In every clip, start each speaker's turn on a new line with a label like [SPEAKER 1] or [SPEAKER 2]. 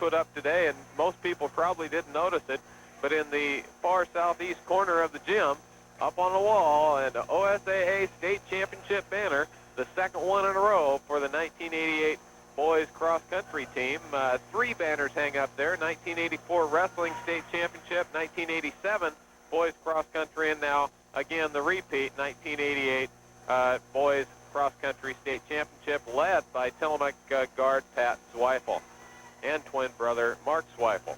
[SPEAKER 1] put up today, and most people probably didn't notice it, but in the far southeast corner of the gym, up on the wall, an OSAA state championship banner, the second one in a row for the 1988 boys cross-country team. 3 banners hang up there: 1984 wrestling state championship, 1987 boys cross-country, and now again the repeat, 1988 boys cross-country state championship, led by Tillamook guard Pat Zweifel and twin brother Mark Zweifel.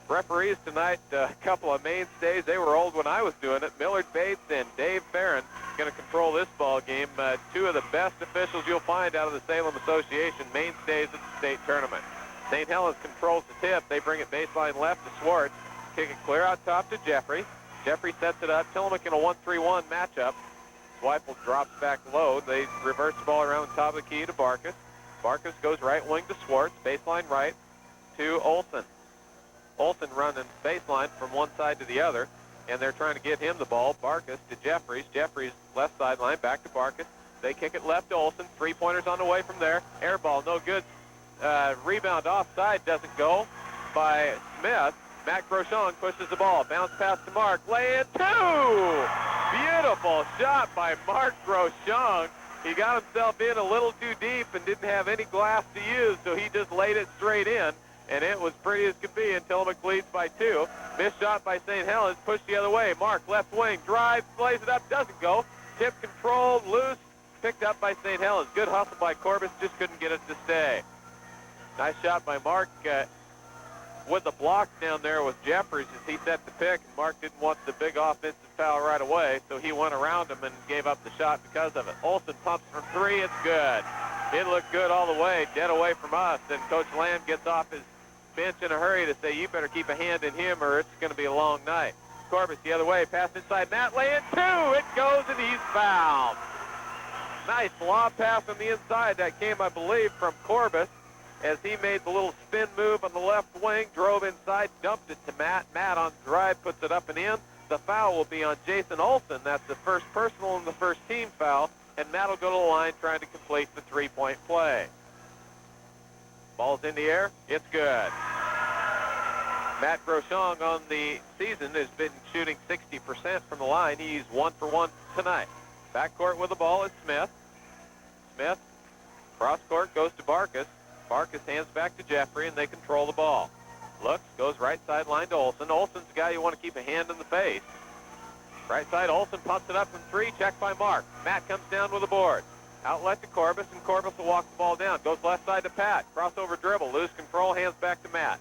[SPEAKER 1] Referees tonight, a couple of mainstays. They were old when I was doing it. Millard Bates and Dave Farron going to control this ball game. 2 of the best officials you'll find out of the Salem Association, mainstays at the state tournament. St. Helens controls the tip. They bring it baseline left to Swartz. Kick it clear out top to Jeffrey. Jeffrey sets it up. Tillamook in a 1-3-1 matchup. Zweifel drops back low. They reverse the ball around the top of the key to Barkus. Barkus goes right wing to Swartz. Baseline right to Olson. Olson running baseline from one side to the other, and they're trying to get him the ball. Barkus to Jeffries. Jeffries left sideline, back to Barkus. They kick it left to Olson. 3-pointers on the way from there. Air ball, no good. Rebound offside, doesn't go by Smith. Matt Groshong pushes the ball. Bounce pass to Mark. Lay in 2! Beautiful shot by Mark Groshong. He got himself in a little too deep and didn't have any glass to use, so he just laid it straight in. And it was pretty as could be, and Tillamook leads by 2. Missed shot by St. Helens, pushed the other way. Mark, left wing, drives, plays it up, doesn't go. Tip controlled, loose, picked up by St. Helens. Good hustle by Corbus, just couldn't get it to stay. Nice shot by Mark with the block down there with Jeffries as he set the pick, and Mark didn't want the big offensive foul right away, so he went around him and gave up the shot because of it. Olson pumps from 3, it's good. It looked good all the way, dead away from us, and Coach Lamb gets off his bench in a hurry to say, you better keep a hand in him or it's going to be a long night. Corbus the other way, pass inside Matt, lay in 2, it goes and he's fouled. Nice lob pass on the inside. That came, I believe, from Corbus as he made the little spin move on the left wing, drove inside, dumped it to Matt. Matt on drive puts it up and in. The foul will be on Jason Olson. That's the first personal and the first team foul, and Matt will go to the line trying to complete the 3-point play. Ball's in the air. It's good. Matt Groshong on the season has been shooting 60% from the line. He's 1 for 1 tonight. Backcourt with the ball is Smith. Smith, cross court, goes to Barkus. Barkus hands back to Jeffrey, and they control the ball. Looks, goes right sideline to Olson. Olson's the guy you want to keep a hand in the face. Right side, Olson pumps it up from 3, checked by Mark. Matt comes down with the board. Outlet to Corbus, and Corbus will walk the ball down. Goes left side to Pat. Crossover dribble. Lose control. Hands back to Matt.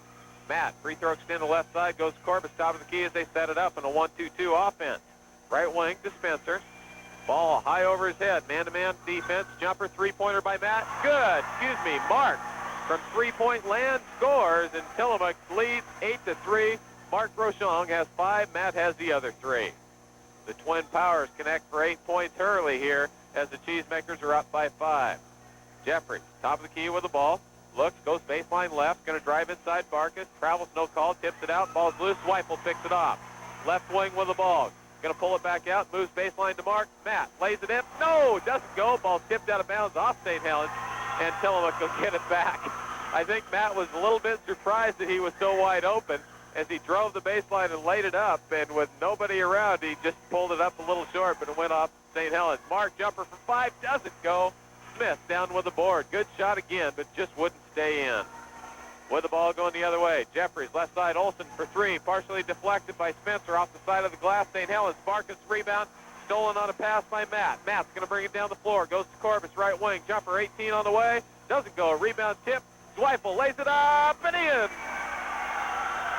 [SPEAKER 1] Matt, free throw extend to left side. Goes to Corbus. Top of the key as they set it up in a 1-2-2 offense. Right wing to Spencer. Ball high over his head. Man-to-man defense. Jumper. 3-pointer by Matt. Good. Excuse me. Mark from 3-point land scores, and Tillamook leads 8-3. Mark Groshong has 5. Matt has the other 3. The Twin Powers connect for 8 points early here as the Cheesemakers are up by 5. Jeffrey, top of the key with the ball. Looks, goes baseline left, going to drive inside Barkus. Travels, no call, tips it out. Ball's loose. Zweifel picks it off. Left wing with the ball. Going to pull it back out. Moves baseline to Mark. Matt lays it in. No, doesn't go. Ball tipped out of bounds off St. Helens, and Tillamook will get it back. I think Matt was a little bit surprised that he was so wide open as he drove the baseline and laid it up, and with nobody around, he just pulled it up a little short, but it went off St. Helens. Mark, jumper from 5, doesn't go. Smith down with the board. Good shot again, but just wouldn't stay in. With the ball going the other way, Jeffries, left side, Olson for 3, partially deflected by Spencer off the side of the glass. St. Helens, Barkus rebound, stolen on a pass by Matt. Matt's going to bring it down the floor, goes to Corbus, right wing, jumper 18 on the way, doesn't go. A rebound tip, Zweifel lays it up and in.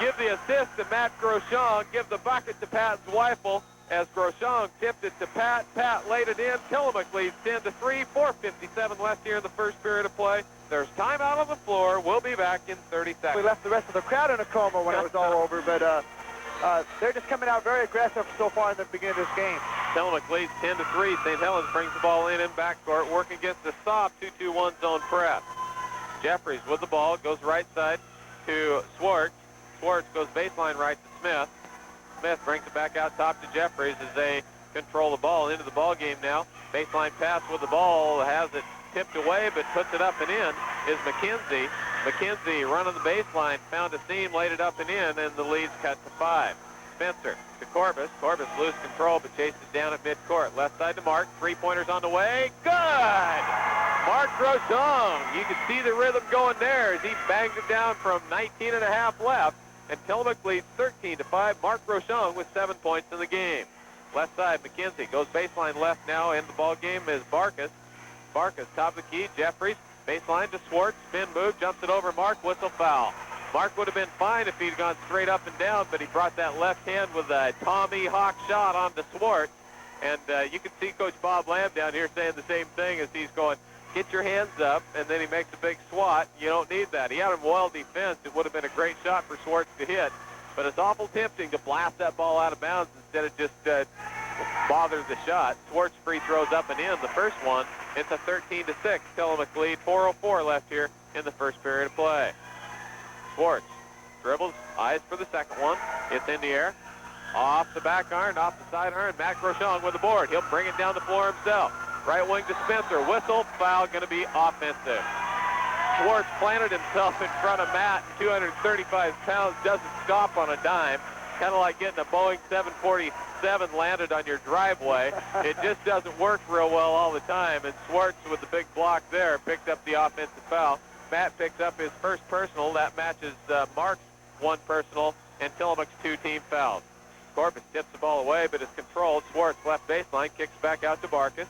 [SPEAKER 1] Give the assist to Matt Groshong, give the bucket to Pat Zweifel as Groshong tipped it to Pat. Pat laid it in. Tillamook leads 10-3, 4:57 left here in the first period of play. There's timeout on the floor. We'll be back in 30 seconds.
[SPEAKER 2] We left the rest of the crowd in a coma when it was all over, but they're just coming out very aggressive so far in the beginning of this game.
[SPEAKER 1] Tillamook leads 10-3. St. Helens brings the ball in backcourt, working against the soft 2-2-1 zone press. Jeffries with the ball, goes right side to Swartz. Swartz goes baseline right to Smith. Smith brings it back out top to Jeffries as they control the ball into the ball game now. Baseline pass with the ball, has it tipped away but puts it up and in is McKenzie. McKenzie running the baseline, found a seam, laid it up and in, and the lead's cut to 5. Spencer to Corbus. Corbus lose control, but chases it down at midcourt. Left side to Mark. Three-pointers on the way. Good! Mark Groshong. You can see the rhythm going there as he bangs it down from 19 and a half left. And Tillamook leads 13-5. Mark Groshong with 7 points in the game. Left side, McKenzie goes baseline left now. In the ball game is Barkas. Barkas, top of the key. Jeffries, baseline to Swartz. Spin move, jumps it over Mark. Whistle foul. Mark would have been fine if he'd gone straight up and down, but he brought that left hand with a Tommy Hawk shot onto Swartz. And you can see Coach Bob Lamb down here saying the same thing as he's going, get your hands up, and then he makes a big swat. You don't need that. He had him well defensed. It would have been a great shot for Swartz to hit. But it's awful tempting to blast that ball out of bounds instead of just bother the shot. Swartz free throws up and in. The first one, it's a 13-6 Tillamook lead. 4:04 left here in the first period of play. Swartz dribbles, eyes for the second one. It's in the air. Off the back iron, off the side iron. Matt Groshong with the board. He'll bring it down the floor himself. Right wing to Spencer. Whistle, foul, going to be offensive. Swartz planted himself in front of Matt. 235 pounds, doesn't stop on a dime. Kind of like getting a Boeing 747 landed on your driveway. It just doesn't work real well all the time. And Swartz with the big block there picked up the offensive foul. Matt picks up his first personal. That matches Mark's one personal and Tillamook's 2 team fouls. Corbus tips the ball away, but is controlled. Swartz left baseline, kicks back out to Barkas.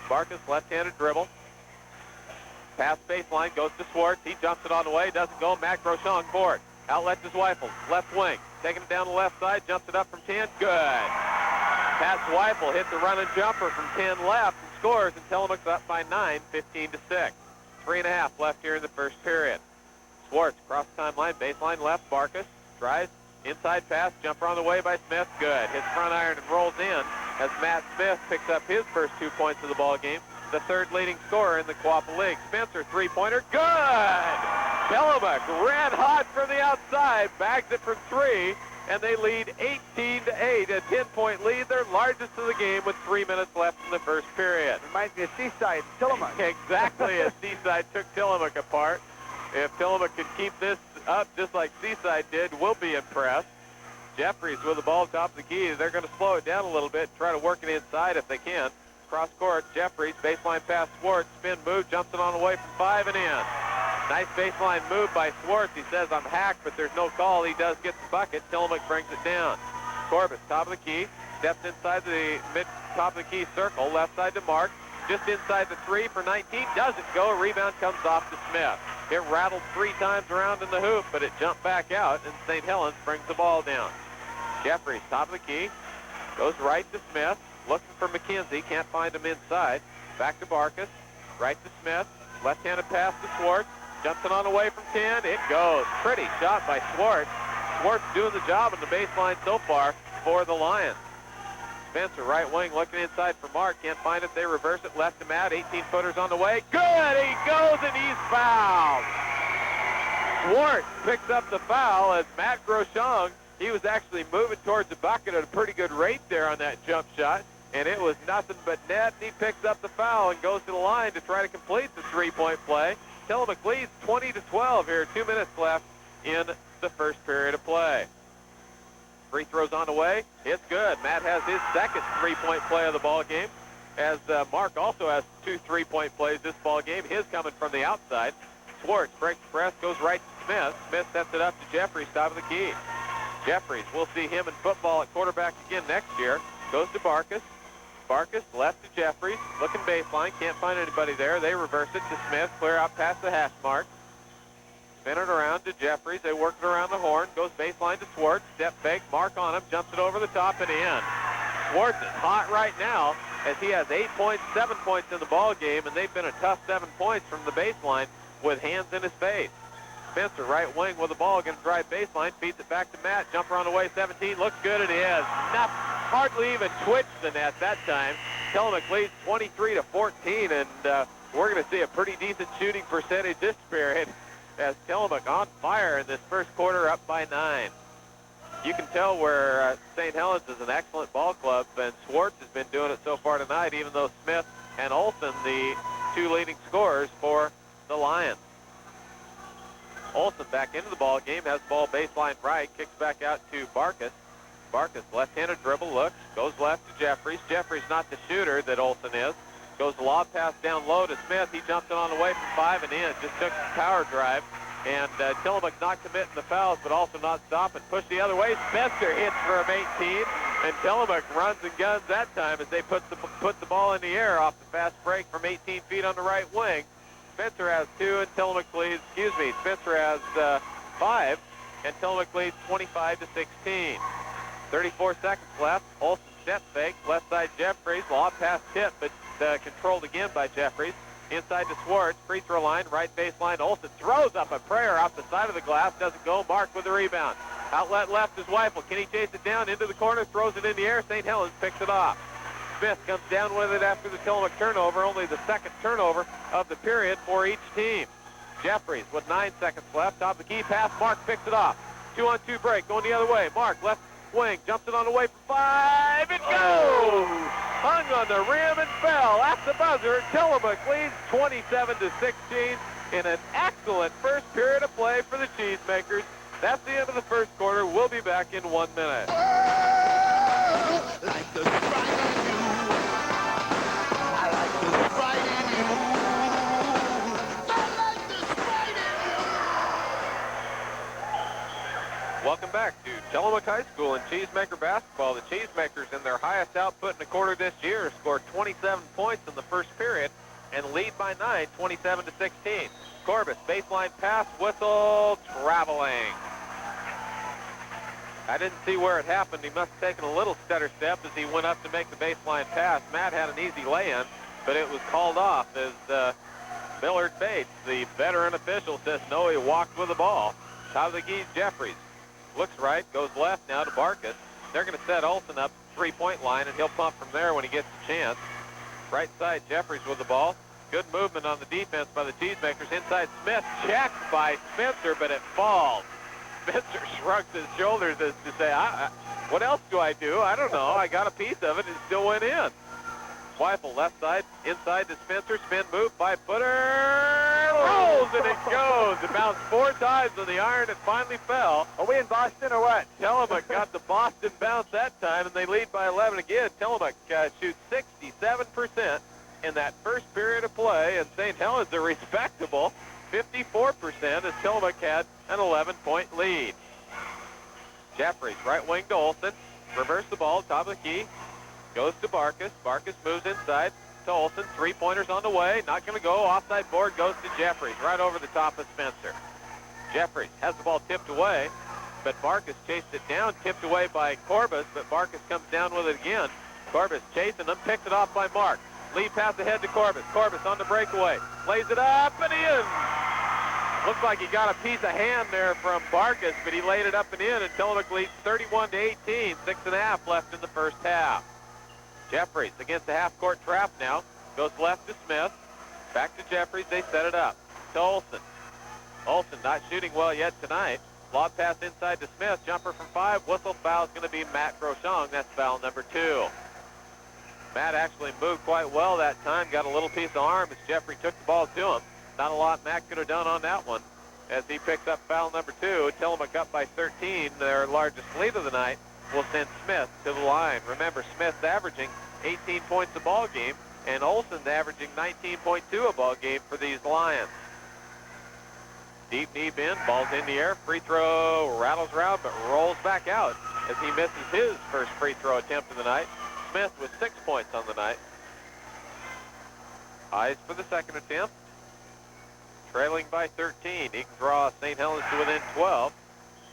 [SPEAKER 1] Barkas left-handed dribble. Pass baseline, goes to Swartz. He jumps it on the way, doesn't go. Matt Groshong for it. Outlet to Zweifel, left wing. Taking it down the left side, jumps it up from 10. Good. Pat Zweifel hits a running jumper from 10 left and scores, and Tillamook's up by 9, 15-6. 3.5 left here in the first period. Swartz cross timeline, baseline left. Barkas drives, inside pass, jumper on the way by Smith. Good. Hits front iron and rolls in as Matt Smith picks up his first 2 points of the ball game. The third leading scorer in the Quappa League. Spencer, three-pointer. Good! Tillamook ran hot from the outside, bags it from 3, and they lead 18-8, a 10-point lead, their largest of the game with 3 minutes left in the first period.
[SPEAKER 2] Reminds me of Seaside, Tillamook.
[SPEAKER 1] Exactly, as Seaside took Tillamook apart. If Tillamook could keep this up just like Seaside did, we'll be impressed. Jeffries with the ball top of the key. They're going to slow it down a little bit, try to work it inside if they can. Cross court, Jeffries, baseline pass Swartz, spin move, jumps it on the way from 5 and in. Nice baseline move by Swartz. He says, I'm hacked, but there's no call. He does get the bucket. Tillamook brings it down. Corbus, top of the key, steps inside the top of the key circle, left side to Mark. Just inside the 3 for 19. Doesn't go. Rebound comes off to Smith. It rattled 3 times around in the hoop, but it jumped back out, and St. Helens brings the ball down. Jeffries, top of the key, goes right to Smith. Looking for McKenzie. Can't find him inside. Back to Barkas. Right to Smith. Left-handed pass to Swartz. Jumps it on the way from 10. It goes. Pretty shot by Swartz. Swartz doing the job on the baseline so far for the Lions. Spencer, right wing, looking inside for Mark. Can't find it. They reverse it. Left him out. 18-footers on the way. Good! He goes and he's fouled. Swartz picks up the foul as Matt Groshong, he was actually moving towards the bucket at a pretty good rate there on that jump shot, and it was nothing but net. He picks up the foul and goes to the line to try to complete the 3-point play. Tillamook leads 20-12 here. 2 minutes left in the first period of play. Free throws on the way. It's good. Matt has his second 3-point play of the ball game, as Mark also has 2 3-point plays this ball game. His coming from the outside. Swartz breaks the press, goes right to Smith. Smith sets it up to Jeffries, top of the key. Jeffries, we'll see him in football at quarterback again next year. Goes to Barkas. Barkas left to Jeffries. Looking baseline. Can't find anybody there. They reverse it to Smith. Clear out past the hash mark. Spin it around to Jeffries. They work it around the horn. Goes baseline to Swartz. Step fake. Mark on him. Jumps it over the top and in. Swartz is hot right now as he has 8 points, 7 points in the ball game, and they've been a tough 7 points from the baseline with hands in his face. Spencer, right wing with the ball, going to drive baseline, feeds it back to Matt. Jumper on the way, 17, looks good, it is. Hardly even twitched the net that time. Tillamook leads 23-14, and we're going to see a pretty decent shooting percentage this period as Tillamook on fire in this first quarter, up by 9. You can tell where St. Helens is an excellent ball club, and Swartz has been doing it so far tonight, even though Smith and Olsen, the 2 leading scorers for the Lions. Olsen back into the ball game, has the ball baseline right, kicks back out to Barkus. Barkus, left-handed dribble, looks, goes left to Jeffries. Jeffries not the shooter that Olsen is. Goes the lob pass down low to Smith. He jumped it on the way from 5 and in. Just took the power drive. And Tillamook not committing the fouls, but also not stopping. Push the other way. Spencer hits for him 18. And Tillamook runs and guns that time as they put the ball in the air off the fast break from 18 feet on the right wing. Spencer has 2 and Tillamook leads, Spencer has 5 and Tillamook leads 25-16. 34 seconds left. Olsen step fake, left side Jeffries, lob pass tip, but controlled again by Jeffries. Inside to Swartz, free throw line, right baseline. Olsen throws up a prayer off the side of the glass, doesn't go. Mark with the rebound. Outlet left is Weifel. Can he chase it down into the corner, throws it in the air. St. Helens picks it off. Smith comes down with it after the Tillamook turnover, only the second turnover of the period for each team. Jeffries with 9 seconds left, top of the key pass. Mark picks it off. 2-on-2 break, going the other way. Mark left wing, jumps it on the way for 5. It goes! Hung on the rim and fell at the buzzer. Tillamook leads 27-16 in an excellent first period of play for the Cheesemakers. That's the end of the first quarter. We'll be back in 1 minute.
[SPEAKER 3] Like the sprite in you. I like the sprite in you. I like the sprite in you.
[SPEAKER 1] Welcome back to Tillamook High School and Cheesemaker basketball. The Cheesemakers, in their highest output in a quarter this year, scored 27 points in the first period and lead by 9, 27-16. Corbus, baseline pass, whistle, traveling. I didn't see where it happened. He must have taken a little stutter step as he went up to make the baseline pass. Matt had an easy lay-in, but it was called off as Millard Bates, the veteran official, says no, he walked with the ball. Top of the key, Jeffries. Looks right, goes left now to Barkus. They're going to set Olsen up three-point line, and he'll pump from there when he gets a chance. Right side, Jeffries with the ball. Good movement on the defense by the Cheesemakers. Inside Smith, checked by Spencer, but it falls. Spencer shrugs his shoulders as to say, what else do I do? I don't know. I got a piece of it. It still went in. Weifel, left side, inside to Spencer. Spin move, 5-footer. Rolls, and it goes. It bounced 4 times on the iron. It finally fell.
[SPEAKER 2] Are we in Boston or what?
[SPEAKER 1] Tillamook got the Boston bounce that time, and they lead by 11 again. Tillamook shoots 67% in that first period of play, and St. Helens are respectable 54% as Tillamook had an 11-point lead. Jeffries, right wing to Olsen. Reverse the ball, top of the key. Goes to Barkus. Barkus moves inside to Olsen. 3-pointers on the way. Not going to go. Offside board goes to Jeffries, right over the top of Spencer. Jeffries has the ball tipped away, but Barkus chased it down. Tipped away by Corbus, but Barkus comes down with it again. Corbus chasing them. Picks it off by Mark. Lead pass ahead to Corbus. Corbus on the breakaway. Lays it up and in. Looks like he got a piece of hand there from Barkus, but he laid it up and in, and Tillamook leads 31-18. 6.5 left in the first half. Jeffries against the half-court trap now. Goes left to Smith. Back to Jeffries. They set it up to Olsen. Olsen not shooting well yet tonight. Lob pass inside to Smith. Jumper from 5. Whistle foul is going to be Matt Groshong. That's foul number 2. Matt actually moved quite well that time. Got a little piece of arm as Jeffrey took the ball to him. Not a lot Matt could have done on that one as he picks up foul number 2. Tillamook up by 13. Their largest lead of the night will send Smith to the line. Remember, Smith's averaging 18 points a ball game, and Olsen's averaging 19.2 a ball game for these Lions. Deep knee bend, ball's in the air. Free throw rattles around, but rolls back out as he misses his first free throw attempt of the night. Smith with 6 points on the night. Eyes for the second attempt. Trailing by 13. He can draw St. Helens to within 12.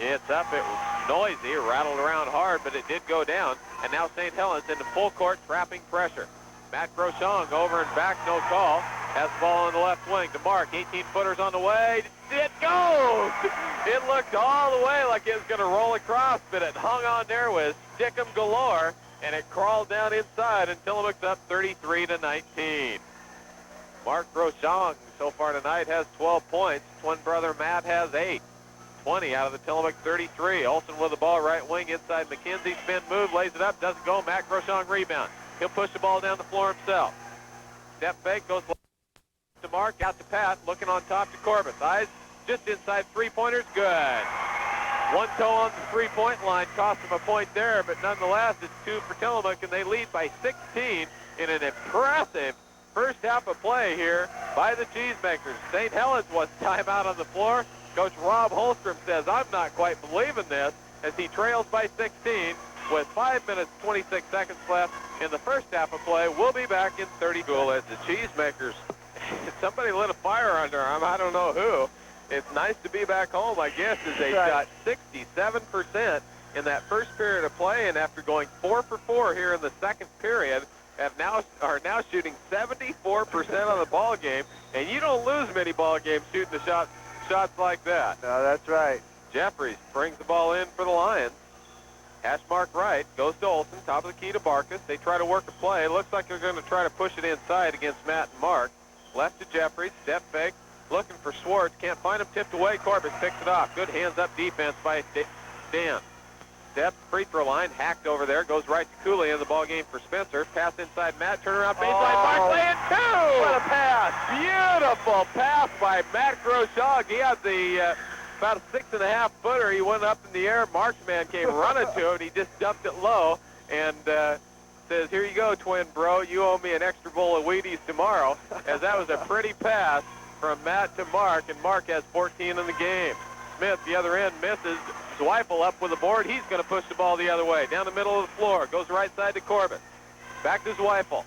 [SPEAKER 1] It's up. It was noisy. Rattled around hard, but it did go down. And now St. Helens into full court trapping pressure. Matt Groshong over and back, no call. Has the ball on the left wing to Mark. 18-footers on the way. It goes! It looked all the way like it was going to roll across, but it hung on there with stickum galore, and it crawled down inside until it looked up 33-19. Mark Groshong so far tonight has 12 points. Twin brother Matt has 8. 20 out of the Tillamook 33. Olsen with the ball right wing inside McKenzie. Spin move, lays it up, doesn't go. Matt Groshong rebound. He'll push the ball down the floor himself. Step fake, goes to Mark, out to Pat, looking on top to Corbus. Eyes, just inside three-pointers, good. One toe on the three-point line, cost them a point there, but nonetheless, it's 2 for Tillamook, and they lead by 16 in an impressive first half of play here by the Cheesemakers. St. Helens wants timeout on the floor. Coach Rob Holstrom says, I'm not quite believing this, as he trails by 16 with 5 minutes, 26 seconds left in the first half of play. We'll be back in 30 goal as the Cheesemakers. Somebody lit a fire under them. I don't know who. It's nice to be back home, I guess, as they shot 67% in that first period of play, and after going 4 for 4 here in the second period, are now shooting 74% on the ball game, and you don't lose many ball games shooting the shots like that.
[SPEAKER 2] No, that's right.
[SPEAKER 1] Jeffries brings the ball in for the Lions. Hash mark right, goes to Olsen, top of the key to Barkus. They try to work a play. Looks like they're going to try to push it inside against Matt and Mark. Left to Jeffries, step fake, looking for Swartz. Can't find him, tipped away. Corbett picks it off. Good hands-up defense by Dan. Step, free throw line, hacked over there. Goes right to Cooley in the ball game for Spencer. Pass inside Matt, turn around baseline, Barkley, and 2!
[SPEAKER 2] What a pass!
[SPEAKER 1] Beautiful pass by Matt Groshog. He had the about a 6.5 footer. He went up in the air. Mark's man came running to it. He just dumped it low and says, here you go, twin bro. You owe me an extra bowl of Wheaties tomorrow. As that was a pretty pass from Matt to Mark, and Mark has 14 in the game. Smith, the other end, misses. Zweifel up with the board. He's going to push the ball the other way. Down the middle of the floor. Goes right side to Corbett. Back to Zweifel.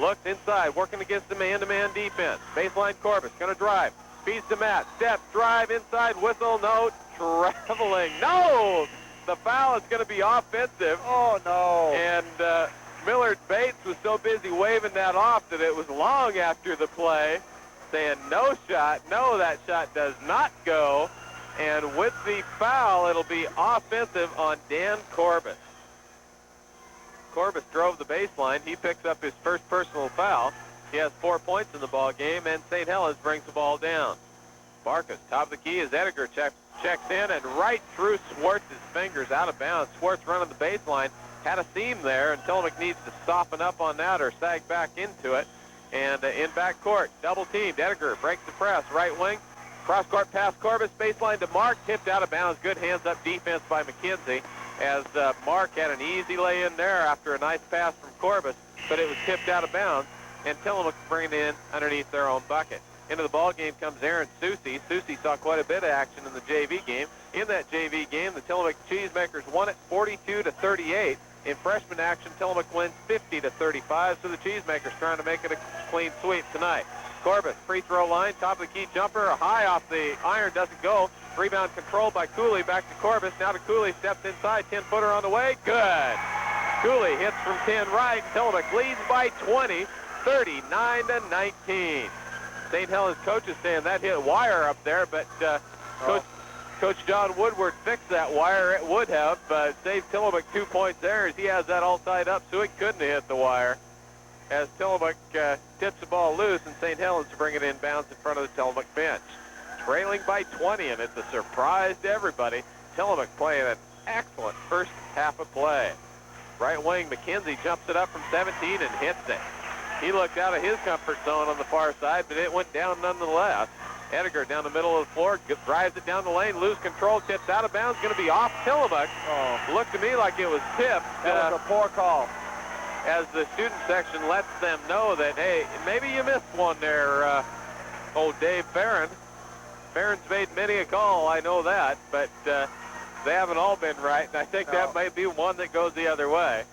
[SPEAKER 1] Looks inside, working against the man-to-man defense. Baseline Corbett's going to drive. Feeds to Matt. Step, drive, inside, whistle, no. Traveling. No! The foul is going to be offensive.
[SPEAKER 2] Oh, no.
[SPEAKER 1] And Millard Bates was so busy waving that off that it was long after the play, saying no shot. No, that shot does not go. And with the foul, it'll be offensive on Dan Corbett. Corbett drove the baseline. He picks up his first personal foul. He has 4 points in the ball game, and St. Helens brings the ball down. Barkus, top of the key as Ediger checks in, and right through Swartz's fingers, out of bounds. Swartz running the baseline, had a seam there, and Tillamook needs to soften up on that or sag back into it. And in back court, double teamed. Ediger breaks the press, right wing. Cross-court pass, Corbett, baseline to Mark, tipped out of bounds. Good hands-up defense by McKenzie, as Mark had an easy lay in there after a nice pass from Corbett, but it was tipped out of bounds, and Tillamook bringing it in underneath their own bucket. Into the ball game comes Aaron Susie. Susie saw quite a bit of action in the JV game. In that JV game, the Tillamook Cheesemakers won it 42-38. In freshman action, Tillamook wins 50-35, so the Cheesemakers trying to make it a clean sweep tonight. Corbett, free throw line, top of the key jumper, high off the iron, doesn't go. Rebound controlled by Cooley, back to Corbett. Now to Cooley, steps inside, 10-footer on the way, good. Cooley hits from 10 right, Tillamook leads by 20, 39-19. St. Helens coach is saying that hit wire up there, but Coach John Woodward fixed that wire. It would have saved Tillamook 2 points there, as he has that all tied up, so it couldn't have hit the wire. As Tillamook tips the ball loose, and St. Helens to bring it in bounds in front of the Tillamook bench. Trailing by 20, and it's a surprise to everybody. Tillamook playing an excellent first half of play. Right wing, McKenzie jumps it up from 17 and hits it. He looked out of his comfort zone on the far side, but it went down nonetheless. Ediger down the middle of the floor, drives it down the lane, lose control, tips out of bounds, going to be off Tillamook.
[SPEAKER 2] Oh.
[SPEAKER 1] Looked to me like it was tipped.
[SPEAKER 2] That was a poor call.
[SPEAKER 1] As the student section lets them know that, hey, maybe you missed one there, old Dave Farron. Farron's made many a call, I know that, but they haven't all been right, and I think that might be one that goes the other way.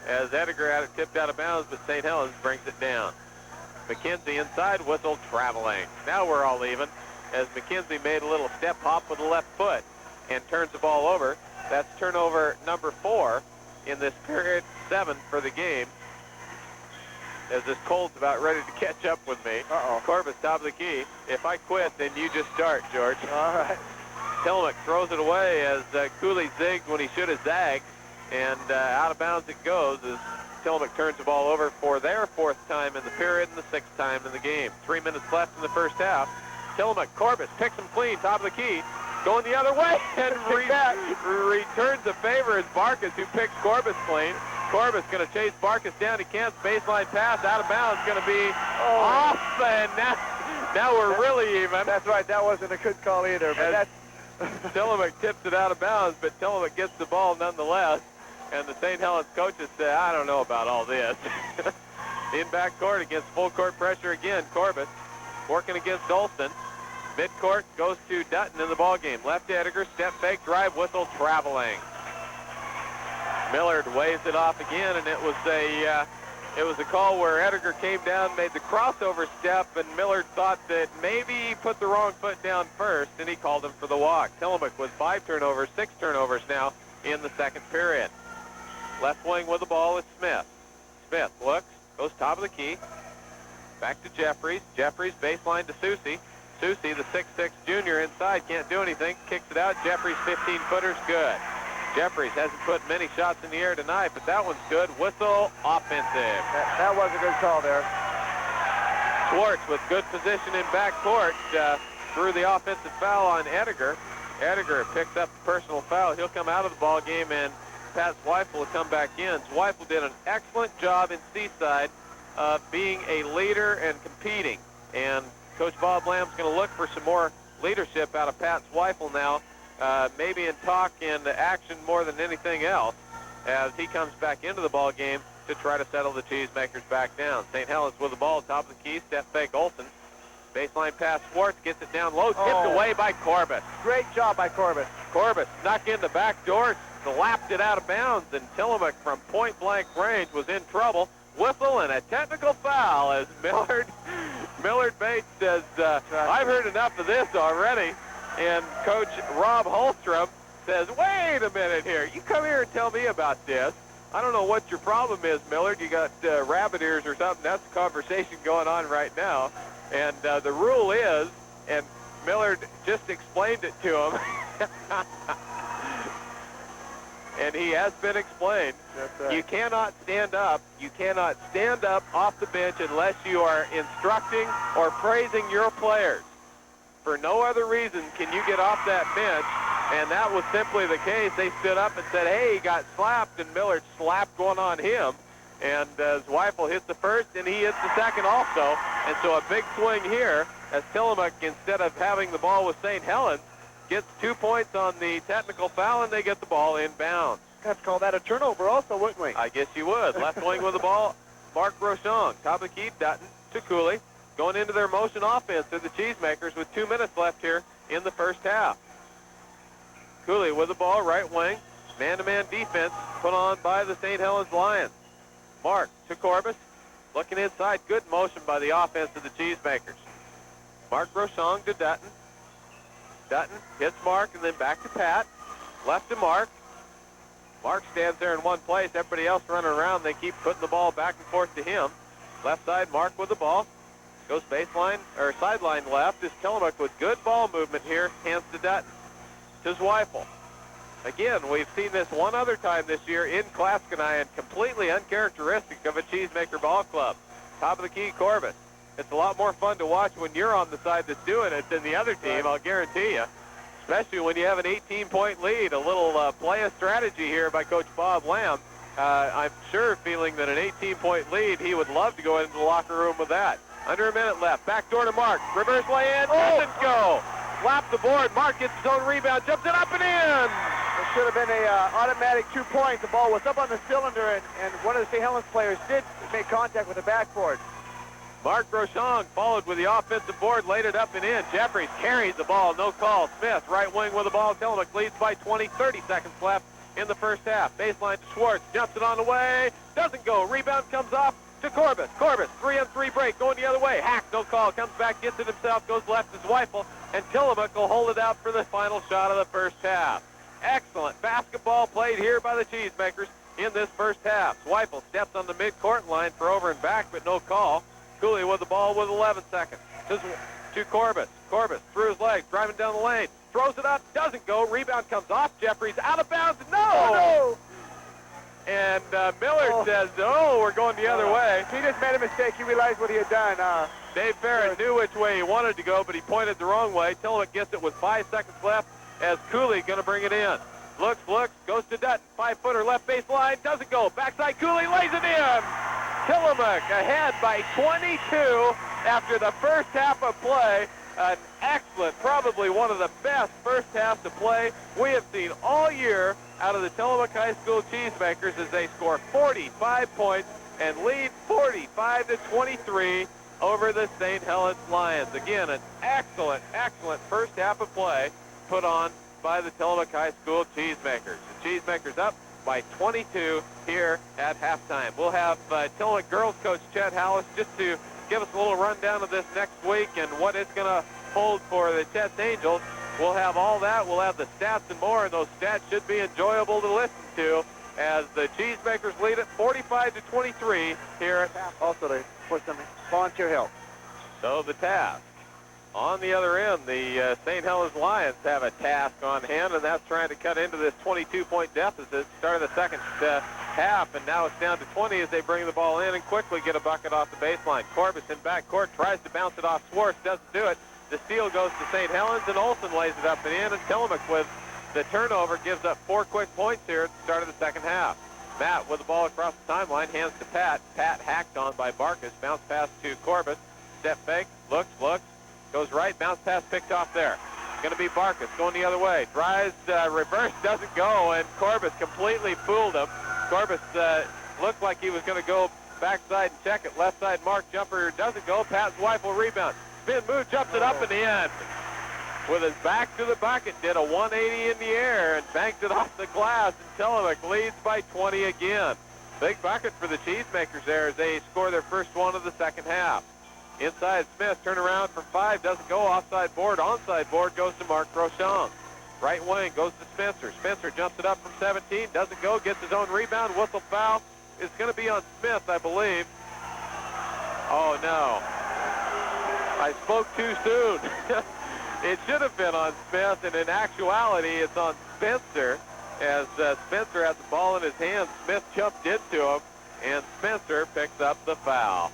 [SPEAKER 1] As Ediger had it tipped out of bounds, but St. Helens brings it down. McKenzie inside, whistle traveling. Now we're all even, as McKenzie made a little step hop with the left foot and turns the ball over. That's turnover number 4 in this period 7 for the game. As this cold's about ready to catch up with me. Corbett's top of the key. If I quit, then you just start, George.
[SPEAKER 2] All right.
[SPEAKER 1] Tillamook throws it away as Cooley zigged when he should have zagged. And out of bounds it goes as Tillamook turns the ball over for their 4th time in the period and the 6th time in the game. 3 minutes left in the first half. Tillamook, Corbett picks him clean, top of the key. Going the other way, and returns the favor as Barkus, who picks Corbett's clean. Corbett's going to chase Barkus down. He can't. Baseline pass out of bounds, going to be off, and Now we're really even.
[SPEAKER 2] That's right. That wasn't a good call either. But that's
[SPEAKER 1] Tillamook tips it out of bounds, but Tillamook gets the ball nonetheless. And the St. Helens coaches say, I don't know about all this. In backcourt against full court pressure again, Corbett working against Olson. Midcourt goes to Dutton in the ballgame. Left to Edgar, step fake, drive, whistle, traveling. Millard waves it off again, and it was a call where Edgar came down, made the crossover step, and Millard thought that maybe he put the wrong foot down first, and he called him for the walk. Tillamook with 5 turnovers, 6 turnovers now in the second period. Left wing with the ball is Smith. Smith looks, goes top of the key. Back to Jeffries. Jeffries baseline to Susie. Susie, the 6'6 junior inside, can't do anything. Kicks it out. Jeffries 15-footer's good. Jeffries hasn't put many shots in the air tonight, but that one's good. Whistle, offensive.
[SPEAKER 2] that was a good call there.
[SPEAKER 1] Schwartz with good position in backcourt threw the offensive foul on Edgar. Edgar picks up the personal foul. He'll come out of the ball game, and Pat Zweifel will come back in. Zweifel did an excellent job in Seaside being a leader and competing. And Coach Bob Lamb's going to look for some more leadership out of Pat Zweifel now, maybe in talk and action more than anything else, as he comes back into the ball game to try to settle the Cheesemakers back down. St. Helens with the ball, top of the key, step fake Olson. Baseline pass Schwartz, gets it down low, tipped away by Corbett.
[SPEAKER 2] Great job by Corbett.
[SPEAKER 1] Corbett snuck in the back door, slapped it out of bounds, and Tillamook from point-blank range was in trouble. Whistle and a technical foul as Millard Bates says, I've heard enough of this already. And Coach Rob Holstrom says, wait a minute here. You come here and tell me about this. I don't know what your problem is, Millard. You got rabbit ears or something. That's the conversation going on right now. And the rule is, and Millard just explained it to him, and he has been explained. You cannot stand up. You cannot stand up off the bench unless you are instructing or praising your players. For no other reason can you get off that bench, and that was simply the case. They stood up and said, hey, he got slapped, and Millard slapped one on him. And Zweifel hits the first, and he hits the second also. And so a big swing here as Tillamook, instead of having the ball with St. Helens, gets 2 points on the technical foul, and they get the ball inbounds.
[SPEAKER 2] Let's call that a turnover also, wouldn't we?
[SPEAKER 1] I guess you would. Left wing with the ball, Mark Rochon. Top of the key, Dutton to Cooley. Going into their motion offense to the Cheesemakers with 2 minutes left here in the first half. Cooley with the ball, right wing. Man-to-man defense put on by the St. Helens Lions. Mark to Corbus. Looking inside. Good motion by the offense of the Cheesemakers. Mark Rochon to Dutton. Dutton hits Mark and then back to Pat. Left to Mark. Mark stands there in one place. Everybody else running around. They keep putting the ball back and forth to him. Left side, Mark with the ball. Goes baseline, or sideline left. Is Tillamook with good ball movement here. Hands to Dutton. To Zweifel. Again, we've seen this one other time this year in Clatskanie, and completely uncharacteristic of a Cheesemaker ball club. Top of the key, Corbett. It's a lot more fun to watch when you're on the side that's doing it than the other team, I'll guarantee you. Especially when you have an 18-point lead. A little play of strategy here by Coach Bob Lamb. I'm sure feeling that an 18-point lead, he would love to go into the locker room with that. Under a minute left. Back door to Mark. Reverse lay-in. Doesn't go. Slap the board. Mark gets his own rebound. Jumps it up and in.
[SPEAKER 2] It should have been a automatic 2 points. The ball was up on the cylinder, and one of the St. Helens players did make contact with the backboard.
[SPEAKER 1] Mark Rochon followed with the offensive board, laid it up and in. Jeffries carries the ball, no call. Smith, right wing with the ball. Tillamook leads by 20, 30 seconds left in the first half. Baseline to Schwartz, jumps it on the way, doesn't go. Rebound comes off to Corbus. Corbus, 3-on-3 break, going the other way. Hack, no call, comes back, gets it himself, goes left to Zweifel, and Tillamook will hold it out for the final shot of the first half. Excellent basketball played here by the Cheesemakers in this first half. Zweifel steps on the midcourt line for over and back, but no call. Cooley with the ball with 11 seconds. To Corbus. Corbus through his legs, driving down the lane. Throws it up, doesn't go. Rebound comes off. Jeffries out of bounds. No!
[SPEAKER 2] Oh, no!
[SPEAKER 1] And Millard says, oh, we're going the other way.
[SPEAKER 2] He just made a mistake. He realized what he had done.
[SPEAKER 1] Dave Farron knew which way he wanted to go, but he pointed the wrong way. Tillamook gets it with 5 seconds left as Cooley going to bring it in. Looks, goes to Dutton. 5-footer left baseline, doesn't go. Backside Cooley lays it in. Tillamook ahead by 22 after the first half of play. An excellent, probably one of the best first halves to play we have seen all year out of the Tillamook High School Cheesemakers as they score 45 points and lead 45-23 over the St. Helens Lions. Again, an excellent, excellent first half of play put on by the Tillamook High School Cheesemakers. The Cheesemakers up by 22 here at halftime. We'll have Tillamook girls coach Chet Hallis just to give us a little rundown of this next week and what it's going to hold for the Chet's Angels. We'll have all that. We'll have the stats and more, and those stats should be enjoyable to listen to as the Cheesemakers lead it 45-23 here at half.
[SPEAKER 2] Also for some volunteer help.
[SPEAKER 1] So the task. On the other end, the St. Helens Lions have a task on hand, and that's trying to cut into this 22-point deficit. Started the second half, and now it's down to 20 as they bring the ball in and quickly get a bucket off the baseline. Corbus in backcourt tries to bounce it off Swartz, doesn't do it. The steal goes to St. Helens, and Olsen lays it up and in, and Tillamook with the turnover gives up 4 quick points here at the start of the second half. Matt with the ball across the timeline, hands to Pat. Pat hacked on by Barkus, bounce pass to Corbus. Step fake, looks, goes right, bounce pass picked off there. Going to be Barkus going the other way. Drives, reverse, doesn't go, and Corbus completely fooled him. Corbus looked like he was going to go backside and check it. Left side mark jumper doesn't go. Pat Zweifel rebound. Spin move, jumps it up in the end. With his back to the bucket, did a 180 in the air and banked it off the glass, and Tillamook leads by 20 again. Big bucket for the Cheesemakers there as they score their first one of the second half. Inside Smith, turn around from 5, doesn't go. Offside board, onside board goes to Mark Rochon. Right wing goes to Spencer. Spencer jumps it up from 17, doesn't go, gets his own rebound, whistle foul. It's going to be on Smith, I believe. Oh, no. I spoke too soon. It should have been on Smith, and in actuality, it's on Spencer. As Spencer had the ball in his hand, Smith jumped into him, and Spencer picks up the foul.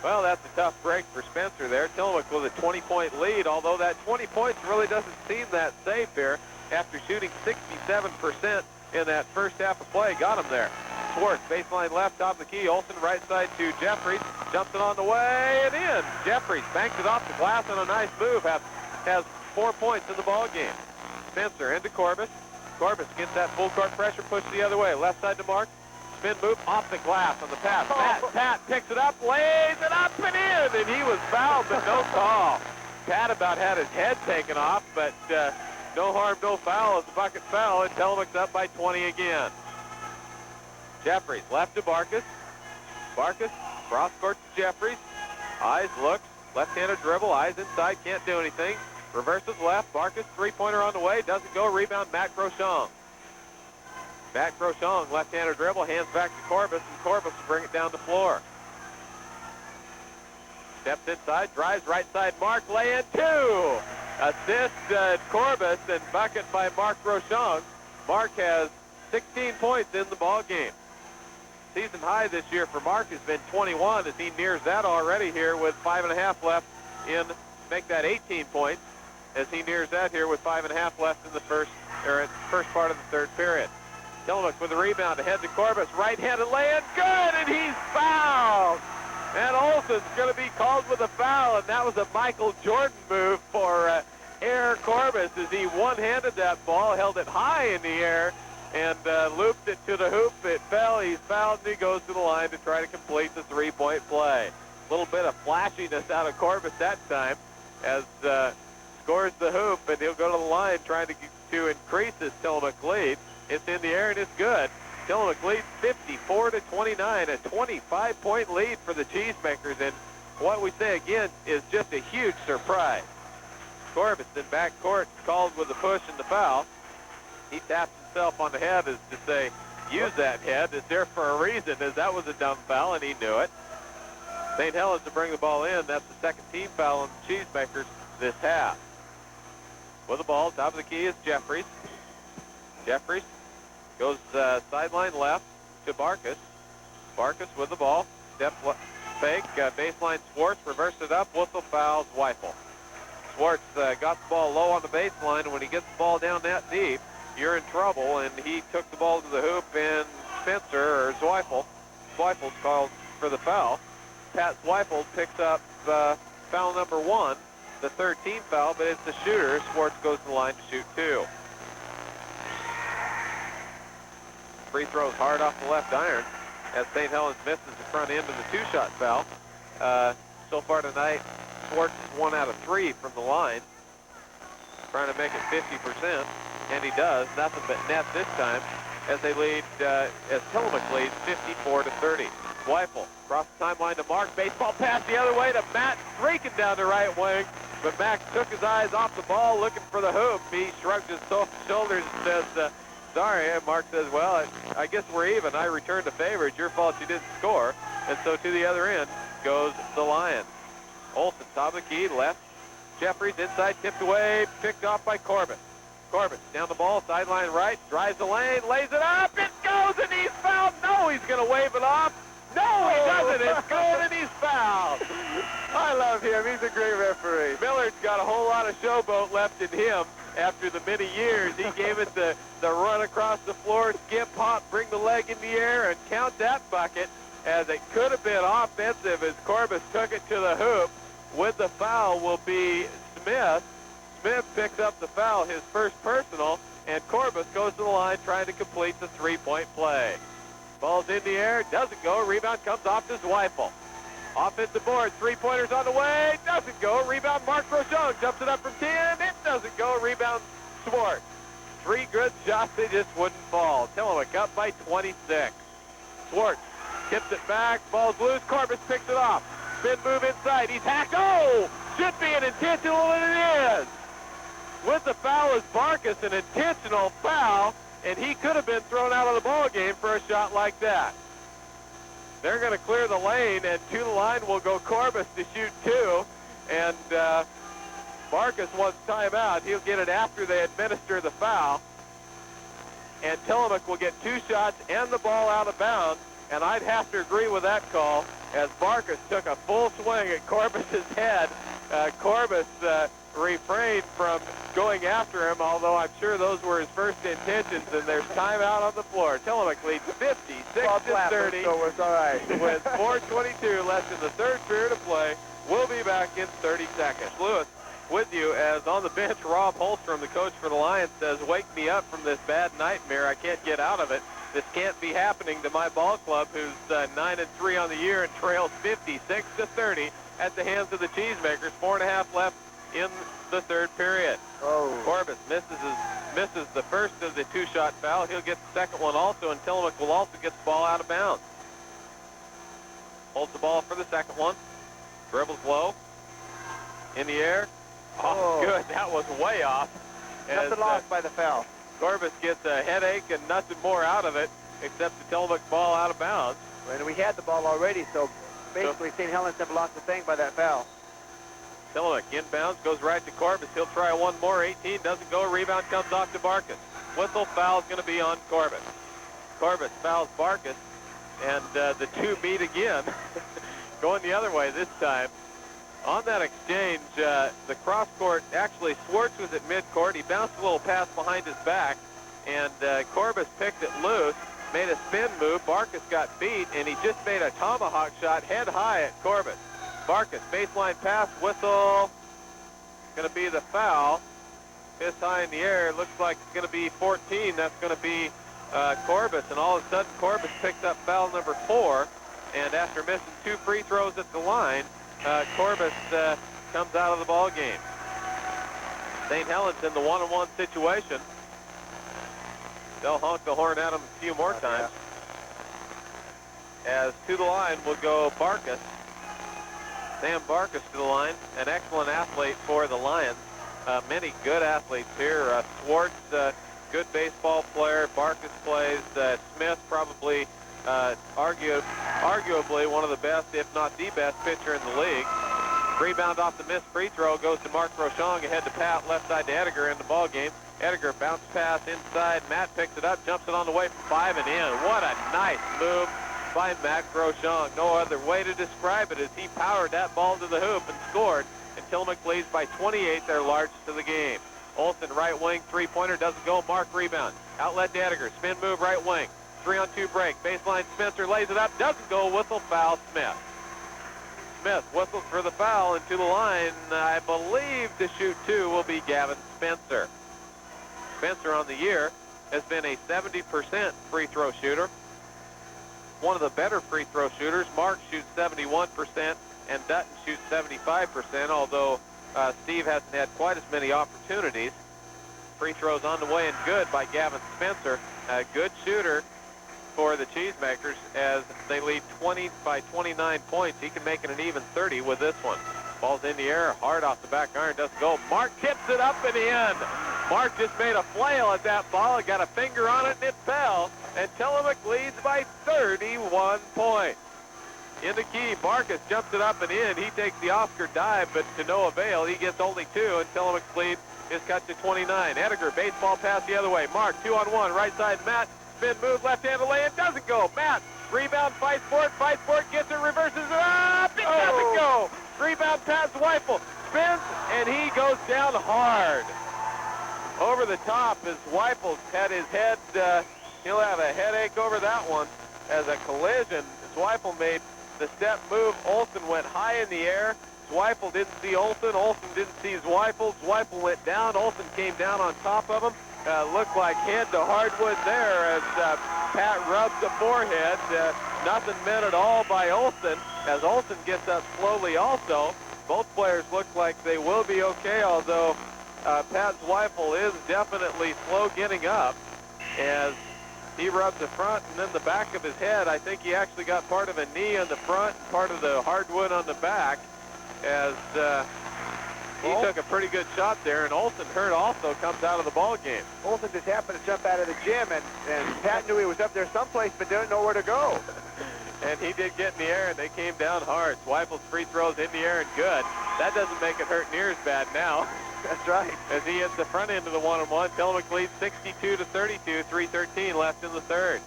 [SPEAKER 1] Well, that's a tough break for Spencer there. Tillamook with a 20-point lead, although that 20 points really doesn't seem that safe here after shooting 67% in that first half of play. Got him there. Swartz, baseline left, top of the key. Olsen, right side to Jeffries. Jumps it on the way and in. Jeffries banks it off the glass on a nice move. Has 4 points in the ball game. Spencer into Corbus. Corbus gets that full court pressure, pushed the other way. Left side to Mark. Spin move off the glass on the pass. Pat picks it up, lays it up and in, and he was fouled, but no call. Pat about had his head taken off, but no harm, no foul as the bucket fell, and Tillamook's up by 20 again. Jeffries left to Barkus. Barkus cross court to Jeffries. Eyes looks, left-handed dribble, eyes inside, can't do anything. Reverses left, Barkus three-pointer on the way, doesn't go, rebound Matt Groshong. Matt Groshong, left-handed dribble, hands back to Corbus, and Corbus will bring it down the floor. Steps inside, drives right side, Mark, lay in 2. Assist Corbus and bucket by Mark Groshong. Mark has 16 points in the ball game. Season high this year for Mark has been 21 as he nears that already here with 5.5 left in, make that 18 points as he nears that here with 5.5 left in the first part of the third period. Tillamook with the rebound ahead to Corbus, right-handed lay-in, good, and he's fouled. And Olsen's going to be called with a foul, and that was a Michael Jordan move for Air Corbus as he one-handed that ball, held it high in the air, and looped it to the hoop. It fell, he's fouled, and he goes to the line to try to complete the three-point play. A little bit of flashiness out of Corbus that time as scores the hoop, and he'll go to the line trying to increase his Tillamook lead. It's in the air, and it's good. Tillamook leads 54-29, a 25-point lead for the Cheesemakers, and what we say again is just a huge surprise. Corbus in backcourt called with the push and the foul. He taps himself on the head as to say, use that head. It's there for a reason, as that was a dumb foul, and he knew it. St. Helens to bring the ball in. That's the second team foul on the Cheesemakers this half. With the ball, top of the key is Jeffries. Jeffries goes sideline left to Barkus. Barkus with the ball. Step fake, baseline Swartz, reversed it up, whistle fouls Zweifel. Swartz got the ball low on the baseline. When he gets the ball down that deep, you're in trouble, and he took the ball to the hoop, and Spencer, or Zweifel's called for the foul. Pat Zweifel picks up foul number 1, the 13th foul, but it's the shooter. Schwartz goes to the line to shoot 2. Free throws hard off the left iron as St. Helens misses the front end of the 2-shot foul. So far tonight, Schwartz is 1 out of 3 from the line, trying to make it 50%, and he does. Nothing but net this time as they lead, as Tillamook leads 54-30. Zweifel across the timeline to Mark. Baseball pass the other way to Matt, streaking down the right wing, but Max took his eyes off the ball looking for the hoop. He shrugged his shoulders and says, sorry. And Mark says, well, I guess we're even. I returned the favor. It's your fault you didn't score. And so to the other end goes the Lions. Olsen, top of the key, left. Jeffries inside, tipped away, picked off by Corbett. Corbett down the ball, sideline right, drives the lane, lays it up, it goes, and he's fouled. No, he's going to wave it off. No, he doesn't. It's good, and he's fouled.
[SPEAKER 2] I love him. He's a great referee.
[SPEAKER 1] Millard's got a whole lot of showboat left in him after the many years. He gave it the run across the floor, skip, hop, bring the leg in the air, and count that bucket, as it could have been offensive as Corbus took it to the hoop. With the foul will be Smith. Smith picks up the foul, his first personal, and Corbus goes to the line trying to complete the three-point play. Ball's in the air, doesn't go. Rebound comes off to Zweifel. Offensive board, three-pointers on the way, doesn't go. Rebound, Mark Rochon jumps it up from 10. It doesn't go. Rebound, Schwartz. 3 good shots, they just wouldn't fall. Tillamook up by 26. Schwartz tips it back, ball's loose. Corbus picks it off. Spin move inside. He's hacked. Oh! Should be an intentional, and it is. With the foul is Barkus, an intentional foul, and he could have been thrown out of the ball game for a shot like that. They're going to clear the lane, and to the line will go Corbus to shoot 2, and Barkus wants timeout. He'll get it after they administer the foul, and Tillamook will get 2 shots and the ball out of bounds, and I'd have to agree with that call as Barkus took a full swing at Corbus's head. Corbus refrained from going after him, although I'm sure those were his first intentions, and there's timeout on the floor. Tillamook leads 56-30
[SPEAKER 2] so it's all right.
[SPEAKER 1] with 4:22 left in the third period of play. We'll be back in 30 seconds. Lewis with you as on the bench, Rob Holstrom, the coach for the Lions, says, wake me up from this bad nightmare. I can't get out of it. This can't be happening to my ball club, who's 9-3 on the year and trails 56-30 at the hands of the Cheesemakers. 4.5 left in the third period.
[SPEAKER 2] Oh.
[SPEAKER 1] Corbus misses the first of the 2-shot foul. He'll get the second one also, and Tillamook will also get the ball out of bounds. Holds the ball for the second one. Dribbles low. In the air. Oh, good. That was way off.
[SPEAKER 2] Nothing lost by the foul.
[SPEAKER 1] Corbus gets a headache and nothing more out of it except the Tillamook ball out of bounds.
[SPEAKER 2] And we had the ball already, so basically St. Helens never lost a thing by that foul.
[SPEAKER 1] Tillamook inbounds, goes right to Corbus. He'll try one more. 18 doesn't go. Rebound comes off to Barkus. Whistle foul is going to be on Corbus. Corbus fouls Barkus, and the two meet again, going the other way this time. On that exchange, the cross court, actually Schwartz was at midcourt. He bounced a little pass behind his back, and Corbus picked it loose, made a spin move. Barkus got beat, and he just made a tomahawk shot head high at Corbus. Barkus, baseline pass, whistle, going to be the foul. Fist high in the air, looks like it's going to be 14. That's going to be Corbus, and all of a sudden Corbus picked up foul number 4, and after missing 2 free throws at the line, Corbus comes out of the ball game. St. Helens in the one-on-one situation. They'll honk the horn at him a few more times. As to the line will go Barkus. Sam Barkus to the line, an excellent athlete for the Lions. Many good athletes here. Schwartz, good baseball player. Barkus plays. Smith, probably arguably one of the best, if not the best, pitcher in the league. Rebound off the missed free throw goes to Mark Rochon, ahead to Pat, left side to Ediger in the ball game. Ediger bounce pass inside. Matt picks it up, jumps it on the way from 5 and in. What a nice move by Matt Rochon. No other way to describe it as he powered that ball to the hoop and scored. And Tillamook leads by 28, their largest of the game. Olsen, right wing, three-pointer, doesn't go. Mark rebound. Outlet to Ediger. Spin move, right wing. 3-on-2 break. Baseline, Spencer lays it up. Doesn't go. Whistle foul, Smith. Smith whistles for the foul, and to the line, I believe to shoot 2 will be Gavin Spencer. Spencer on the year has been a 70% free throw shooter. One of the better free throw shooters. Mark shoots 71% and Dutton shoots 75%, although Steve hasn't had quite as many opportunities. Free throws on the way and good by Gavin Spencer. A good shooter for the Cheesemakers as they lead 20 by 29 points. He can make it an even 30 with this one. Ball's in the air, hard off the back iron, doesn't go. Mark tips it up and in. Mark just made a flail at that ball and got a finger on it and it fell. And Tillamook leads by 31 points. In the key, Marcus jumps it up and in. He takes the Oscar dive, but to no avail. He gets only 2, and Tillamook's lead is cut to 29. Ediger, baseball pass the other way. Mark, 2-on-1, right side, Matt. Spin move, left-handed lay, it doesn't go. Matt, rebound, fights for it, gets it, reverses it up, it doesn't go. Rebound pass, Weifel, spins, and he goes down hard. Over the top as Weifel's had his head, he'll have a headache over that one as a collision. Zweifel made the step move. Olsen went high in the air. Zweifel didn't see Olsen. Olsen didn't see Zweifel. Zweifel went down. Olsen came down on top of him. Looked like head to hardwood there as Pat rubbed the forehead. Nothing meant at all by Olsen as Olsen gets up slowly also. Both players look like they will be okay, although Pat Zweifel is definitely slow getting up as he rubs the front and then the back of his head. I think he actually got part of a knee on the front and part of the hardwood on the back as he took a pretty good shot there, and Olsen hurt also comes out of the ball game.
[SPEAKER 2] Olsen just happened to jump out of the gym, and Pat knew he was up there someplace but didn't know where to go.
[SPEAKER 1] And he did get in the air, and they came down hard. Zweifel's free throws in the air and good. That doesn't make it hurt near as bad now.
[SPEAKER 2] That's right.
[SPEAKER 1] As he hits the front end of the one-on-one, Tillamook leads 62-32, 3:13 left in the third.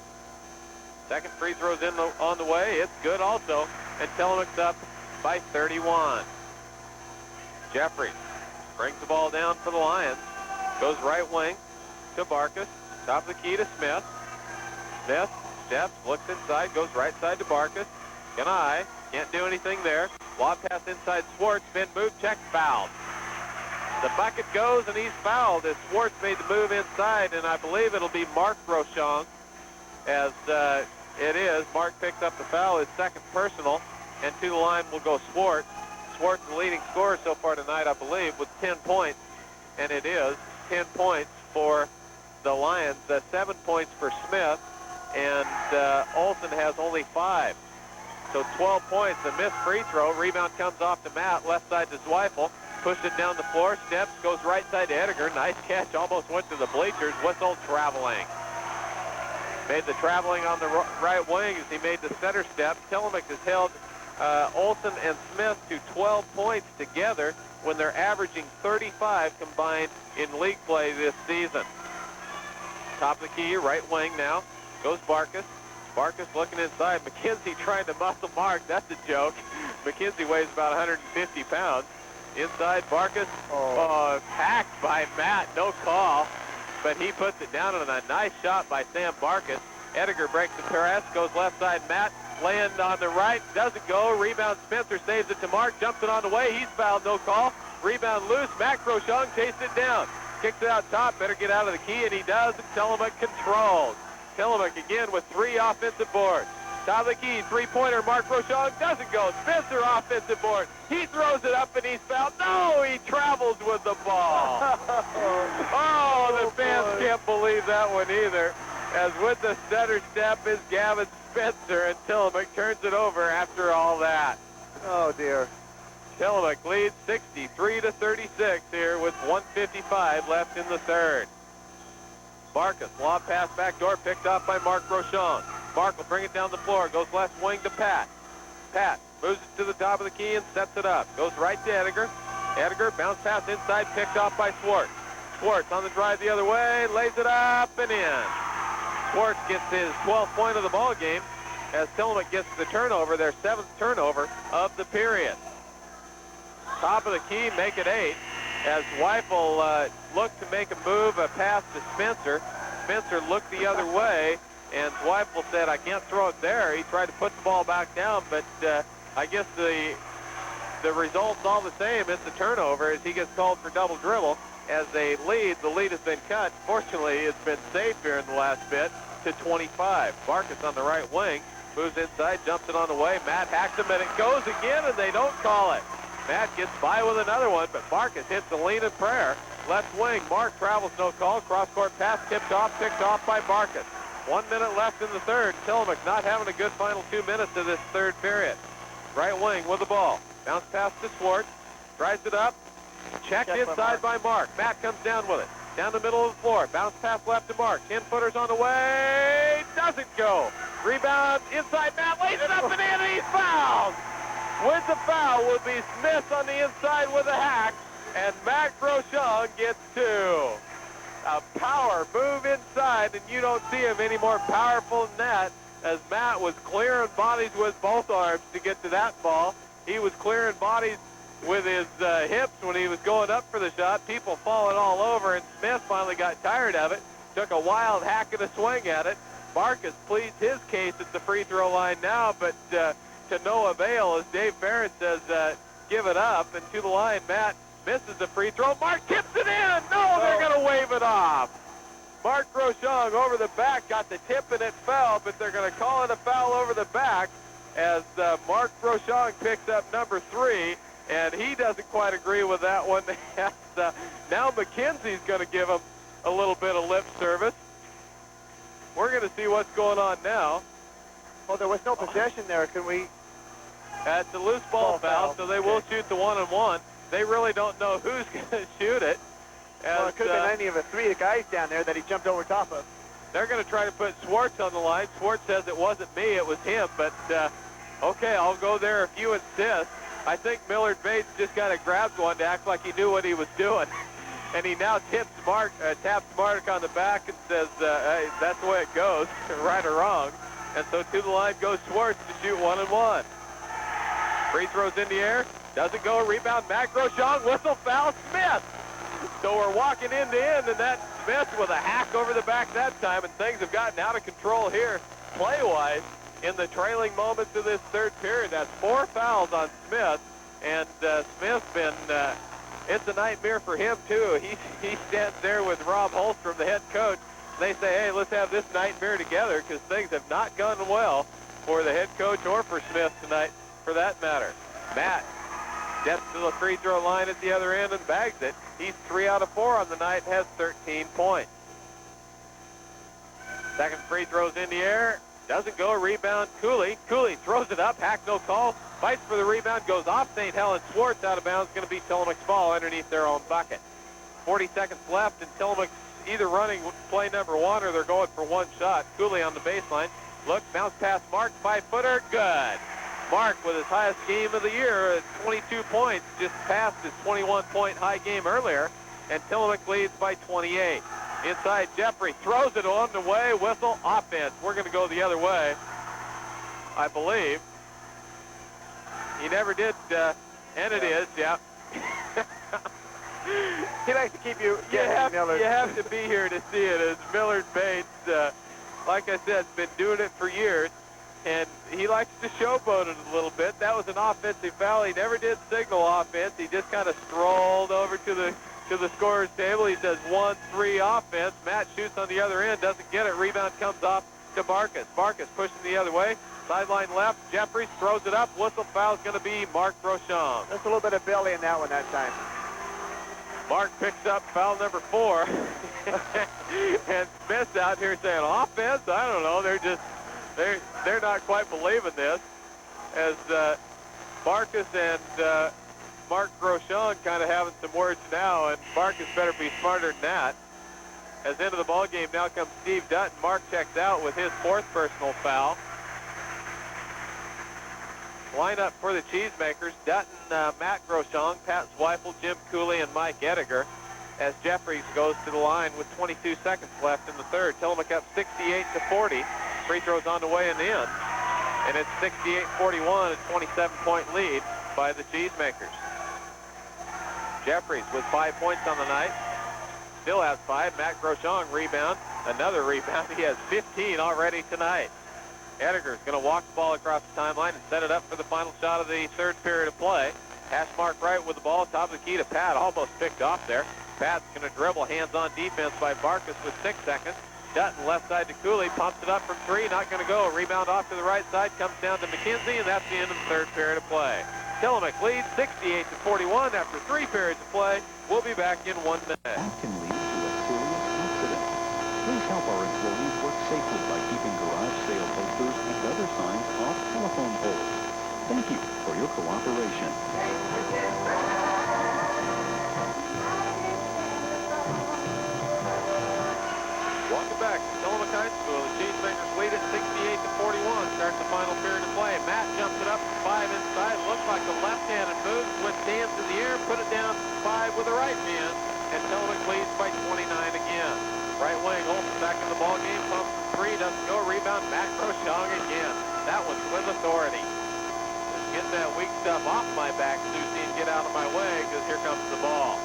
[SPEAKER 1] Second free throw's on the way. It's good also, and Tillamook's up by 31. Jeffries brings the ball down for the Lions. Goes right wing to Barkus. Top of the key to Smith. Smith steps, looks inside, goes right side to Barkus. Ganai can't do anything there. Lob pass inside Swartz. Spin move, check, fouled. The bucket goes, and he's fouled as Swartz made the move inside, and I believe it'll be Mark Rochon as it is. Mark picks up the foul, his second personal, and to the line will go Swartz. Swartz, the leading scorer so far tonight, I believe, with 10 points, and it is 10 points for the Lions, 7 points for Smith, and Olsen has only 5. So 12 points, a missed free throw. Rebound comes off to Matt, left side to Zweifel. Pushed it down the floor, steps, goes right side to Ediger. Nice catch, almost went to the bleachers. Whistle traveling. Made the traveling on the right wing as he made the center step. Tillamook has held Olsen and Smith to 12 points together when they're averaging 35 combined in league play this season. Top of the key, right wing now. Goes Barkus. Barkus looking inside. McKenzie trying to muscle Mark. That's a joke. McKenzie weighs about 150 pounds. Inside, Barkus, hacked by Matt, no call, but he puts it down on a nice shot by Sam Barkus. Ediger breaks the press, goes left side, Matt, land on the right, doesn't go, rebound Spencer, saves it to Mark, jumps it on the way, he's fouled, no call, rebound loose, Matt Crochon chased it down, kicks it out top, better get out of the key, and he does, and Tillamook controls. Tillamook again with 3 offensive boards. Top of the key, three-pointer, Mark Rochon doesn't go. Spencer offensive board. He throws it up and he's fouled. No, he travels with the ball. The fans can't believe that one either. As with the center step is Gavin Spencer, and Tillamook turns it over after all that.
[SPEAKER 2] Oh, dear.
[SPEAKER 1] Tillamook leads 63-36 here with 1:55 left in the third. Barkus, lob pass backdoor, picked off by Mark Rochon. Mark will bring it down the floor, goes left wing to Pat. Pat moves it to the top of the key and sets it up. Goes right to Ediger. Ediger, bounce pass inside, picked off by Swartz. Swartz on the drive the other way, lays it up and in. Swartz gets his 12th point of the ball game as Tillamook gets the turnover, their 7th turnover of the period. Top of the key, make it 8. As Weifel looked to make a move, a pass to Spencer. Spencer looked the other way, and Zweifel said, I can't throw it there. He tried to put the ball back down, but I guess the the result's all the same. It's a turnover as he gets called for double dribble. As they lead, the lead has been cut. Fortunately, it's been saved here in the last bit to 25. Marcus on the right wing, moves inside, jumps it on the way. Matt hacks him, and it goes again, and they don't call it. Matt gets by with another one, but Marcus hits the lean and prayer. Left wing, Mark travels, no call. Cross-court pass, tipped off, picked off by Marcus. 1 minute left in the third. Tillamook not having a good final 2 minutes of this third period. Right wing with the ball. Bounce pass to Schwartz. Drives it up. Checked inside by Mark. Matt comes down with it. Down the middle of the floor. Bounce pass left to Mark. 10-footers on the way. Doesn't go. Rebound inside. Matt lays it up and in, and he's fouled. With the foul will be Smith on the inside with a hack, and Matt Grosjean gets 2. A power move inside, and you don't see him any more powerful than that, as Matt was clearing bodies with both arms to get to that ball. He was clearing bodies with his hips when he was going up for the shot. People falling all over, and Smith finally got tired of it, took a wild hack and a swing at it. Marcus pleads his case at the free throw line now, but to no avail, as Dave Farron says, give it up. And to the line, Matt misses the free throw. Mark tips it in. No, they're going to wave it off. Mark Grosjean over the back got the tip and it fell, but they're going to call it a foul over the back as Mark Grosjean picks up number 3, and he doesn't quite agree with that one. Now McKenzie's going to give him a little bit of lip service. We're going to see what's going on now.
[SPEAKER 2] Well, there was no possession there. Can we?
[SPEAKER 1] It's a loose ball foul, so they will shoot the 1-on-1. They really don't know who's going to shoot it.
[SPEAKER 2] Well, it could have been any of the 3 guys down there that he jumped over top of.
[SPEAKER 1] They're going to try to put Schwartz on the line. Schwartz says it wasn't me, it was him. But, okay, I'll go there if you insist. I think Millard Bates just kind of grabbed one to act like he knew what he was doing. And he now taps Mark on the back and says, hey, that's the way it goes, right or wrong. And so to the line goes Schwartz to shoot 1-on-1. Free throws in the air. Doesn't go. Rebound, Matt Grosjean. Whistle, foul, Smith. So we're walking end to end, and that's Smith with a hack over the back that time, and things have gotten out of control here play-wise in the trailing moments of this third period. That's 4 fouls on Smith, and Smith's been, it's a nightmare for him, too. He stands there with Rob Holstrom, the head coach. They say, hey, let's have this nightmare together, because things have not gone well for the head coach or for Smith tonight, for that matter. Matt steps to the free throw line at the other end and bags it. He's 3 out of 4 on the night and has 13 points. Second free throw's in the air. Doesn't go. Rebound, Cooley. Cooley throws it up. Hack, no call. Fights for the rebound. Goes off St. Helens. Schwartz out of bounds. Going to be Tillamook's ball underneath their own bucket. 40 seconds left, and Tillamook's either running play number 1 or they're going for 1 shot. Cooley on the baseline. Look, bounce pass Mark. 5-footer. Good. Mark with his highest game of the year at 22 points, just passed his 21-point high game earlier, and Tillamook leads by 28. Inside, Jeffrey throws it on the way, whistle, offense. We're going to go the other way, I believe. He never did, and it is, yeah.
[SPEAKER 2] He likes to keep you
[SPEAKER 1] You have to be here to see it, as Millard Bates, like I said, been doing it for years. And he likes to showboat it a little bit. That was an offensive foul. He never did signal offense. He just kind of strolled over to the scorer's table. He says 1-3 offense. Matt shoots on the other end, doesn't get it. Rebound comes off to Marcus. Marcus pushing the other way. Sideline left. Jeffries throws it up. Whistle foul is going to be Mark Grosjean.
[SPEAKER 2] There's a little bit of belly in that one that time.
[SPEAKER 1] Mark picks up foul number 4. And Smith's out here saying offense? I don't know. They're not quite believing this, as Marcus and Mark Grosjean kind of having some words now, and Marcus better be smarter than that. As into the ball game now comes Steve Dutton. Mark checks out with his 4th personal foul. Lineup for the Cheesemakers: Dutton, Matt Grosjean, Pat Zweifel, Jim Cooley, and Mike Ettinger. As Jeffries goes to the line with 22 seconds left in the third. Tillamook up 68-40. Free throws on the way and in. And it's 68-41, a 27-point lead by the Cheesemakers. Jeffries with 5 points on the night. Still has 5. Matt Grosjean rebound. Another rebound. He has 15 already tonight. Ettinger's going to walk the ball across the timeline and set it up for the final shot of the third period of play. Hash mark right with the ball. Top of the key to Pat. Almost picked off there. Pat's going to dribble. Hands-on defense by Barkus with 6 seconds. Dutton left side to Cooley. Pumps it up from 3. Not going to go. Rebound off to the right side. Comes down to McKenzie, and that's the end of the third period of play. Tillamook leads 68-41 after 3 periods of play. We'll be back in 1 minute.
[SPEAKER 4] That can lead to a serious accident. Please help our employees work safely by keeping garage sale posters and other signs off telephone poles. Thank you for your cooperation.
[SPEAKER 1] Welcome back to Tillamook High School. The Cheesemakers lead at 68-41. Starts the final period of play. Matt jumps it up from 5 inside. Looks like a left-handed move. Switch hands in the air. Put it down 5 with the right hand. And Tillamook leads by 29 again. Right wing, Olsen back in the ball game. Pumps from 3. Doesn't go. Rebound. Matt Groshong again. That one's with authority. Just get that weak stuff off my back, Susie, and get out of my way, because here comes the ball.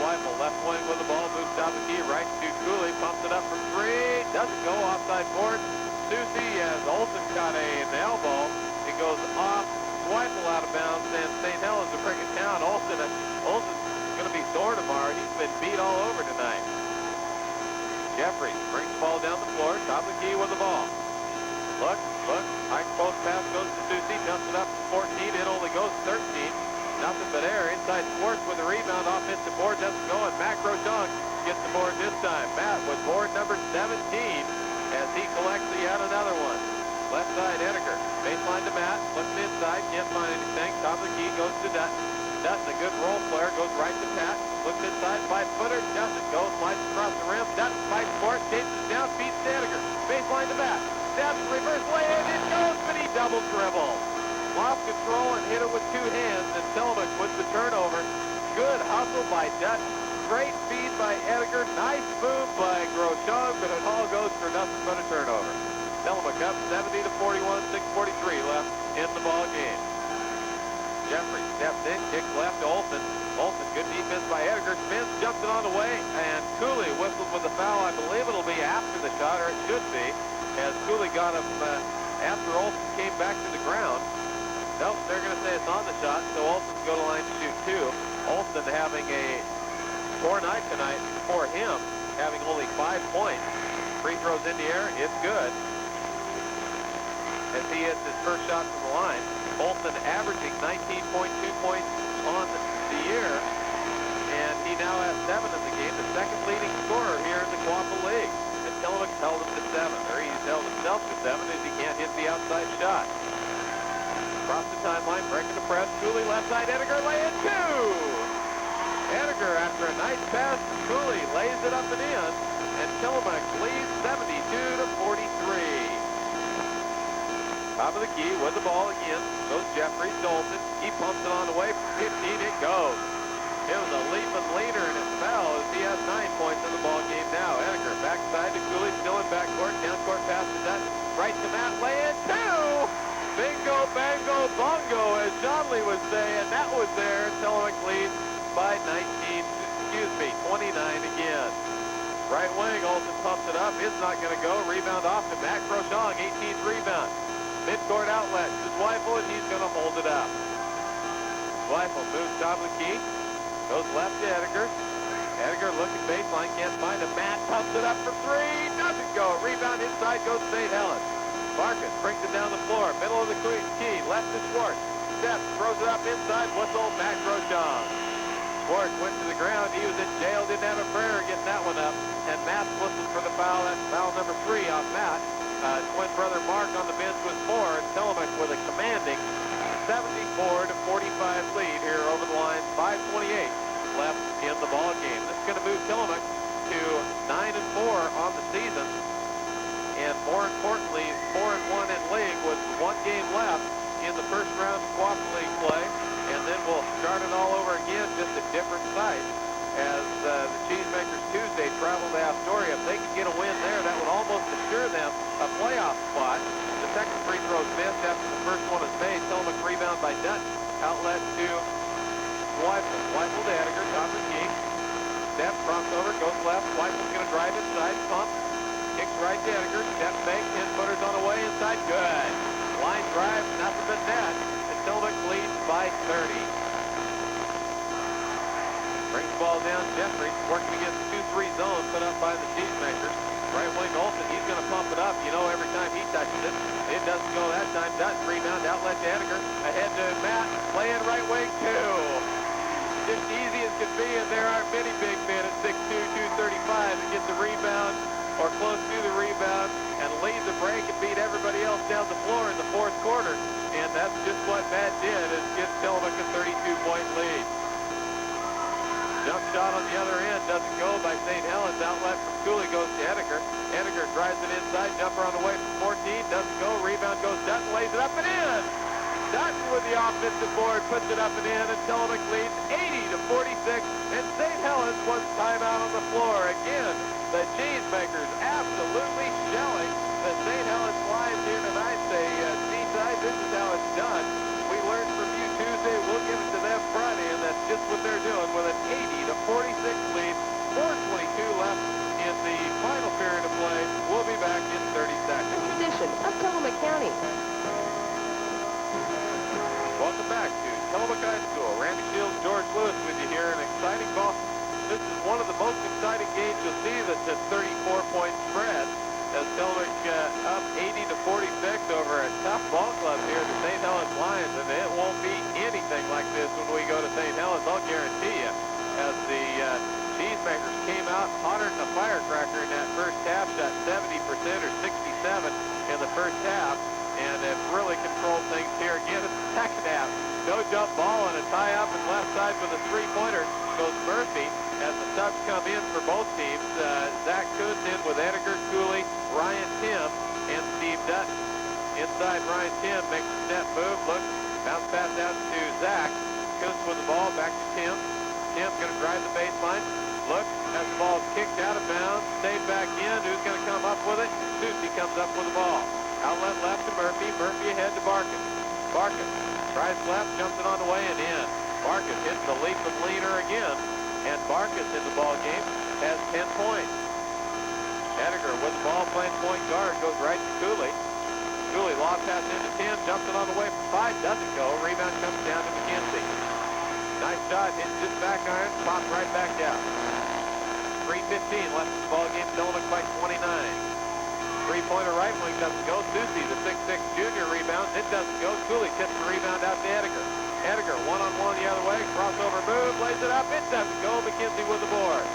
[SPEAKER 1] Weifel left wing with the ball, moves top of the key, right to Cooley, pumps it up from 3, doesn't go, offside board. Susie, as Olsen caught an elbow, it goes off, Weifel out of bounds, and St. Helens to bring it down. Olsen's going to be sore tomorrow. He's been beat all over tonight. Jeffries brings the ball down the floor, top of the key with the ball. Look, high post pass goes to Susie, jumps it up to 14, it only goes 13. Nothing but air. Inside Schwartz with a rebound. Offensive board doesn't go, and Matt Groshong gets the board this time. Matt with board number 17 as he collects yet another one. Left side, Edgar. Baseline to Matt. Looks inside. Can't find anything. Top of the key goes to Dutton. Dutton, a good role player, goes right to Pat. Looks inside. 5-footer. Doesn't go. Slides across the rim. Dutton fights for it. Chases it down. Beats Edgar. Baseline to Matt. Stabs reverse lay-in. It goes, but he double dribbles. Lost control and hit it with 2 hands, and Tillamook with the turnover. Good hustle by Dutton. Great feed by Edgar. Nice move by Groshong, but it all goes for nothing but a turnover. Tillamook up 70-41, 6:43 left in the ball game. Jeffrey steps in, kicks left to Olsen. Olsen, good defense by Edgar. Spins, jumps it on the way, and Cooley whistles with the foul. I believe it'll be after the shot, or it should be, as Cooley got him after Olsen came back to the ground. Nope, they're going to say it's on the shot, so Olsen's going to line to shoot 2. Olsen having a poor night tonight for him, having only 5 points. Free throws in the air, it's good. As he hits his first shot from the line. Olsen averaging 19.2 points on the year, and he now has 7 in the game, the second leading scorer here in the Quapaw League. And Tillamook held him to 7, or he's held himself to 7 as he can't hit the outside shot. Across the timeline, breaking the press. Cooley left side, Edgar lay-in 2! Edgar, after a nice pass to Cooley, lays it up and in, and Tillamook leads 72-43. Top of the key with the ball again. Goes Jeffries, Olsen. He pumps it on the way from 15. It goes. It was a leap and leader, and it fell as he has 9 points in the ball game now. Edgar backside to Cooley, still in backcourt. Down-court pass to Dutton. Right to Matt, lay-in 2! Bingo, bango, bongo, as John Lee was saying. That was there. Tillamook leads by 29 again. Right wing, Olsen pumps it up. It's not going to go. Rebound off to Matt Groshong, 18th rebound. Midcourt outlet to Weifel, and he's going to hold it up. Weifel moves top of the key. Goes left to Edgar. Edgar looking baseline, can't find him. Matt pumps it up for 3. Doesn't go. Rebound inside goes St. Helens. Barkus brings it down the floor, middle of the key, left to Schwartz. Steps, throws it up inside, whistle, Matt Groshong. Schwartz went to the ground, he was in jail, didn't have a prayer getting that one up. And Matt whistles for the foul, that's foul number 3 off Matt. Twin brother Mark on the bench with 4, and Tillamook with a commanding 74-45 lead here over the line. 5:28 left in the ball game. This is going to move Tillamook to 9-4 on the season. And more importantly, 4-1 in league with 1 game left in the first round of Quapaw League play. And then we'll start it all over again, just a different site, as the Cheesemakers Tuesday travel to Astoria. If they could get a win there, that would almost assure them a playoff spot. The second free throw is missed after the first one is made. Tillamook rebound by Dutton. Outlet to Weifel. Weifel to Edgar, top of the key. Step, crossover, goes left. Weifel's going to drive inside, pump. Kicks right to Edgar. Step fake. 10-footers on the way inside. Good. Line drive. Nothing but net. And Tillamook leads by 30. ball down. Jeffries working against the 2-3 zone put up by the Cheesemakers. Right wing Olsen, he's going to pump it up. You know, every time he touches it, it doesn't go that time. Dutton rebound, outlet to Edgar. Ahead to Matt, play in right wing 2. Just easy as can be, and there aren't many big men at 6'2", 235 that get the rebound or close to the rebound and lead the break and beat everybody else down the floor in the fourth quarter. And that's just what Matt did, is get Tillamook a 32-point lead. Jump shot on the other end doesn't go by St. Helens. Outlet from Cooley goes to Edgar. Edgar drives it inside. Jumper on the way from 14. Doesn't go. Rebound goes Dutton. Lays it up and in. Dutton with the offensive board puts it up and in. And Tillamook leads 80-46. And St. Helens wants timeout on the floor. Again, the Cheesemakers absolutely shelling the St. Helens Lions here tonight. They seaside. This is how it's done. We learned from you Tuesday. We'll give it to them Friday, and that's just what they're doing with an 80-46 lead. 4:22 left in the final period of play. We'll be back in 30 seconds.
[SPEAKER 5] Edition of Tillamook County.
[SPEAKER 1] Welcome back to Tillamook High School. Randy Shields, George Lewis with you here. An exciting ball. This is one of the most exciting games you'll see. That's a 34-point spread. As Tillamook up 80-46 over a tough ball club here, the St. Helens Lions, and it won't be anything like this when we go to St. Helens, I'll guarantee you. As the Cheesemakers came out hotter than a firecracker in that first half, shot 70% or 67 in the first half, and have really controlled things here again in the second half. No jump ball and a tie-up and left side with a three-pointer goes Murphy. As the subs come in for both teams, Zach Kuntz in with Edgar Cooley, Ryan Tim, and Steve Dutton. Inside, Ryan Tim makes a step move, looks, bounce pass out to Zach. Kuntz with the ball, back to Tim. Tim's going to drive the baseline. Looks, as the ball is kicked out of bounds, stayed back in. Who's going to come up with it? Susie comes up with the ball. Outlet left to Murphy. Murphy ahead to Barkus. Barkus tries left, jumps it on the way and in. Barkus hits the leap and leaner again. And Barkus in the ball game has 10 points. Edgar with the ball playing point guard goes right to Cooley. Cooley lob pass into 10, jumps it on the way from 5, doesn't go. Rebound comes down to McKenzie. Nice shot, hits his back iron, pops right back down. 3:15 left in the ball game. Tillamook by 29. Three-pointer right wing doesn't go. Susie, the 6'6 junior, rebounds. It doesn't go. Cooley tips the rebound out to Edgar. Edgar, one-on-one the other way, crossover move, lays it up, it doesn't go. McKenzie with the board.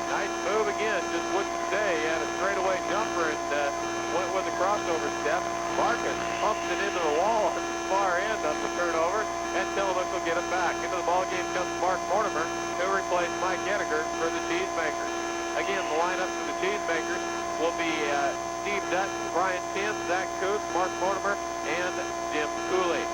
[SPEAKER 1] Nice move again, just wouldn't stay. He had a straightaway jumper and went with the crossover step. Barkus pumps it into the wall at the far end of the turnover, and Tillamook will get it back. Into the ballgame comes Mark Mortimer, who replaced Mike Edgar for the Cheesemakers. Again, the lineup for the Cheesemakers will be Steve Dutton, Brian Tim, Zach Kuntz, Mark Mortimer, and Jim Cooley.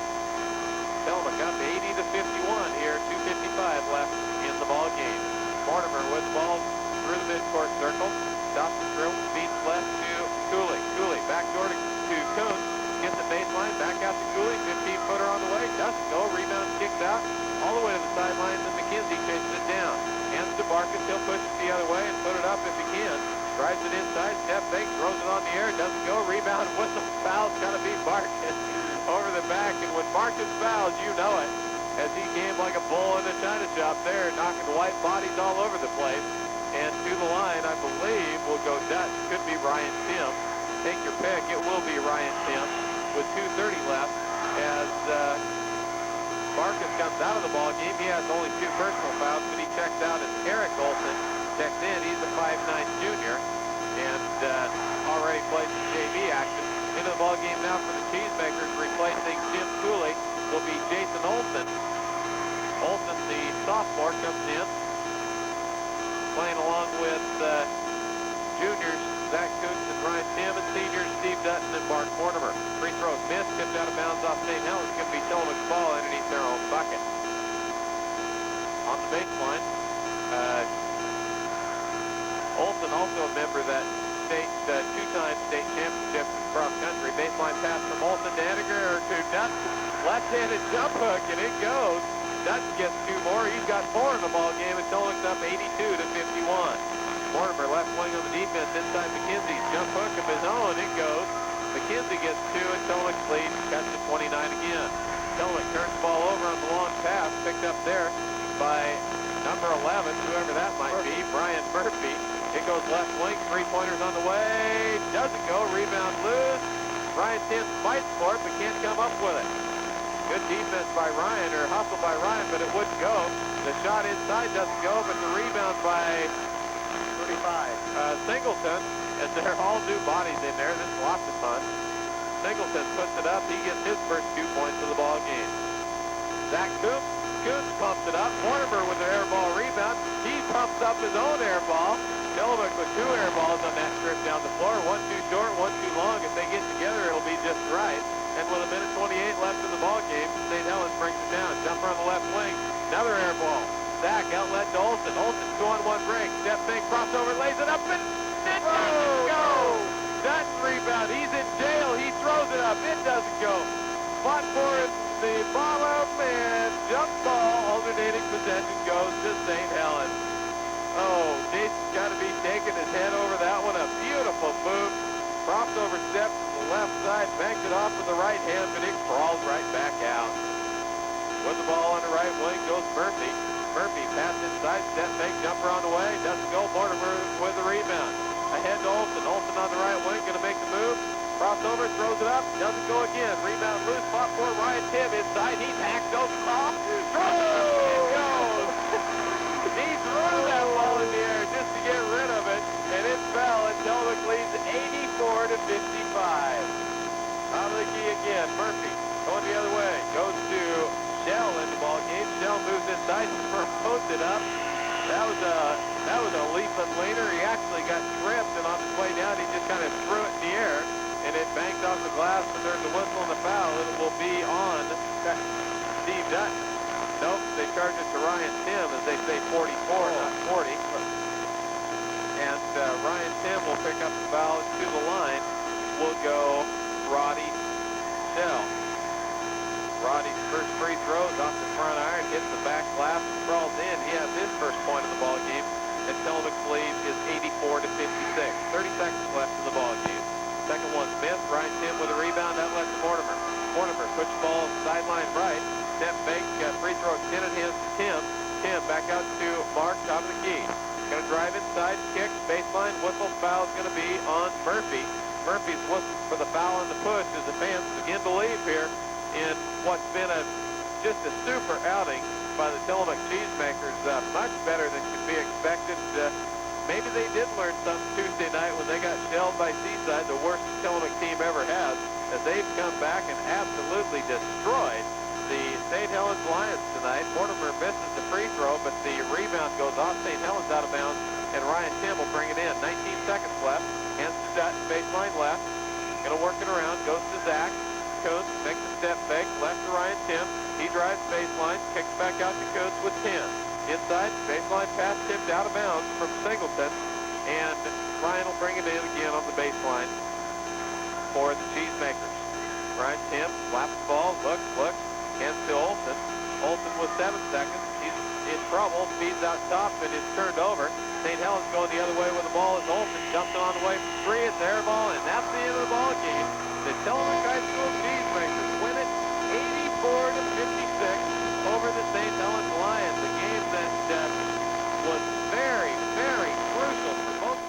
[SPEAKER 1] Tillamook up 80-51 here, 2:55 left in the ball game. Mortimer with the ball through the midcourt circle, stops the drill, feeds left to Cooley. Cooley backdoor to Kuntz, gets the baseline, back out to Cooley, 15-footer on the way, doesn't go, rebound kicked out, all the way to the sidelines, and McKenzie chases it down. Hands to Barkus, he'll push it the other way and put it up if he can. Drives it inside, step fake, throws it on the air, doesn't go, rebound, whistle, foul's gotta be Barkus. Over the back, and when Barkus fouls, you know it, as he came like a bull in a china shop there, knocking white bodies all over the place. And to the line, I believe, will go Dutton. Could be Ryan Tim. Take your pick. It will be Ryan Tim with 2:30 left. As Barkus comes out of the ball game, he has only 2 personal fouls, but he checks out as Eric Olsen checks in. He's a 5'9 junior and already plays some JV action. Into the ball game now for the Cheesemakers, replacing Jim Cooley will be Jason Olsen. Olsen, the sophomore, comes in, playing along with juniors Zach Kuntz and Ryan Tim, and seniors Steve Dutton and Mark Mortimer. Free throws missed, tipped out of bounds off St. Helens. Going to be Tillamook's ball underneath their own bucket. On the baseline, Olsen also a member of that state, two-time state championship cross country. Baseline pass from Olsen to Edgar or to Dutton. Left-handed jump hook, and it goes. Dutton gets 2 more. He's got 4 in the ball game, and Tillamook's up 82-51. Mortimer left wing on the defense inside McKenzie's jump hook of his own. It goes. McKenzie gets 2, and Tillamook leads, cuts to 29 again. Tillamook turns the ball over on the long pass, picked up there by number 11, whoever that might be, Brian Murphy. It goes left wing, three-pointers on the way. Doesn't go, rebound loose. Ryan Tim fights for it, but can't come up with it. Good defense by Ryan, or hustle by Ryan, but it wouldn't go. The shot inside doesn't go, but the rebound by
[SPEAKER 2] 35.
[SPEAKER 1] Singleton, as they're all new bodies in there. This is lots of fun. Singleton puts it up. He gets his first 2 points of the ball game. Zach Coombs pumps it up. Mortimer with an air ball rebound. He pumps up his own air ball. Tillamook with 2 air balls on that trip down the floor. One too short, one too long. If they get together, it'll be just right. And with 1:28 left in the ball game, St. Helens brings it down. Jumper on the left wing. Another air ball. Zach outlet to Olsen. Olsen 2-on-1 break. Step fake, crossover, lays it up, and it doesn't go. Doesn't rebound. He's in jail. He throws it up. It doesn't go. Fought for it. The bottom and jump ball. Alternating possession goes to St. Helens. Oh, Jason's got to be taking his head over that one. A beautiful move. Crossover step to the left side. Banks it off with the right hand, but it crawls right back out. With the ball on the right wing goes Murphy. Murphy passed inside, step fake, jumper on the way. Doesn't go. Mortimer with the rebound. Ahead to Olsen. Olsen on the right wing, going to make the move. Crossover, throws it up. Doesn't go again. Rebound loose. Fought for Ryan Tim inside. He hacks over off. It goes. He threw that ball in the air just to get rid of it, and it fell, and Tillamook leads 84 to 55. Out of the key again. Murphy going the other way. Goes to Shell in the ball game. Shell moves inside and promotes it up. That was a leap and leaner. He actually got tripped, and on his way down, he just kind of threw it in the air, and it banked off the glass, but there's a whistle and a foul. It will be on Steve Dutton. Nope, they charge it to Ryan Tim, as they say 44, not 40. And Ryan Tim will pick up the foul. To the line will go Roddy Shell. Roddy's first free throws off the front iron, hits the back glass, and crawls in. He has his first point of the ball game, and Tillamook's lead is 84 to 56. 30 seconds left in the ball game. Second one missed. Ryan Tim with a rebound. That left to Mortimer. Mortimer push ball sideline right. Step fake. Free throw extended hands to Tim. Tim back out to Mark, top of the key. Going to drive inside, kick, baseline, whistle. Foul is going to be on Murphy. Murphy's whistle for the foul on the push as the fans begin to leave here in what's been just a super outing by the Tillamook Cheesemakers. Much better than could be expected. Maybe they did learn something Tuesday night when they got shelled by Seaside, the worst Tillamook team ever has, as they've come back and absolutely destroyed the St. Helens Lions tonight. Mortimer misses the free throw, but the rebound goes off St. Helens out of bounds, and Ryan Tim will bring it in. 19 seconds left. Hands to Dutton, baseline left. Going to work it around. Goes to Zach. Coates makes a step fake. Left to Ryan Tim. He drives baseline. Kicks back out to Coates with 10. Inside, baseline pass tipped out of bounds from Singleton, and Ryan will bring it in again on the baseline for the Cheesemakers. Ryan Tim slaps the ball, looks, hands to Olsen. Olsen with 7 seconds. He's in trouble, feeds out top, and is turned over. St. Helens going the other way with the ball as Olsen jumps on the way from 3. It's air ball, and that's the end of the ball game. The Tillamook High School Cheesemakers win it 84 to 56 over the St. Helens Lions. A game that was very, very crucial for both.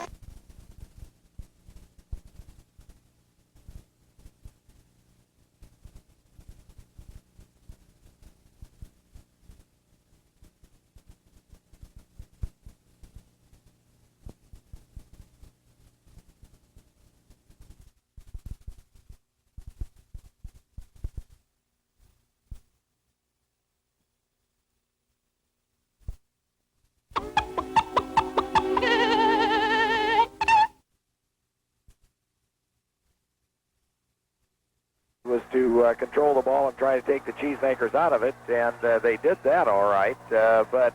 [SPEAKER 2] Was to control the ball and try to take the Cheesemakers out of it, and they did that all right. But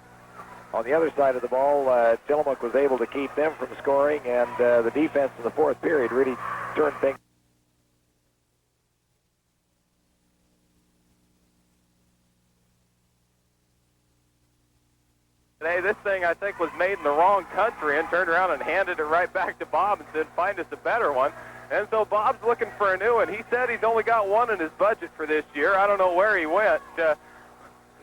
[SPEAKER 2] on the other side of the ball, Tillamook was able to keep them from scoring, and the defense in the fourth period really turned things.
[SPEAKER 1] Today, this thing, I think, was made in the wrong country and turned around and handed it right back to Bob and said, find us a better one. And so Bob's looking for a new one. He said he's only got one in his budget for this year. I don't know where he went.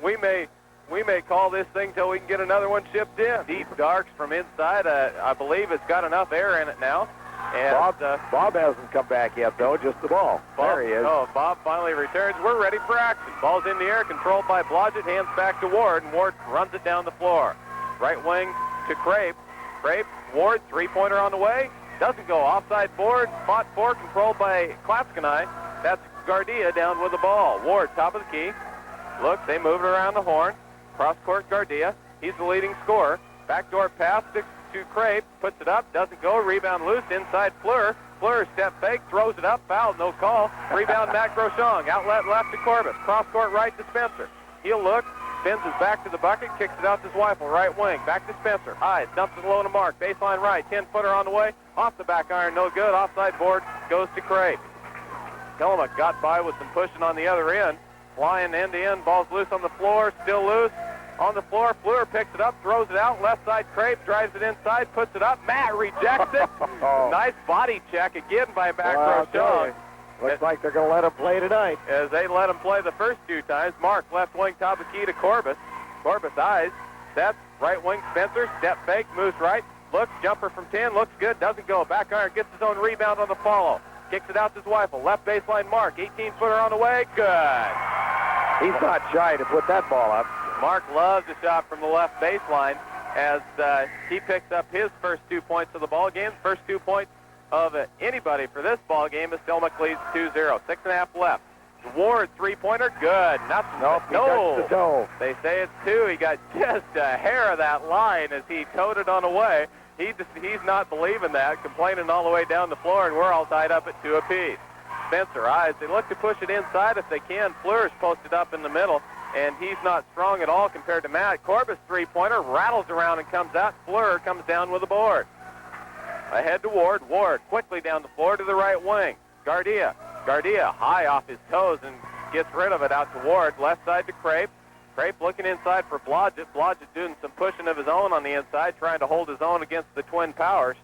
[SPEAKER 1] We may we may call this thing till we can get another one shipped in. Deep darks from inside. I believe it's got enough air in it now. And
[SPEAKER 2] Bob hasn't come back yet, though, just the ball. There he is.
[SPEAKER 1] Oh, Bob finally returns. We're ready for action. Ball's in the air, controlled by Blodgett, hands back to Ward, and Ward runs it down the floor. Right wing to Crape. Crape, Ward, three-pointer on the way. Doesn't go. Offside board, spot four, controlled by Clatskanie. That's Gardia down with the ball. Ward, top of the key. Look, they move it around the horn. Cross-court Gardia. He's the leading scorer. Backdoor pass to Crape. Puts it up. Doesn't go. Rebound loose. Inside Fleur. Fleur step fake. Throws it up. Foul. No call. Rebound Matt Groshong. Outlet left to Corbus. Cross-court right to Spencer. He'll look. Spins his back to the bucket. Kicks it out to Zweifel. Right wing. Back to Spencer. High. Dumps it low to Mark. Baseline right. 10-footer on the way. Off the back iron. No good. Offside board. Goes to Crape. Tillamook got by with some pushing on the other end. Flying end to end. Ball's loose on the floor. Still loose. On the floor, Fleur picks it up, throws it out. Left side, Crape drives it inside, puts it up. Matt rejects it. Nice body check again by Matt Groshong.
[SPEAKER 2] Looks like they're going to let him play tonight.
[SPEAKER 1] As they let him play the first two times. Mark, left wing, top of key to Corbus. Corbus eyes, sets, right wing, Spencer, step fake, moves right. Looks, jumper from 10, looks good, doesn't go. Back iron, gets his own rebound on the follow. Kicks it out to Zweifel. Left baseline, Mark, 18-footer on the way, good.
[SPEAKER 2] He's not shy to put that ball up.
[SPEAKER 1] Mark loves a shot from the left baseline as he picks up his first 2 points of the ball game. First 2 points of anybody for this ball game as Tillamook leads 2-0. 6.5 left. Ward, three-pointer, good. Nothing.
[SPEAKER 2] Nope, he touched the toe.
[SPEAKER 1] They say it's two. He got just a hair of that line as he towed it on away. He's not believing that, complaining all the way down the floor, and we're all tied up at 2 apiece. Spencer eyes. They look to push it inside if they can. Fleur's posted up in the middle, and he's not strong at all compared to Matt. Corbus three-pointer rattles around and comes out. Fleur comes down with the board. Ahead to Ward. Ward quickly down the floor to the right wing. Gardia high off his toes and gets rid of it out to Ward. Left side to Crape. Crape looking inside for Blodgett. Blodgett doing some pushing of his own on the inside, trying to hold his own against the twin powers.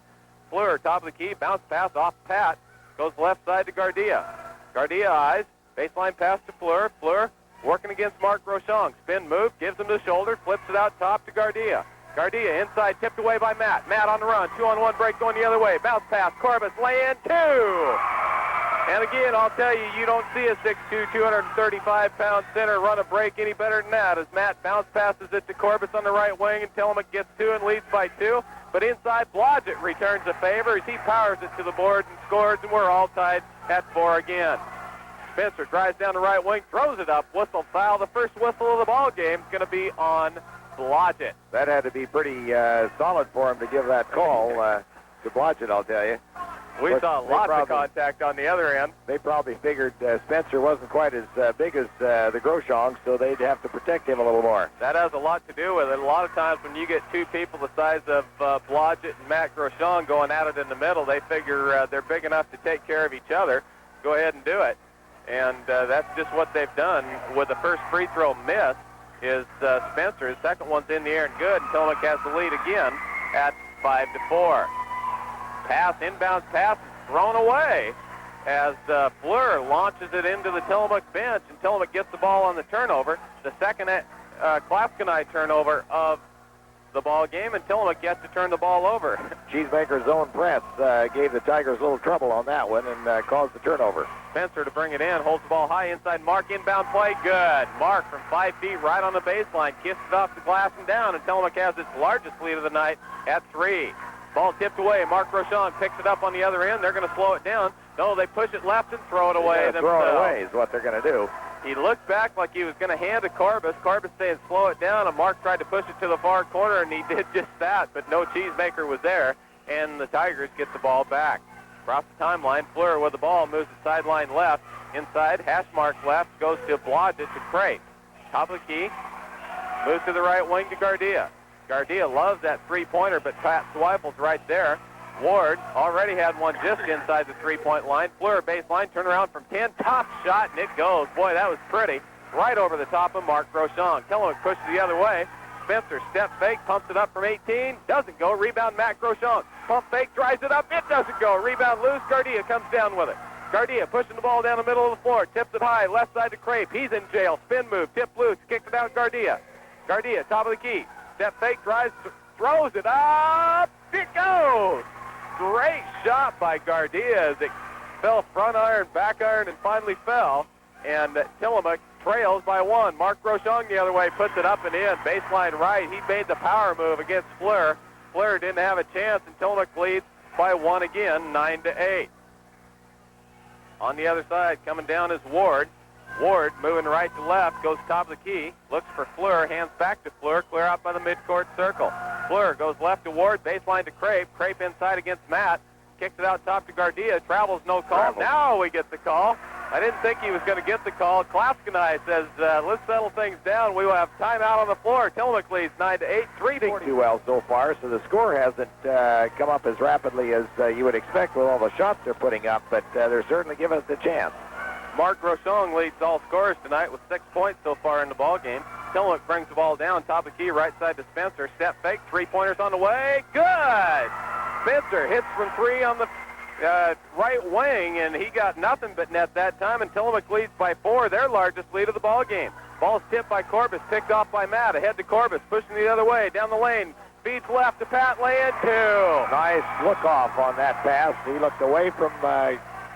[SPEAKER 1] Fleur, top of the key, bounce pass off Pat. Goes left side to Gardia. Gardia eyes. Baseline pass to Fleur. Fleur working against Mark Groshong. Spin move, gives him the shoulder, flips it out top to Gardia. Gardia inside, tipped away by Matt. Matt on the run, 2-on-1 break going the other way. Bounce pass, Corbus, lay in, two! And again, I'll tell you, you don't see a 6'2", 235-pound center run a break any better than that as Matt bounce passes it to Corbus on the right wing and Tillamook gets two and leads by 2. But inside, Blodgett returns the favor as he powers it to the board and scores, and we're all tied at 4 again. Spencer drives down the right wing, throws it up, whistle foul. The first whistle of the ball game is going to be on Blodgett.
[SPEAKER 2] That had to be pretty solid for him to give that call to Blodgett, I'll tell you.
[SPEAKER 1] We saw lots of contact on the other end.
[SPEAKER 2] They probably figured Spencer wasn't quite as big as the Groshong, so they'd have to protect him a little more.
[SPEAKER 1] That has a lot to do with it. A lot of times when you get two people the size of Blodgett and Matt Groshong going at it in the middle, they figure they're big enough to take care of each other. Go ahead and do it. And that's just what they've done. With the first free throw miss is Spencer. His second one's in the air and good, and Tillamook has the lead again at 5-4. Pass, inbounds pass, is thrown away as Fleur launches it into the Tillamook bench, and Tillamook gets the ball on the turnover. The second Clatskanie turnover of the ball game, and Tillamook gets to turn the ball over.
[SPEAKER 2] Cheesemaker's own press gave the Tigers a little trouble on that one and caused the turnover.
[SPEAKER 1] Spencer to bring it in, holds the ball high inside Mark, inbound play, good. Mark from 5 feet right on the baseline, kisses it off the glass and down, and Tillamook has its largest lead of the night at 3. Ball tipped away. Mark Groshong picks it up on the other end. They're going to slow it down. No, they push it left and throw it away themselves.
[SPEAKER 2] Throw it away is what they're going to do.
[SPEAKER 1] He looked back like he was going to hand to Corbus. Corbus saying slow it down, and Mark tried to push it to the far corner, and he did just that, but no Cheesemaker was there, and the Tigers get the ball back. Across the timeline, Fleur with the ball moves the sideline left. Inside, hash mark left, goes to Blodgett to Crape. Top of the key, moves to the right wing to Gardia. Gardia loves that three-pointer, but Pat Zweifel's right there. Ward already had one just inside the three-point line. Fleur baseline, turn around from 10, top shot, and it goes. Boy, that was pretty. Right over the top of Mark Groshong. Tillamook pushes the other way. Spencer step fake, pumps it up from 18, doesn't go. Rebound Matt Groshong. Pump fake, drives it up, it doesn't go. Rebound loose, Gardia comes down with it. Gardia pushing the ball down the middle of the floor, tips it high, left side to Crape. He's in jail. Spin move, tip loose, kicks it out, Gardia. Gardia, top of the key. Step fake, drives, throws it up. It goes. Great shot by Gardia as it fell front iron, back iron, and finally fell. And Tillamook trails by 1. Mark Groshong the other way puts it up and in. Baseline right. He made the power move against Fleur. Fleur didn't have a chance, and Tillamook leads by 1 again, 9-8. On the other side, coming down is Ward. Ward moving right to left, goes top of the key, looks for Fleur, hands back to Fleur, clear out by the midcourt circle. Fleur goes left to Ward, baseline to Crape. Crape inside against Matt, kicks it out top to Gardia, travels, no call. Now we get the call. I didn't think he was going to get the call. Clatskanie says, let's settle things down. We will have timeout on the floor. Tillamook leads 9-8, 3-40.
[SPEAKER 2] Too well so far, so the score hasn't come up as rapidly as you would expect with all the shots they're putting up, but they're certainly giving us a chance.
[SPEAKER 1] Mark Groshong leads all scorers tonight with 6 points so far in the ball game. Tillamook brings the ball down, top of the key, right side to Spencer. Step fake, three-pointers on the way. Good! Spencer hits from 3 on the right wing, and he got nothing but net that time, and Tillamook leads by 4, their largest lead of the ball game. Ball's tipped by Corbus, picked off by Matt. Ahead to Corbus, pushing the other way, down the lane. Feeds left to Pat, lay in 2.
[SPEAKER 2] Nice look-off on that pass. He looked away from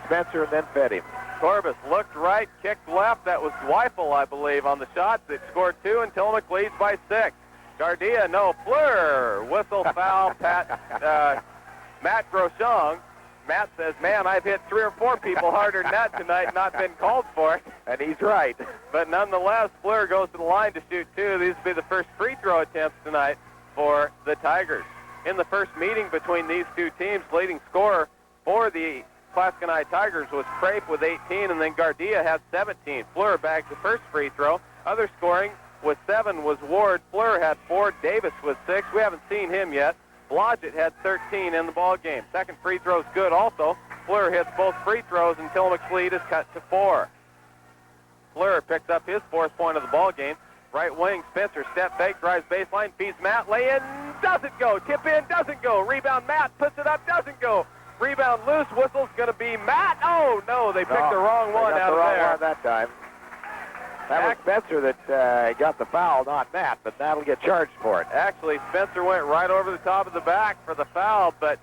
[SPEAKER 2] Spencer and then fed him.
[SPEAKER 1] Corbus looked right, kicked left. That was Zweifel, I believe, on the shot. They scored 2, and Tillamook leads by 6. Gardia, no. Fleur, whistle, foul, Matt Groshong. Matt says, man, I've hit 3 or 4 people harder than that tonight, not been called for it.
[SPEAKER 2] And he's right.
[SPEAKER 1] But nonetheless, Fleur goes to the line to shoot 2. These will be the first free throw attempts tonight for the Tigers. In the first meeting between these two teams, leading scorer for the Clatskanie Tigers was Crape with 18, and then Gardia had 17. Fleur bagged the first free throw. Other scoring with 7 was Ward. Fleur had 4. Davis with 6. We haven't seen him yet. Blodgett had 13 in the ball game. Second free throw's good also. Fleur hits both free throws, and Tillamook's lead is cut to 4. Fleur picks up his 4th point of the ball game. Right wing, Spencer, step fake, drives baseline, feeds Matt, lay in, doesn't go. Tip in, doesn't go. Rebound, Matt, puts it up, doesn't go. Rebound loose, whistle's going to be Matt. Oh, no, they picked the wrong one out of there.
[SPEAKER 2] Wrong one that time. That was Spencer that got the foul, not Matt, but Matt will get charged for it.
[SPEAKER 1] Actually, Spencer went right over the top of the back for the foul, but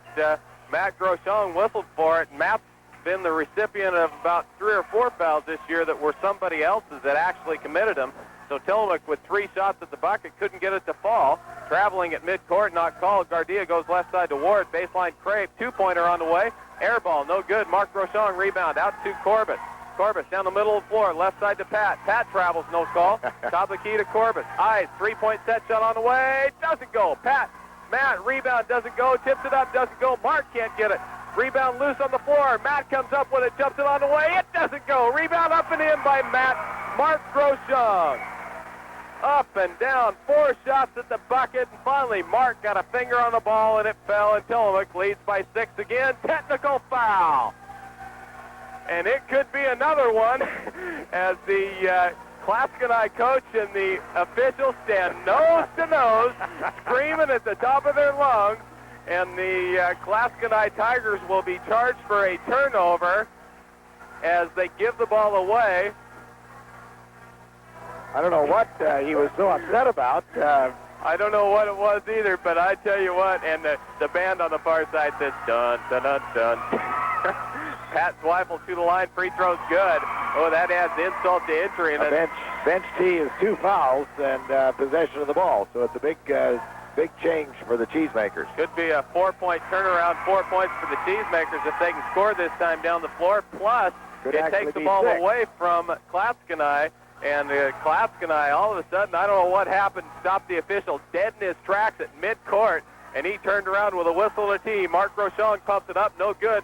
[SPEAKER 1] Matt Groshong whistled for it. Matt's been the recipient of about 3 or 4 fouls this year that were somebody else's that actually committed them. So Tillamook with 3 shots at the bucket couldn't get it to fall. Traveling at midcourt, not called. Gardia goes left side to Ward. Baseline Crape, 2-pointer on the way. Air ball, no good. Mark Groshong rebound out to Corbus. Corbus down the middle of the floor, left side to Pat. Pat travels, no call. Top of the key to Corbus. Eyes, 3-point set shot on the way. Doesn't go. Matt, rebound, doesn't go. Tips it up, doesn't go. Mark can't get it. Rebound loose on the floor. Matt comes up with it, jumps it on the way. It doesn't go. Rebound up and in by Matt. Mark Groshong. Up and down, 4 shots at the bucket, and finally Mark got a finger on the ball and it fell, and Tillamook leads by 6 again. Technical foul. And it could be another one as the Clatskanie coach and the officials stand nose to nose, screaming at the top of their lungs, and the Clatskanie Tigers will be charged for a turnover as they give the ball away.
[SPEAKER 2] I don't know what he was so upset about.
[SPEAKER 1] I don't know what it was either, but I tell you what, and the band on the far side says, dun, dun, dun, dun. Pat Zweifel to the line, free throw's good. Oh, that adds insult to injury. And
[SPEAKER 2] bench T is 2 fouls and possession of the ball, so it's a big change for the Cheesemakers.
[SPEAKER 1] Could be a 4-point turnaround, 4 points for the Cheesemakers if they can score this time down the floor. Plus, it takes the ball away from Clatskanie. And Clatskanie, all of a sudden, I don't know what happened, stopped the official dead in his tracks at midcourt, and he turned around with a whistle and a tee. Mark Groshong pumps it up, no good.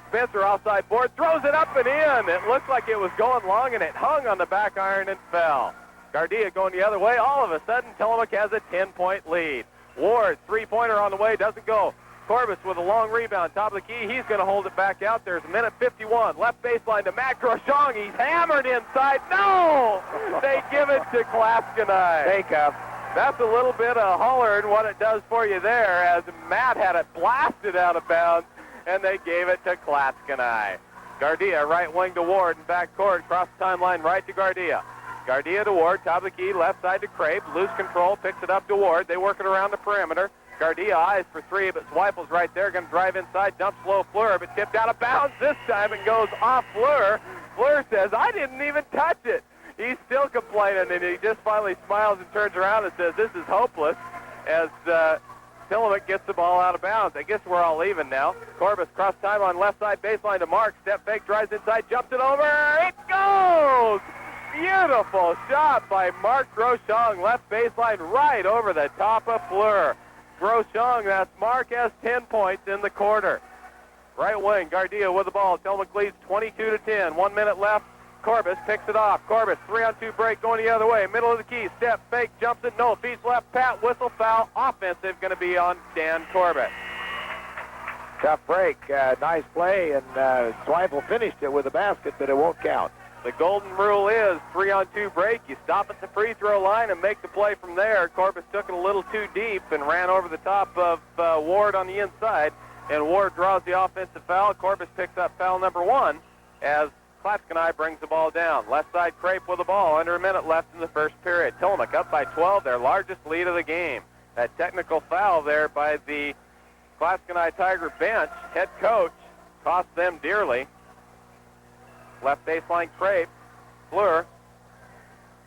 [SPEAKER 1] Spencer offside board, throws it up and in. It looked like it was going long, and it hung on the back iron and fell. Gardia going the other way. All of a sudden, Tillamook has a 10-point lead. Ward, 3-pointer on the way, doesn't go. Corbus with a long rebound, top of the key. He's going to hold it back out. There's a minute 51. Left baseline to Matt Groshong. He's hammered inside. No! They give it to Clatskanie.
[SPEAKER 2] Take up.
[SPEAKER 1] That's a little bit of hollering what it does for you there, as Matt had it blasted out of bounds, and they gave it to Clatskanie. Gardia, right wing to Ward, and back court, across the timeline, right to Gardia. Gardia to Ward, top of the key, left side to Crape. Loose control, picks it up to Ward. They work it around the perimeter. Gardia eyes for three, but Zweifels right there, going to drive inside, dump slow Fleur, but tipped out of bounds this time and goes off Fleur. Fleur says, I didn't even touch it. He's still complaining, and he just finally smiles and turns around and says, this is hopeless, as Tillamook gets the ball out of bounds. I guess we're all even now. Corbus cross time on left side baseline to Mark. Step fake, drives inside, jumps it over. It goes! Beautiful shot by Mark Groshong. Left baseline right over the top of Fleur. Groshong, that's Mark, has 10 points in the quarter. Right wing, Gardia with the ball. Tillamook leads 22-10. 1 minute left. Corbus picks it off. Corbus, 3-on-2 break going the other way. Middle of the key. Step, fake, jumps it. No, feeds left. Pat, whistle, foul. Offensive going to be on Dan Corbett.
[SPEAKER 2] Tough break. Nice play, and Zweifel finished it with a basket, but it won't count.
[SPEAKER 1] The golden rule is 3-on-2 break. You stop at the free throw line and make the play from there. Corbus took it a little too deep and ran over the top of Ward on the inside, and Ward draws the offensive foul. Corbus picks up foul number 1 as Clatskanie brings the ball down. Left side Crape with the ball. Under a minute left in the first period. Tillamook up by 12, their largest lead of the game. That technical foul there by the Clatskanie Tiger bench, head coach, cost them dearly. Left baseline Crape. Fleur.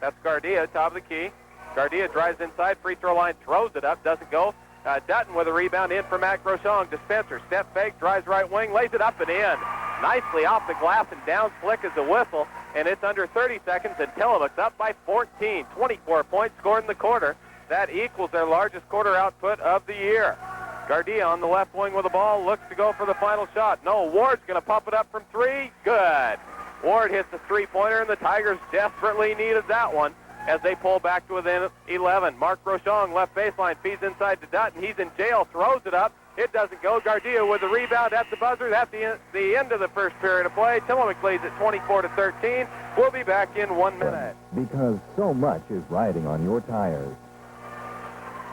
[SPEAKER 1] That's Gardia, top of the key. Gardia drives inside, free throw line, throws it up, doesn't go. Dutton with a rebound in for Matt Groshong. Dispenser, step fake, drives right wing, lays it up and in. Nicely off the glass and down slick as a whistle, and it's under 30 seconds, and Tillamook's up by 14. 24 points scored in the quarter. That equals their largest quarter output of the year. Gardia on the left wing with the ball, looks to go for the final shot. No, Ward's going to pump it up from three. Good. Ward hits the three-pointer, and the Tigers desperately needed that one as they pull back to within 11. Mark Groshong, left baseline, feeds inside to Dutton. He's in jail, throws it up. It doesn't go. Gardia with the rebound at the buzzer. That's the end of the first period of play. Tillamook leads at 24-13. We'll be back in 1 minute.
[SPEAKER 6] Because so much is riding on your tires.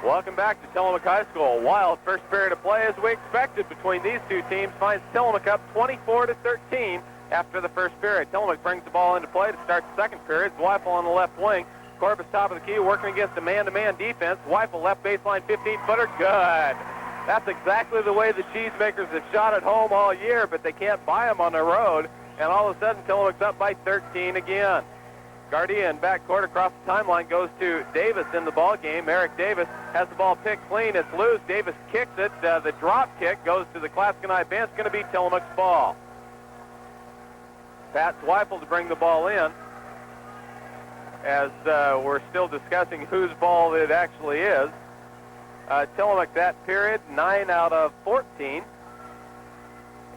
[SPEAKER 1] Welcome back to Tillamook High School. Wild first period of play as we expected between these two teams finds Tillamook up 24-13 after the first period. Tillamook brings the ball into play to start the second period. Zweifel on the left wing. Corbus top of the key working against a man-to-man defense. Zweifel left baseline 15-footer. Good. That's exactly the way the Cheesemakers have shot at home all year, but they can't buy them on the road. And all of a sudden, Tillamook's up by 13 again. Gardia in backcourt across the timeline goes to Davis in the ball game. Eric Davis has the ball picked clean. It's loose. Davis kicks it. The drop kick goes to the Clatskanie bench. Going to be Tillamook's ball. Pat Zweifel to bring the ball in as we're still discussing whose ball it actually is. Tillamook that period, 9 out of 14.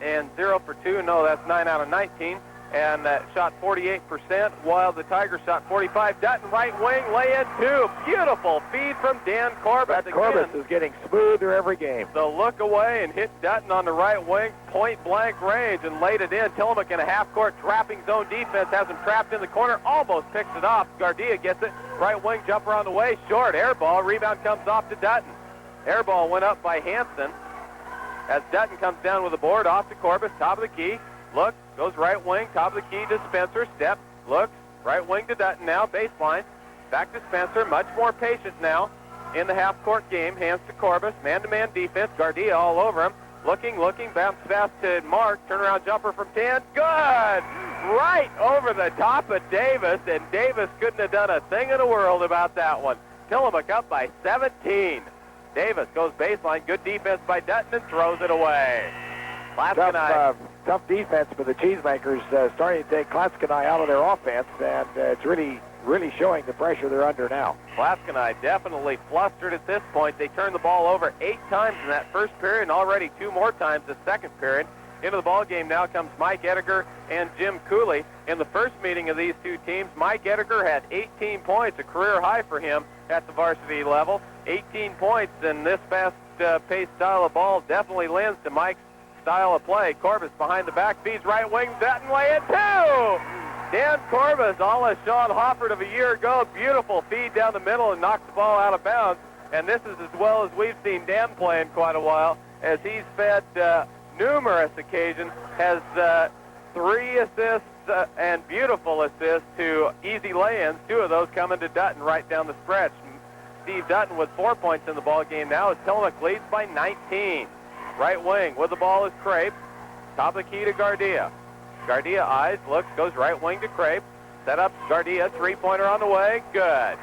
[SPEAKER 1] And 0 for 2. No, that's 9 out of 19. And shot 48%, while the Tigers shot 45. Dutton right wing, lay in 2. Beautiful feed from Dan Corbus.
[SPEAKER 2] That Corbus is getting smoother every game.
[SPEAKER 1] The look away and hit Dutton on the right wing, point blank range, and laid it in. Tillamook in a half-court trapping zone defense has him trapped in the corner, almost picks it off. Gardia gets it, right wing jumper on the way, short, air ball, rebound comes off to Dutton. Air ball went up by Hansen as Dutton comes down with the board off to Corbus, top of the key, looks, goes right wing, top of the key to Spencer, step, looks, right wing to Dutton now, baseline, back to Spencer, much more patient now in the half-court game, hands to Corbus, man-to-man defense, Gardia all over him, looking, bounce fast to Mark, turnaround jumper from 10, good! Right over the top of Davis, and Davis couldn't have done a thing in the world about that one. Tillamook up by 17. Davis goes baseline, good defense by Dutton, and throws it away.
[SPEAKER 2] Tough defense for the Cheesemakers, starting to take Clatskanie out of their offense, and it's really showing the pressure they're under now.
[SPEAKER 1] Clatskanie definitely flustered at this point. They turned the ball over 8 times in that first period and already 2 more times the second period. Into the ball game now comes Mike Ediger and Jim Cooley. In the first meeting of these two teams, Mike Ediger had 18 points, a career high for him at the varsity level. 18 points, and this fast-paced style of ball definitely lends to Mike's style of play. Corbus behind the back, feeds right wing, Dutton lay it 2! Dan Corbus, a la Sean Hofford of a year ago, beautiful feed down the middle and knocks the ball out of bounds. And this is as well as we've seen Dan play in quite a while, as he's fed numerous occasions, has 3 assists and beautiful assists to easy lay-ins. 2 of those coming to Dutton right down the stretch. Steve Dutton with 4 points in the ball game now as Tillamook leads by 19. Right wing with the ball is Crape. Top of the key to Gardia. Gardia eyes, looks, goes right wing to Crape. Set up Gardia, three-pointer on the way. Good.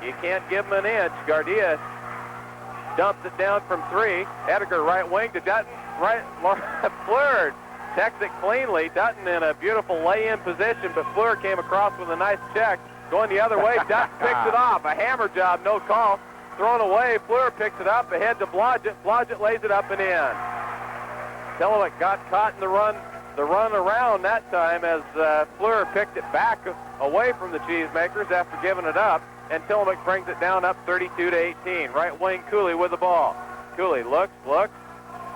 [SPEAKER 1] You can't give him an inch. Gardia dumps it down from 3. Edgar right wing to Dutton. Right, Fleur checks it cleanly. Dutton in a beautiful lay-in position, but Fleur came across with a nice check. Going the other way, Dutton picks it off. A hammer job, no call. Thrown away, Fleur picks it up, ahead to Blodgett. Blodgett lays it up and in. Tillamook got caught in the run around that time as Fleur picked it back away from the Cheesemakers after giving it up, and Tillamook brings it down up 32-18. Right wing Cooley with the ball. Cooley looks,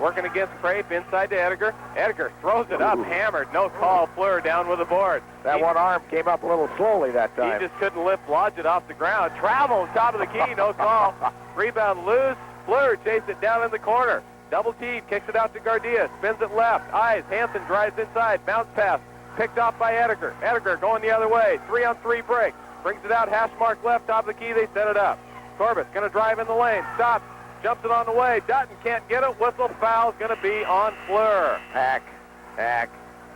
[SPEAKER 1] working against Crape, inside to Edgar. Edgar throws it up, hammered, no call. Fleur down with the board.
[SPEAKER 2] That one arm came up a little slowly that time.
[SPEAKER 1] He just couldn't lift Blodgett off the ground. Travel, top of the key, no call. Rebound loose. Fleur chased it down in the corner. Double teed, kicks it out to Gardia, spins it left. Eyes, Hansen drives inside, bounce pass, picked off by Edgar. Edgar going the other way, 3-on-3 break. Brings it out, hash mark left, top of the key, they set it up. Corbett's going to drive in the lane, stops, jumps it on the way. Dutton can't get it, whistle, foul's going to be on Fleur.
[SPEAKER 2] Hack.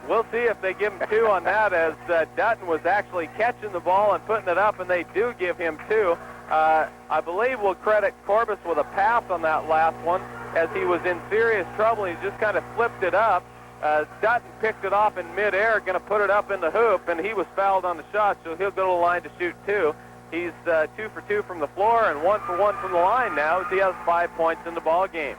[SPEAKER 1] We'll see if they give him 2 on that, as Dutton was actually catching the ball and putting it up, and they do give him 2. I believe we'll credit Corbus with a pass on that last one, as he was in serious trouble. He just kind of flipped it up. Dutton picked it off in midair, going to put it up in the hoop, and he was fouled on the shot, so he'll go to the line to shoot 2. He's 2 for 2 from the floor and 1 for 1 from the line now, as he has 5 points in the ball game.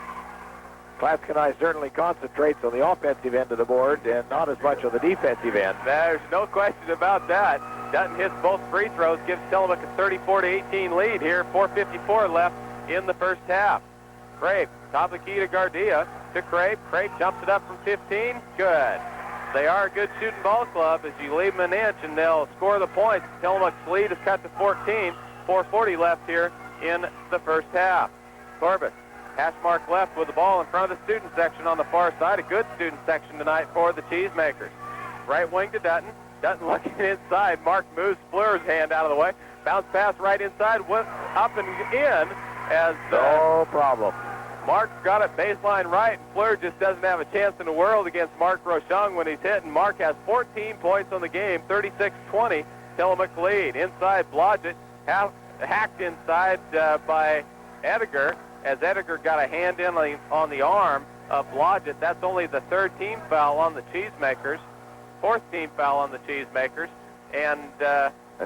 [SPEAKER 2] Clatskanie certainly concentrates on the offensive end of the board and not as much on the defensive end.
[SPEAKER 1] There's no question about that. Dutton hits both free throws, gives Tillamook a 34-18 lead here. 4:54 left in the first half. Crape, top of the key to Gardia, to Crape. Crape jumps it up from 15. Good. They are a good shooting ball club as you leave them an inch and they'll score the points. Tillamook's lead is cut to 14. 4:40 left here in the first half. Corbett, hash mark left with the ball in front of the student section on the far side. A good student section tonight for the Cheesemakers. Right wing to Dutton. Dutton looking inside. Mark moves Fleur's hand out of the way. Bounce pass right inside. Went up and in as
[SPEAKER 2] no problem.
[SPEAKER 1] Mark's got it baseline right, and Fleur just doesn't have a chance in the world against Mark Rochon when he's hitting. Mark has 14 points on the game, 36-20. Tillamook lead. Inside, Blodgett hacked inside by Edgar, as Edgar got a hand in on the arm of Blodgett. That's only the 3rd team foul on the Cheesemakers, 4th team foul on the Cheesemakers, and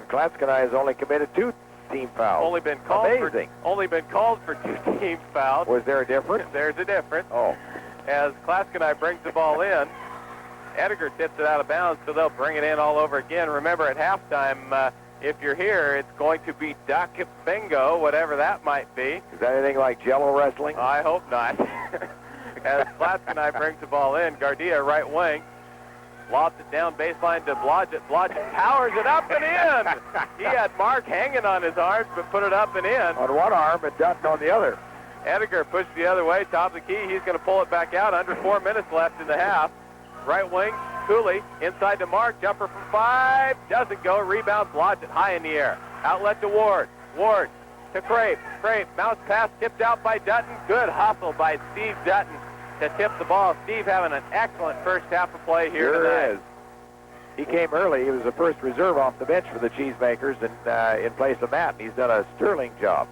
[SPEAKER 2] Clatskanie has only committed 2 team fouls.
[SPEAKER 1] Only been called for 2 team fouls.
[SPEAKER 2] Was there a difference?
[SPEAKER 1] There's a difference.
[SPEAKER 2] Oh.
[SPEAKER 1] As Clatskanie brings the ball in, Edgar tips it out of bounds, so they'll bring it in all over again. Remember, at halftime, if you're here, it's going to be duck bingo, whatever that might be.
[SPEAKER 2] Is that anything like Jello wrestling?
[SPEAKER 1] I hope not. As Clatskanie brings the ball in, Gardia right wing, lobs it down baseline to Blodgett. Blodgett powers it up and in. He had Mark hanging on his arms, but put it up and in.
[SPEAKER 2] On one arm and Dutton on the other.
[SPEAKER 1] Edgar pushed the other way, top of the key. He's going to pull it back out. Under 4 minutes left in the half. Right wing, Cooley, inside to Mark. Jumper from 5. Doesn't go. Rebound, Blodgett high in the air. Outlet to Ward. Ward to Crape. Crape, bounce pass tipped out by Dutton. Good hustle by Steve Dutton to tip the ball. Steve having an excellent first half of play here tonight.
[SPEAKER 2] Is. He came early. He was the first reserve off the bench for the Cheesemakers and in place of Matt. And he's done a sterling job.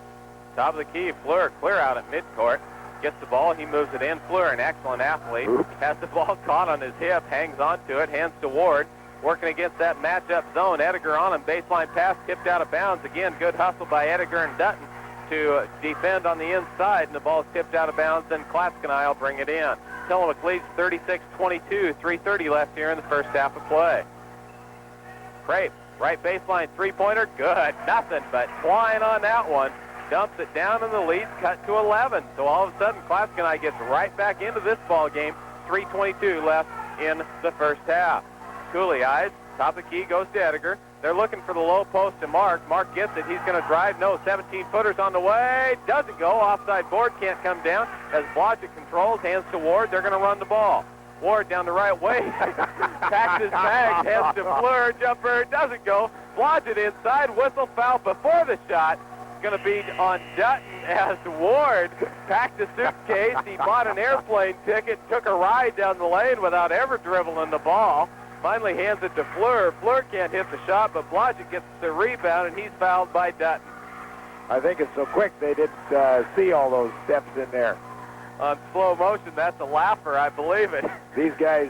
[SPEAKER 1] Top of the key, Fleur clear out at midcourt. Gets the ball, he moves it in. Fleur, an excellent athlete.
[SPEAKER 2] Oops.
[SPEAKER 1] Has the ball caught on his hip, hangs on to it, hands to Ward. Working against that matchup zone. Edgar on him, baseline pass, tipped out of bounds. Again, good hustle by Edgar and Dutton to defend on the inside, and the ball's tipped out of bounds, then Clatskanie will bring it in. Tillamook leads 36-22, 3:30 left here in the first half of play. Crape, right baseline three-pointer, good. Nothing but flying on that one. Dumps it down, and the lead's cut to 11. So all of a sudden, Clatskanie gets right back into this ball game. 3:22 left in the first half. Cooley eyes, top of the key goes to Edgar. They're looking for the low post to Mark. Mark gets it. He's going to drive. No, 17-footers on the way. Doesn't go. Offside board, can't come down. As Blodgett controls, hands to Ward. They're going to run the ball. Ward down the right way. Packs his bag, heads to Fleur. Jumper doesn't go. Blodgett inside. Whistle foul before the shot. Going to be on Dutton as Ward packed a suitcase. He bought an airplane ticket, took a ride down the lane without ever dribbling the ball. Finally hands it to Fleur. Fleur can't hit the shot, but Blodgett gets the rebound, and he's fouled by Dutton.
[SPEAKER 2] I think it's so quick they didn't see all those steps in there.
[SPEAKER 1] On slow motion, that's a laugher, I believe it.
[SPEAKER 2] These guys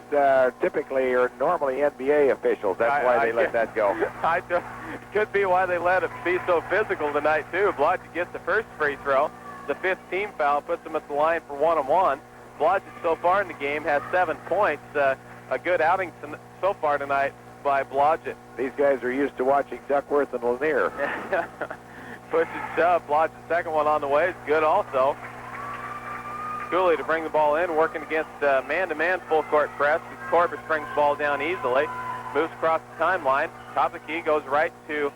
[SPEAKER 2] typically are normally NBA officials. That's why they let that go.
[SPEAKER 1] It could be why they let it be so physical tonight, too. Blodgett gets the first free throw. The 5th team foul puts him at the line for 1-on-1. Blodgett so far in the game has 7 points. A good outing so far tonight by Blodgett.
[SPEAKER 2] These guys are used to watching Duckworth and Lanier.
[SPEAKER 1] Push and shove. Blodgett's second one on the way is good also. Cooley to bring the ball in, working against man-to-man full court press. Corbus brings the ball down easily, moves across the timeline. Top of the key goes right to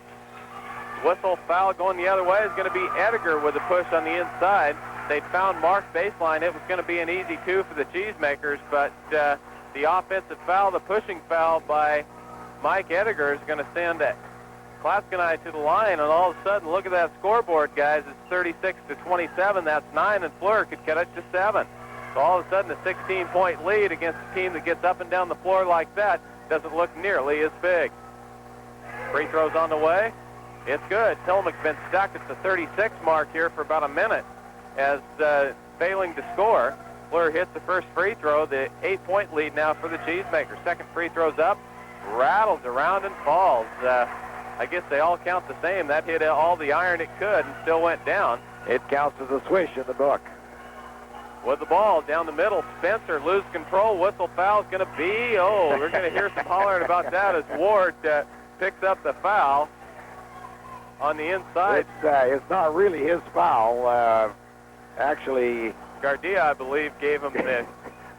[SPEAKER 1] whistle. Foul going the other way is going to be Ediger with a push on the inside. They'd found Mark baseline. It was going to be an easy 2 for the Cheesemakers, but the offensive foul, the pushing foul by Mike Ediger is going to send Clatskanie to the line, and all of a sudden, look at that scoreboard, guys. It's 36-27. That's 9, and Fleur could cut it to 7. So all of a sudden, a 16-point lead against a team that gets up and down the floor like that doesn't look nearly as big. Free throws on the way. It's good. Tillamook's been stuck at the 36 mark here for about a minute as failing to score. Fleur hits the first free throw, the 8-point lead now for the Cheesemakers. Second free throw's up, rattles around and falls. I guess they all count the same. That hit all the iron it could and still went down.
[SPEAKER 2] It counts as a swish in the book.
[SPEAKER 1] With the ball down the middle, Spencer loses control. Whistle foul's going to be, we're going to hear some hollering about that as Ward picks up the foul on the inside.
[SPEAKER 2] It's not really his foul. Actually,
[SPEAKER 1] Gardia, I believe, gave him the...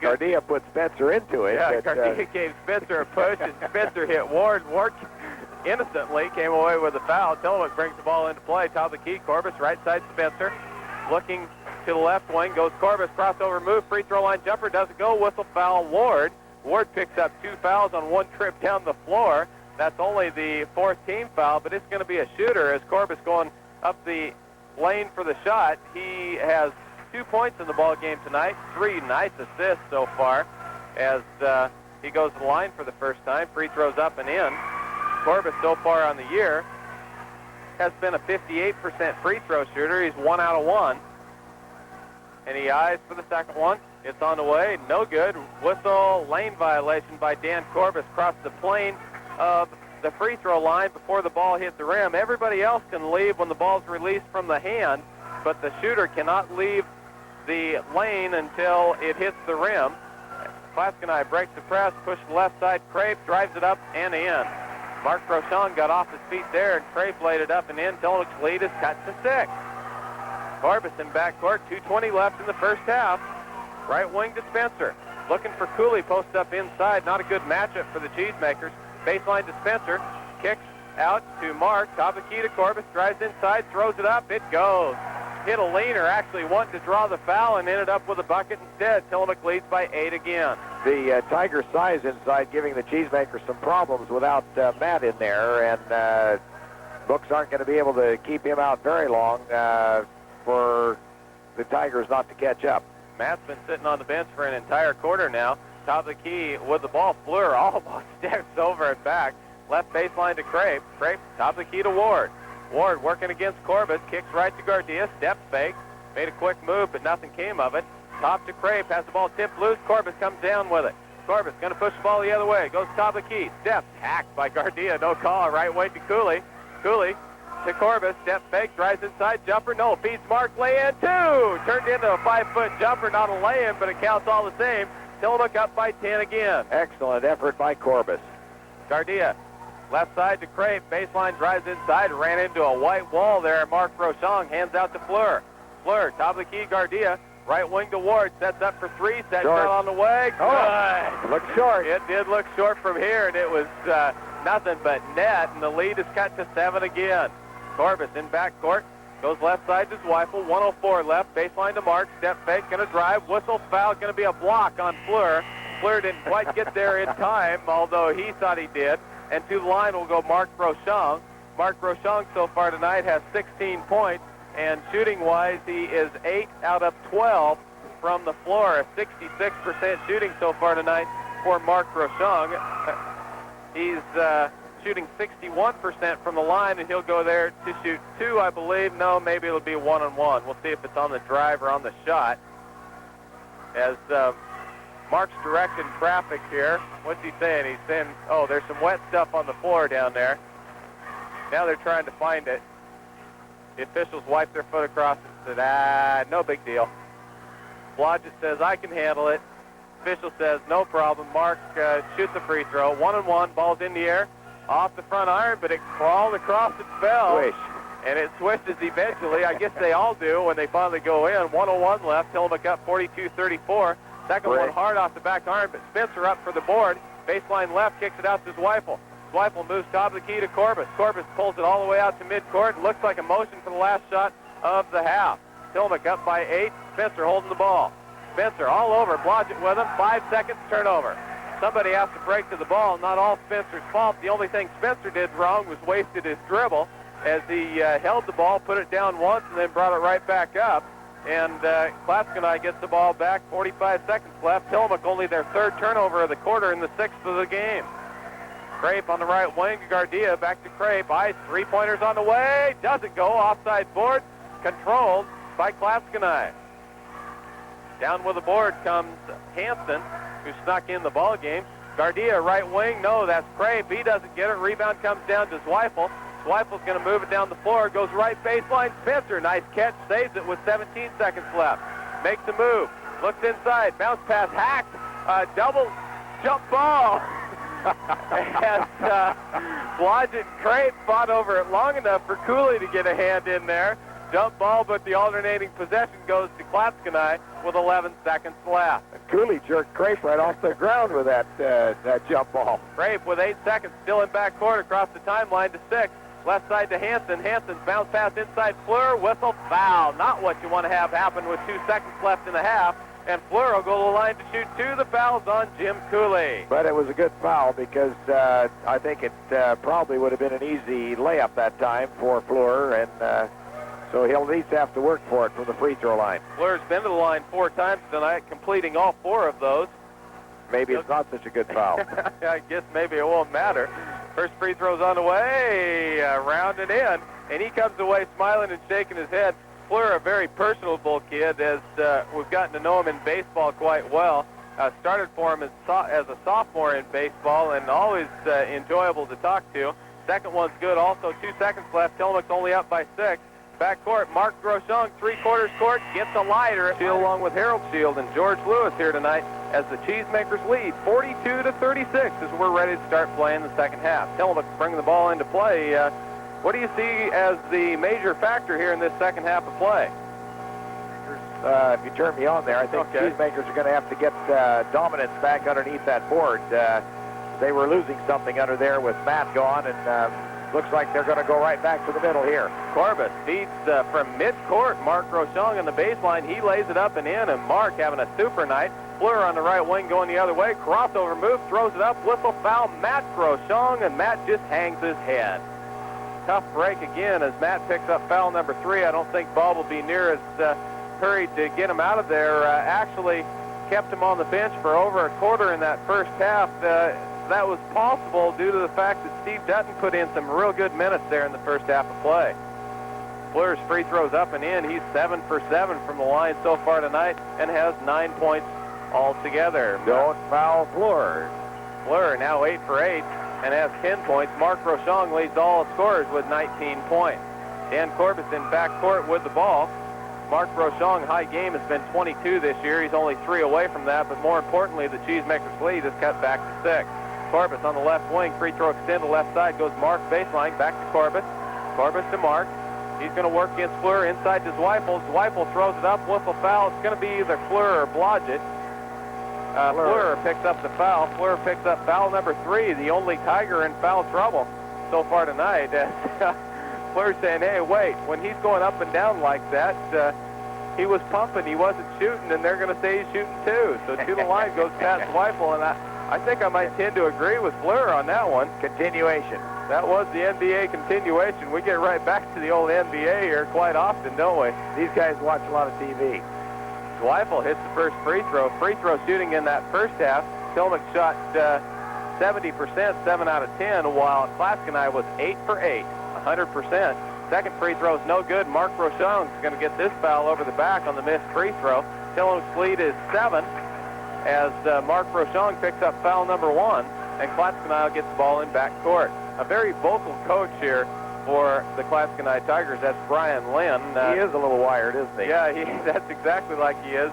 [SPEAKER 2] Gardia put Spencer into it.
[SPEAKER 1] Yeah, Gardia gave Spencer a push, and Spencer hit Ward. Ward innocently came away with a foul. Tillamook brings the ball into play. Top of the key, Corbus, right side Spencer. Looking to the left wing, goes Corbus, crossover move, free throw line jumper, doesn't go, whistle foul, Ward. Ward picks up 2 fouls on one trip down the floor. That's only the 4th team foul, but it's going to be a shooter as Corbus going up the lane for the shot. He has 2 points in the ball game tonight, 3 nice assists so far as he goes to the line for the first time. Free throws up and in. Corbus so far on the year has been a 58% free throw shooter. He's 1 out of 1. And he eyes for the second one. It's on the way. No good. Whistle, lane violation by Dan Corbus. Crossed the plane of the free throw line before the ball hit the rim. Everybody else can leave when the ball's released from the hand, but the shooter cannot leave the lane until it hits the rim. Clatskanie breaks the press, pushes the left side. Crape drives it up and in. Mark Rochon got off his feet there, and Crape laid it up and in. Tillamook's lead is cut to 6. Corbus in backcourt, 2:20 left in the first half. Right wing to Spencer. Looking for Cooley, post up inside. Not a good matchup for the Cheesemakers. Baseline to Spencer. Kicks out to Mark. Top of the key to Corbus. Drives inside, throws it up. It goes. Hit a leaner, actually wanted to draw the foul and ended up with a bucket instead. Tillamook leads by 8 again.
[SPEAKER 2] The Tiger size inside giving the Cheesemakers some problems without Matt in there, and Mooks aren't going to be able to keep him out very long for the Tigers not to catch up.
[SPEAKER 1] Matt's been sitting on the bench for an entire quarter now. Top of the key with the ball. Fleur almost steps over and back. Left baseline to Crape. Crape, top of the key to Ward. Ward working against Corbus. Kicks right to Gardia. Step fake. Made a quick move, but nothing came of it. Top to Crape. Has the ball tipped loose. Corbus comes down with it. Corbus going to push the ball the other way. Goes top of the key. Step. Hacked by Gardia. No call. Right way to Cooley. Cooley to Corbus. Step fake. Drives inside. Jumper. No. Feeds Mark. Lay-in. 2. Turned into a 5-foot jumper. Not a lay-in, but it counts all the same. Tillamook up by 10 again.
[SPEAKER 2] Excellent effort by Corbus.
[SPEAKER 1] Gardia. Left side to Crape. Baseline drives inside. Ran into a white wall there. Mark Rochon hands out to Fleur. Fleur. Top of the key. Gardia. Right wing to Ward. Sets up for 3. Set shot on the way. Good.
[SPEAKER 2] Looks short.
[SPEAKER 1] It did look short from here, and it was nothing but net, and the lead is cut to 7 again. Corbus in backcourt. Goes left side to Zweifel. 1:04 left. Baseline to Mark. Step fake. Going to drive. Whistle foul. Going to be a block on Fleur. Fleur didn't quite get there in time, although he thought he did. And to the line will go Mark Groshong. Mark Groshong so far tonight has 16 points, and shooting-wise, he is 8 out of 12 from the floor. A 66% shooting so far tonight for Mark Groshong. He's shooting 61% from the line, and he'll go there to shoot 2, I believe. No, maybe it'll be 1-on-1. We'll see if it's on the drive or on the shot. As Mark's directing traffic here. What's he saying? He's saying, oh, there's some wet stuff on the floor down there. Now they're trying to find it. The officials wiped their foot across it and said, no big deal. Blodgett says, I can handle it. Official says, no problem. Mark shoots a free throw. 1-on-1, ball's in the air, off the front iron, but it crawled across and fell.
[SPEAKER 2] Swish.
[SPEAKER 1] And it swishes eventually. I guess they all do when they finally go in. 1:01 left. Tillamook up 42-34. Second one hard off the back iron, but Spencer up for the board. Baseline left, kicks it out to Zweifel. Zweifel moves top of the key to Corbus. Corbus pulls it all the way out to midcourt. Looks like a motion for the last shot of the half. Tillamook up by 8. Spencer holding the ball. Spencer all over. Blodgett with him. 5 seconds, turnover. Somebody has to break to the ball. Not all Spencer's fault. The only thing Spencer did wrong was wasted his dribble as he held the ball, put it down once, and then brought it right back up. And Clatskanie gets the ball back, 45 seconds left. Tillamook only their 3rd turnover of the quarter and the 6th of the game. Crape on the right wing, Gardia back to Crape. Ice, 3-pointers on the way. Doesn't go, offside board, controlled by Clatskanie. Down with the board comes Hansen, who snuck in the ball game. Gardia, right wing, no, that's Crape. He doesn't get it. Rebound comes down to Zweifel. Zweifel's going to move it down the floor, goes right baseline. Spencer, nice catch, saves it with 17 seconds left. Makes a move, looks inside, bounce pass, hacked, double jump ball. As Blodgett and Crape fought over it long enough for Cooley to get a hand in there. Jump ball, but the alternating possession goes to Clatskanie with 11 seconds left.
[SPEAKER 2] Cooley jerked Crape right off the ground with that jump ball.
[SPEAKER 1] Crape with 8 seconds, still in backcourt across the timeline to 6. Left side to Hansen. Hansen's bounce pass inside Fleur. Whistle, foul. Not what you want to have happen with 2 seconds left in the half. And Fleur will go to the line to shoot 2. The foul's on Jim Cooley.
[SPEAKER 2] But it was a good foul because I think it probably would have been an easy layup that time for Fleur, and so he'll at least have to work for it from the free throw line.
[SPEAKER 1] Fleur's been to the line 4 times tonight, completing all 4 of those.
[SPEAKER 2] Maybe it's not such a good foul.
[SPEAKER 1] I guess maybe it won't matter. First free throw's on the way, rounded in, and he comes away smiling and shaking his head. Fleur, a very personable kid, as we've gotten to know him in baseball quite well. Started for him as a sophomore in baseball, and always enjoyable to talk to. Second one's good, also 2 seconds left. Tillamook's only up by 6. Backcourt, Mark Groshong, 3/4 court, gets a lighter. Shield along with Harold Shield and George Lewis here tonight as the Cheesemakers lead 42-36 as we're ready to start playing the second half. Tillamook bringing the ball into play. What do you see as the major factor here in this second half of play?
[SPEAKER 2] If you turn me on there, I think Cheesemakers are going to have to get dominance back underneath that board. They were losing something under there with Matt gone, and looks like they're going to go right back to the middle here.
[SPEAKER 1] Corbus feeds from mid-court. Mark Groshong on the baseline. He lays it up and in, and Mark having a super night. Fleur on the right wing going the other way. Crossover move, throws it up. Whistle foul, Matt Groshong, and Matt just hangs his head. Tough break again as Matt picks up foul number 3. I don't think Bob will be near as hurried to get him out of there. Actually kept him on the bench for over a quarter in that first half. That was possible due to the fact that Steve Dutton put in some real good minutes there in the first half of play. Fleur's free throws up and in. He's 7 for 7 from the line so far tonight and has 9 points altogether.
[SPEAKER 2] Don't foul Fleur.
[SPEAKER 1] Fleur now 8 for 8 and has 10 points. Mark Groshong leads all scorers with 19 points. Dan Corbus in backcourt with the ball. Mark Groshong, high game, has been 22 this year. He's only 3 away from that, but more importantly, the Cheesemakers lead is cut back to 6. Corbus on the left wing, free throw extend to left side, goes Mark baseline, back to Corbus. Corbus to Mark. He's going to work against Fleur inside to Zweifel. Zweifel throws it up, whistle foul. It's going to be either Fleur or Blodgett. Fleur picks up the foul. Fleur picks up foul number 3, the only Tiger in foul trouble so far tonight. Fleur's saying, hey, wait, when he's going up and down like that, he was pumping, he wasn't shooting, and they're going to say he's shooting too. So to the line goes Pat Zweifel, and I think I might tend to agree with Fleur on that one.
[SPEAKER 2] Continuation.
[SPEAKER 1] That was the NBA continuation. We get right back to the old NBA here quite often, don't we?
[SPEAKER 2] These guys watch a lot of TV.
[SPEAKER 1] Zweifel hits the first free throw. Free throw shooting in that first half. Tillamook shot 70%, 7 out of 10, while Clatskanie was 8 for 8, 100%. Second free throw is no good. Mark Rochon is going to get this foul over the back on the missed free throw. Tillamook's lead is 7 as Mark Rochon picks up foul number 1, and Clatskanie gets the ball in backcourt. A very vocal coach here for the Clatskanie Tigers. That's Brian Lynn.
[SPEAKER 2] He is a little wired, isn't he?
[SPEAKER 1] Yeah, that's exactly like he is.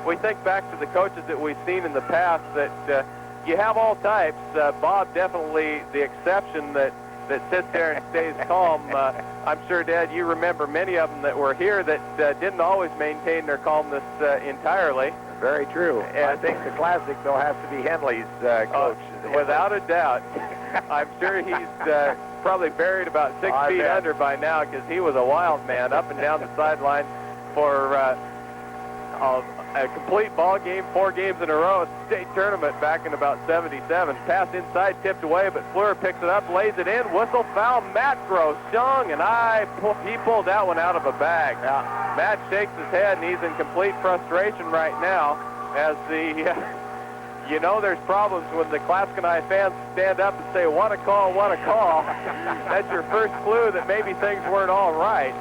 [SPEAKER 1] We think back to the coaches that we've seen in the past that you have all types. Bob definitely the exception that sits there and stays calm. I'm sure, Dad, you remember many of them that were here that didn't always maintain their calmness entirely.
[SPEAKER 2] Very true. And I think the classic, though, has to be Henley's coach.
[SPEAKER 1] Without a doubt. I'm sure he's probably buried about 6 feet under by now because he was a wild man up and down the sideline for a complete ball game, 4 games in a row, state tournament back in about 77. Pass inside, tipped away, but Fleur picks it up, lays it in, whistle, foul, Matt Groshung, and he pulled that one out of a bag. Now, Matt shakes his head, and he's in complete frustration right now as you know there's problems when the Clatskanie fans stand up and say, what a call, what a call. That's your first clue that maybe things weren't all right.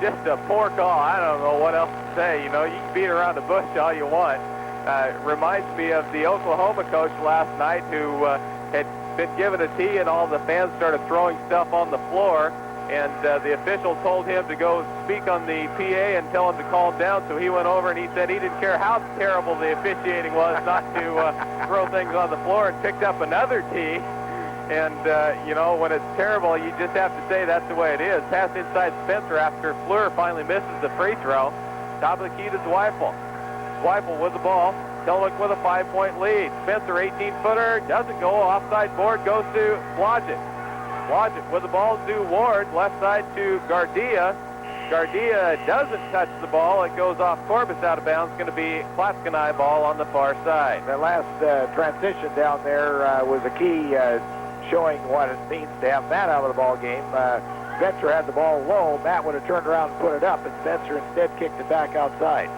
[SPEAKER 1] Just a poor call. I don't know what else to say. You know, you can beat around the bush all you want. Reminds me of the Oklahoma coach last night who had been given a tee and all the fans started throwing stuff on the floor. And the official told him to go speak on the PA and tell him to calm down. So he went over and he said he didn't care how terrible the officiating was not to throw things on the floor, and picked up another tee. And, you know, when it's terrible, you just have to say that's the way it is. Pass inside Spencer after Fleur finally misses the free throw. Top of the key to Zweifel. Zweifel with the ball. Tillamook with a 5-point lead. Spencer, 18-footer, doesn't go. Offside board goes to Blodgett. Blodgett with the ball to Ward. Left side to Gardia. Gardia doesn't touch the ball. It goes off Corbis out of bounds. Going to be Clatskanie ball on the far side.
[SPEAKER 2] That last transition down there was a key showing what it means to have Matt out of the ball game. Spencer had the ball low. Matt would have turned around and put it up, and Spencer instead kicked it back outside.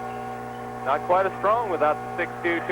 [SPEAKER 1] Not quite as strong without the 6'2",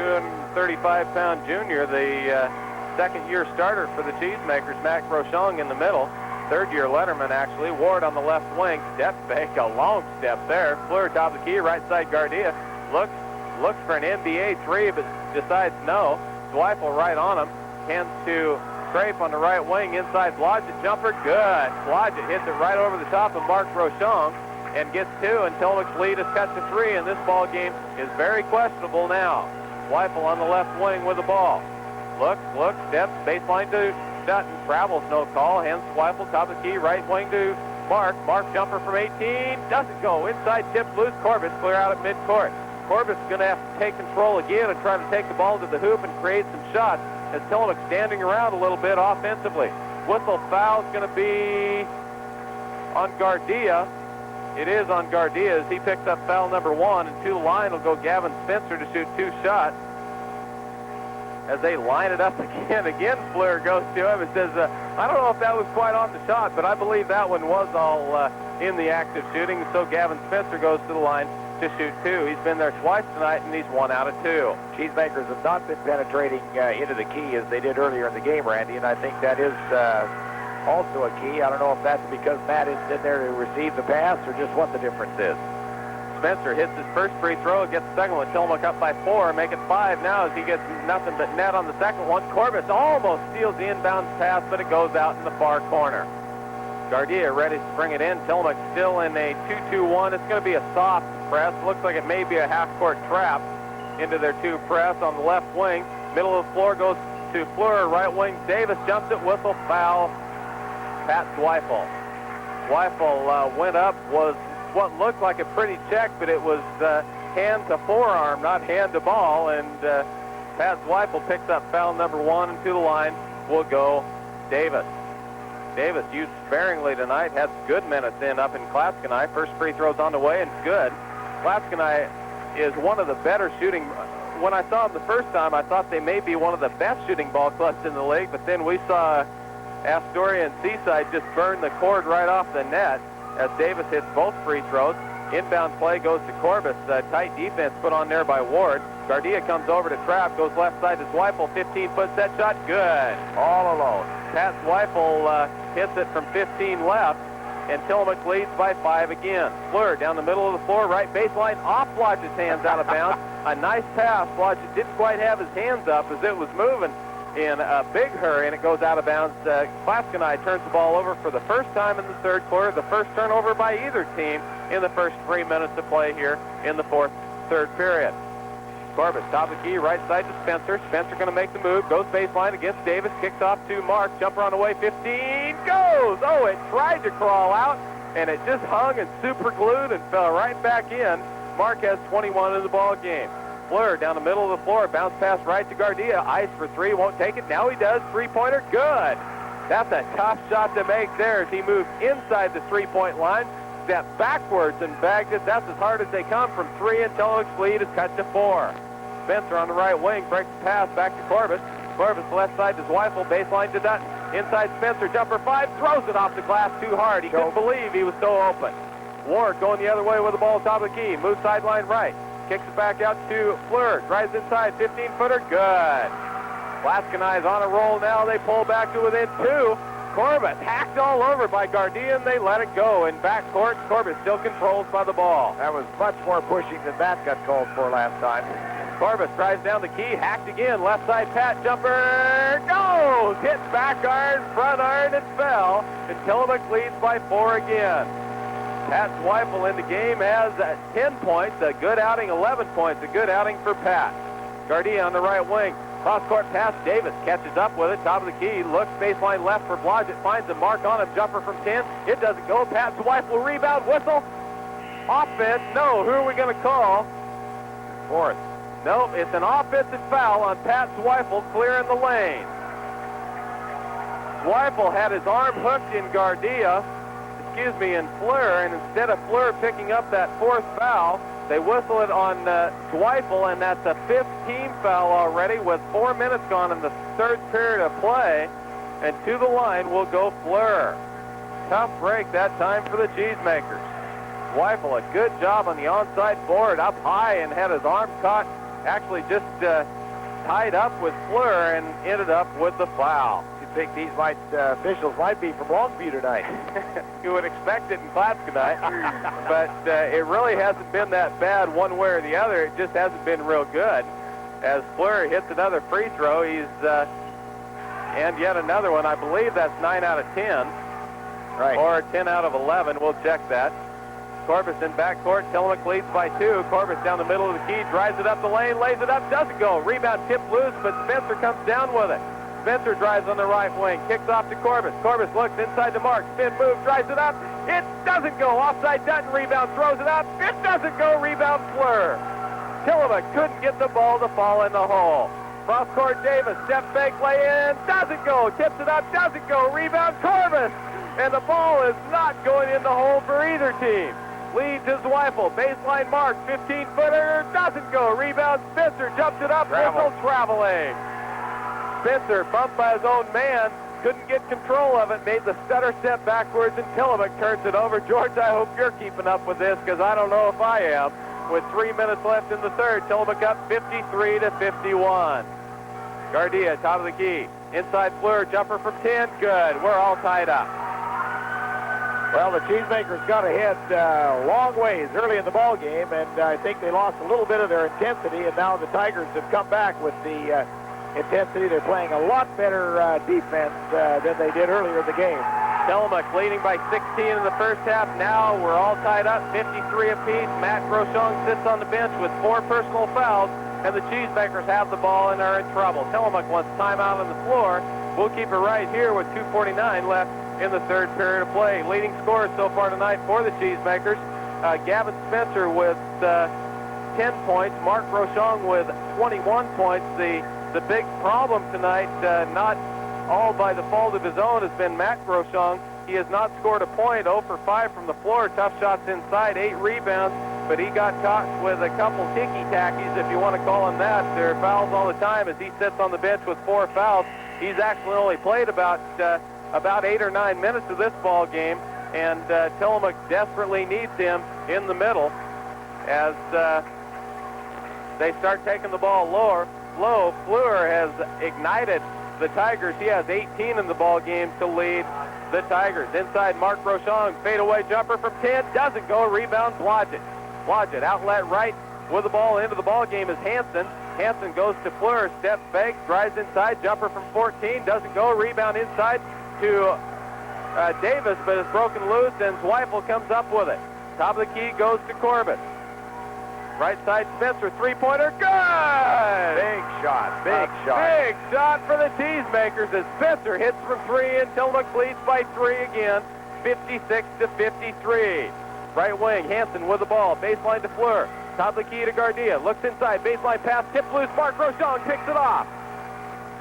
[SPEAKER 1] 235-pound junior. The second-year starter for the Cheesemakers, Matt Groshong in the middle. Third-year letterman, actually. Ward on the left wing. Step fake, a long step there. Fleur top of the key, right side Gardia. Looks for an NBA three, but decides no. Zweifel right on him. Hands to Scrape on the right wing. Inside Blodgett jumper, good. Blodgett hits it right over the top of Mark Groshong and gets 2 until Tillamook's lead is cut to 3, and this ball game is very questionable now. Zweifel on the left wing with the ball. Looks, steps, baseline to Dutton, travels, no call, hands to Zweifel, top of the key, right wing to Mark. Mark jumper from 18, doesn't go, inside tip, loose, Corbis clear out at midcourt. Corbis is going to have to take control again and try to take the ball to the hoop and create some shots as Tillamook standing around a little bit offensively. Whistle foul is going to be on Gardia. It is on Gardia as he picks up foul number 1, and to the line will go Gavin Spencer to shoot 2 shots. As they line it up again, Fleur goes to him and says, I don't know if that was quite on the shot, but I believe that one was all in the act of shooting. So Gavin Spencer goes to the line to shoot 2. He's been there twice tonight, and he's 1 out of 2.
[SPEAKER 2] Cheesemakers have not been penetrating into the key as they did earlier in the game, Randy, and I think that is also a key. I don't know if that's because Matt is sitting there to receive the pass or just what the difference is.
[SPEAKER 1] Spencer hits his first free throw, gets the second one. Tillamook up by 4, make it 5 now as he gets nothing but net on the second one. Corbis almost steals the inbound pass, but it goes out in the far corner. Gardia ready to bring it in. Tillamook still in a 2-2-1. It's going to be a soft press. Looks like it may be a half-court trap into their 2 press on the left wing. Middle of the floor goes to Fleur. Right wing, Davis jumps it, whistle, foul. Pat Zweifel. Zweifel went up, was what looked like a pretty check, but it was hand to forearm, not hand to ball, and Pat Zweifel picks up foul number 1, and to the line will go Davis. Davis used sparingly tonight, had good minutes in up in Clatskanie. First free throw's on the way and good. Clatskanie is one of the better shooting. When I saw them the first time, I thought they may be one of the best shooting ball clubs in the league, but then we saw Astoria and Seaside just burn the cord right off the net as Davis hits both free throws. Inbound play goes to Corbus. Tight defense put on there by Ward. Gardia comes over to trap, goes left side to Zweifel. 15-foot set shot, good. All alone. Pat Zweifel hits it from 15 left, and Tillamook leads by 5 again. Fleur down the middle of the floor, right baseline, off Blodgett's hands out of bounds. A nice pass. Blodgett didn't quite have his hands up as it was moving in a big hurry, and it goes out of bounds. Clatskanie turns the ball over for the first time in the third quarter, the first turnover by either team in the first 3 minutes of play here in the third period. Corbus, top of the key, right side to Spencer. Spencer going to make the move, goes baseline against Davis, kicks off to Mark, jumper on the way, 15, goes! Oh, it tried to crawl out, and it just hung and super glued and fell right back in. Mark has 21 in the ball game. Fleur down the middle of the floor, bounce pass right to Gardia, ice for three, won't take it, now he does, three-pointer, good! That's a tough shot to make there as he moves inside the three-point line, stepped backwards and bagged it. That's as hard as they come from three, and Tillamook's lead is cut to 4. Spencer on the right wing breaks the pass back to Corbus. Corbus left side to Zweifel, baseline to Dutton. Inside Spencer, jumper 5, throws it off the glass too hard. He couldn't believe he was so open. Ward going the other way with the ball top of the key. Moves sideline right. Kicks it back out to Fleur. Drives inside, 15-footer, good. Clatskanie is on a roll now. They pull back to within 2. Corbus hacked all over by Gardia, and they let it go. In backcourt, Corbus still controls by the ball.
[SPEAKER 2] That was much more pushing than that got called for last time.
[SPEAKER 1] Corbus drives down the key, hacked again, left side pat, jumper, goes! Hit back iron, front iron, and fell. And Tillamook leads by 4 again. Pat Zweifel in the game has 10 points, a good outing, 11 points, a good outing for Pat. Gardia on the right wing. Cross-court pass, Davis catches up with it, top of the key, looks baseline left for Blodgett, finds a mark on him, jumper from 10. It doesn't go. Pat Zweifel rebound, whistle. Offense, no. Who are we going to call?
[SPEAKER 2] Fourth.
[SPEAKER 1] Nope, it's an offensive foul on Pat Zweifel clearing the lane. Zweifel had his arm hooked in Gardia, in Fleur, and instead of Fleur picking up that 4th foul, they whistle it on Zweifel, and that's a 5th team foul already with 4 minutes gone in the third period of play, and to the line will go Fleur. Tough break that time for the Cheesemakers. Zweifel, a good job on the onside board, up high and had his arm caught, actually just tied up with Fleur and ended up with the foul.
[SPEAKER 2] You think these officials might be from Longview tonight?
[SPEAKER 1] You would expect it in Clatskanie, but it really hasn't been that bad one way or the other. It just hasn't been real good. As Fleur hits another free throw, he's and yet another one. I believe that's 9 out of 10,
[SPEAKER 2] right,
[SPEAKER 1] or 10 out of 11. We'll check that. Corbus in backcourt. Tillamook leads by 2. Corbus down the middle of the key, drives it up the lane, lays it up, doesn't go. Rebound tipped loose, but Spencer comes down with it. Spencer drives on the right wing, kicks off to Corbus. Corbus looks inside the mark, spin move, drives it up. It doesn't go. Offside Dutton, rebound, throws it up. It doesn't go. Rebound Fleur. Tillamook couldn't get the ball to fall in the hole. Cross court Davis, step fake, lay in, doesn't go. Tips it up, doesn't go. Rebound Corbus. And the ball is not going in the hole for either team. Lead to Zweifel, baseline mark, 15-footer, doesn't go. Rebound Spencer, jumps it up, whistle traveling. Spencer, bumped by his own man, couldn't get control of it, made the stutter step backwards, and Tillamook turns it over. George, I hope you're keeping up with this, because I don't know if I am. With 3 minutes left in the third, Tillamook up 53-51. Gardia, top of the key. Inside Fleur, jumper from 10, good. We're all tied up.
[SPEAKER 2] Well, the Cheesemakers got ahead long ways early in the ball game, and I think they lost a little bit of their intensity, and now the Tigers have come back with the intensity. They're playing a lot better defense than they did earlier in the game.
[SPEAKER 1] Tillamook leading by 16 in the first half. Now we're all tied up, 53 apiece. Matt Groshong sits on the bench with 4 personal fouls, and the Cheesemakers have the ball and are in trouble. Tillamook wants timeout on the floor. We'll keep it right here with 2:49 left in the third period of play. Leading scorers so far tonight for the Cheesemakers, Gavin Spencer with 10 points, Mark Groshong with 21 points. The big problem tonight, not all by the fault of his own, has been Matt Groshong. He has not scored a point, 0 for 5 from the floor. Tough shots inside, 8 rebounds, but he got caught with a couple ticky-tackies, if you want to call them that. There are fouls all the time as he sits on the bench with 4 fouls. He's actually only played about 8 or 9 minutes of this ball game, and Tillamook desperately needs him in the middle as they start taking the ball low. Fleur has ignited the Tigers. He has 18 in the ball game to lead the Tigers. Inside, Mark Groshong, fadeaway jumper from 10, doesn't go. Rebound, Blodgett. Outlet right with the ball into the ball game is Hansen. Hansen goes to Fleur, steps back, drives inside, jumper from 14, doesn't go. Rebound inside to Davis, but it's broken loose, and Zweifel comes up with it. Top of the key goes to Corbett. Right side, Spencer, three-pointer, good!
[SPEAKER 2] Big shot, big
[SPEAKER 1] shot for the Cheesemakers as Spencer hits from 3 and Tillamook leads by 3 again, 56-53. Right wing, Hansen with the ball, baseline to Fleur. Top of the key to Gardia, looks inside, baseline pass, tip loose, Mark Groshong picks it off.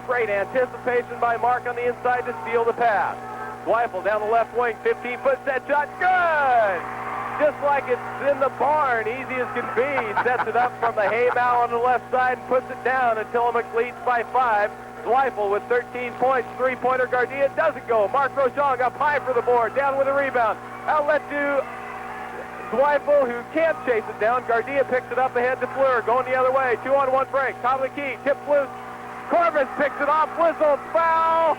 [SPEAKER 1] Great anticipation by Mark on the inside to steal the pass. Zweifel down the left wing, 15-foot set shot, good! Just like it's in the barn, easy as can be. He sets it up from the haymow on the left side and puts it down, and Tillamook leads by 5. Zweifel with 13 points, three-pointer. Gardia doesn't go. Mark Groshong up high for the board, down with a rebound. Outlet to Zweifel, who can't chase it down. Gardia picks it up ahead to Fleur, going the other way. 2-on-1 break, top of the key, tips loose. Corbett picks it off, whistle, foul.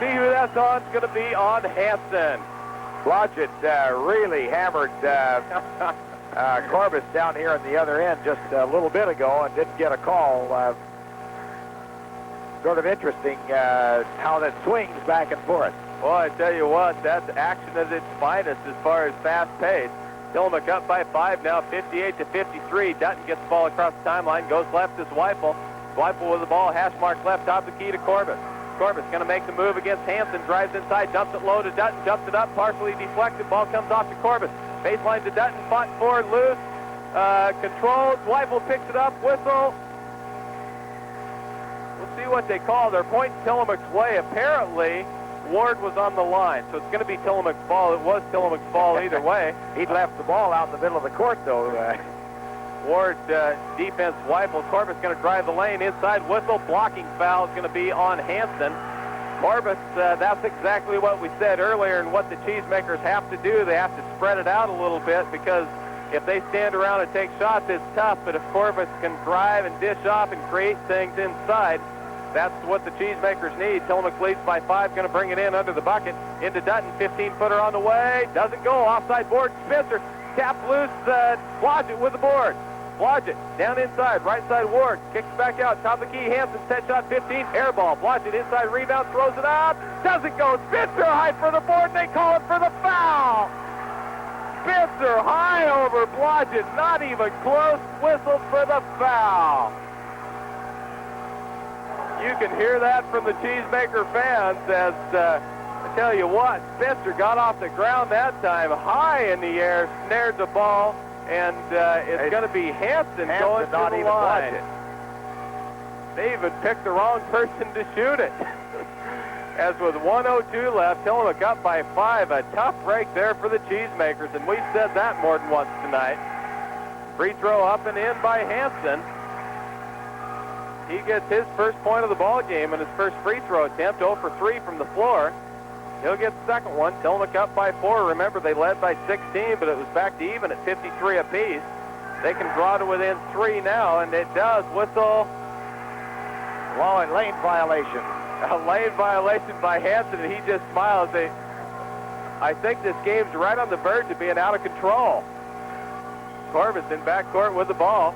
[SPEAKER 1] See who that's on. It's going to be on Hansen.
[SPEAKER 2] Blodgett really hammered Corbett down here at the other end just a little bit ago and didn't get a call. Sort of interesting how that swings back and forth.
[SPEAKER 1] Well, I tell you what, that's action at its finest as far as fast pace. Tillamook up by 5 now, 58-53. Dutton gets the ball across the timeline, goes left to Zweifel. Zweifel with the ball, hash mark left, top of the key to Corbett. Corbett's going to make the move against Hansen, drives inside, dumps it low to Dutton, jumps it up, partially deflected, ball comes off to Corbett. Baseline to Dutton, fought forward, loose, controlled, Zweifel picks it up, whistle. We'll see what they call. They're pointing Tillamook's way. Apparently, Ward was on the line, so it's going to be Tillamook's ball. It was Tillamook's ball either way.
[SPEAKER 2] He'd left the ball out in the middle of the court, though.
[SPEAKER 1] Ward defense, Zweifel. Corbett's going to drive the lane inside, whistle, blocking foul is going to be on Hansen. Corbett, that's exactly what we said earlier and what the Cheesemakers have to do. They have to spread it out a little bit because if they stand around and take shots, it's tough. But if Corbett can drive and dish off and create things inside, that's what the Cheesemakers need. Tillamook leads by 5, going to bring it in under the bucket. Into Dutton, 15-footer on the way. Doesn't go, offside board, Spencer. Tap loose, Blodgett with the board. Blodgett down inside, right side Ward, kicks back out, top of the key, Hansen, set shot 15, air ball. Blodgett inside rebound, throws it out, doesn't go. Spencer high for the board, and they call it for the foul. Spencer high over Blodgett, not even close, whistled for the foul. You can hear that from the Cheesemaker fans as, I tell you what, Spencer got off the ground that time, high in the air, snared the ball, and it's going to be Hansen going to the line. They even picked the wrong person to shoot it. As with 1:02 left, Tillamook up by 5. A tough break there for the Cheesemakers, and we've said that more than once tonight. Free throw up and in by Hansen. He gets his first point of the ball game in his first free throw attempt, 0 for 3 from the floor. He'll get the second one. Tillamook up by 4. Remember, they led by 16, but it was back to even at 53 apiece. They can draw to within 3 now, and it does. Whistle.
[SPEAKER 2] Lane violation.
[SPEAKER 1] A lane violation by Hansen, and he just smiles. I think this game's right on the verge of being out of control. Corbett's in backcourt with the ball.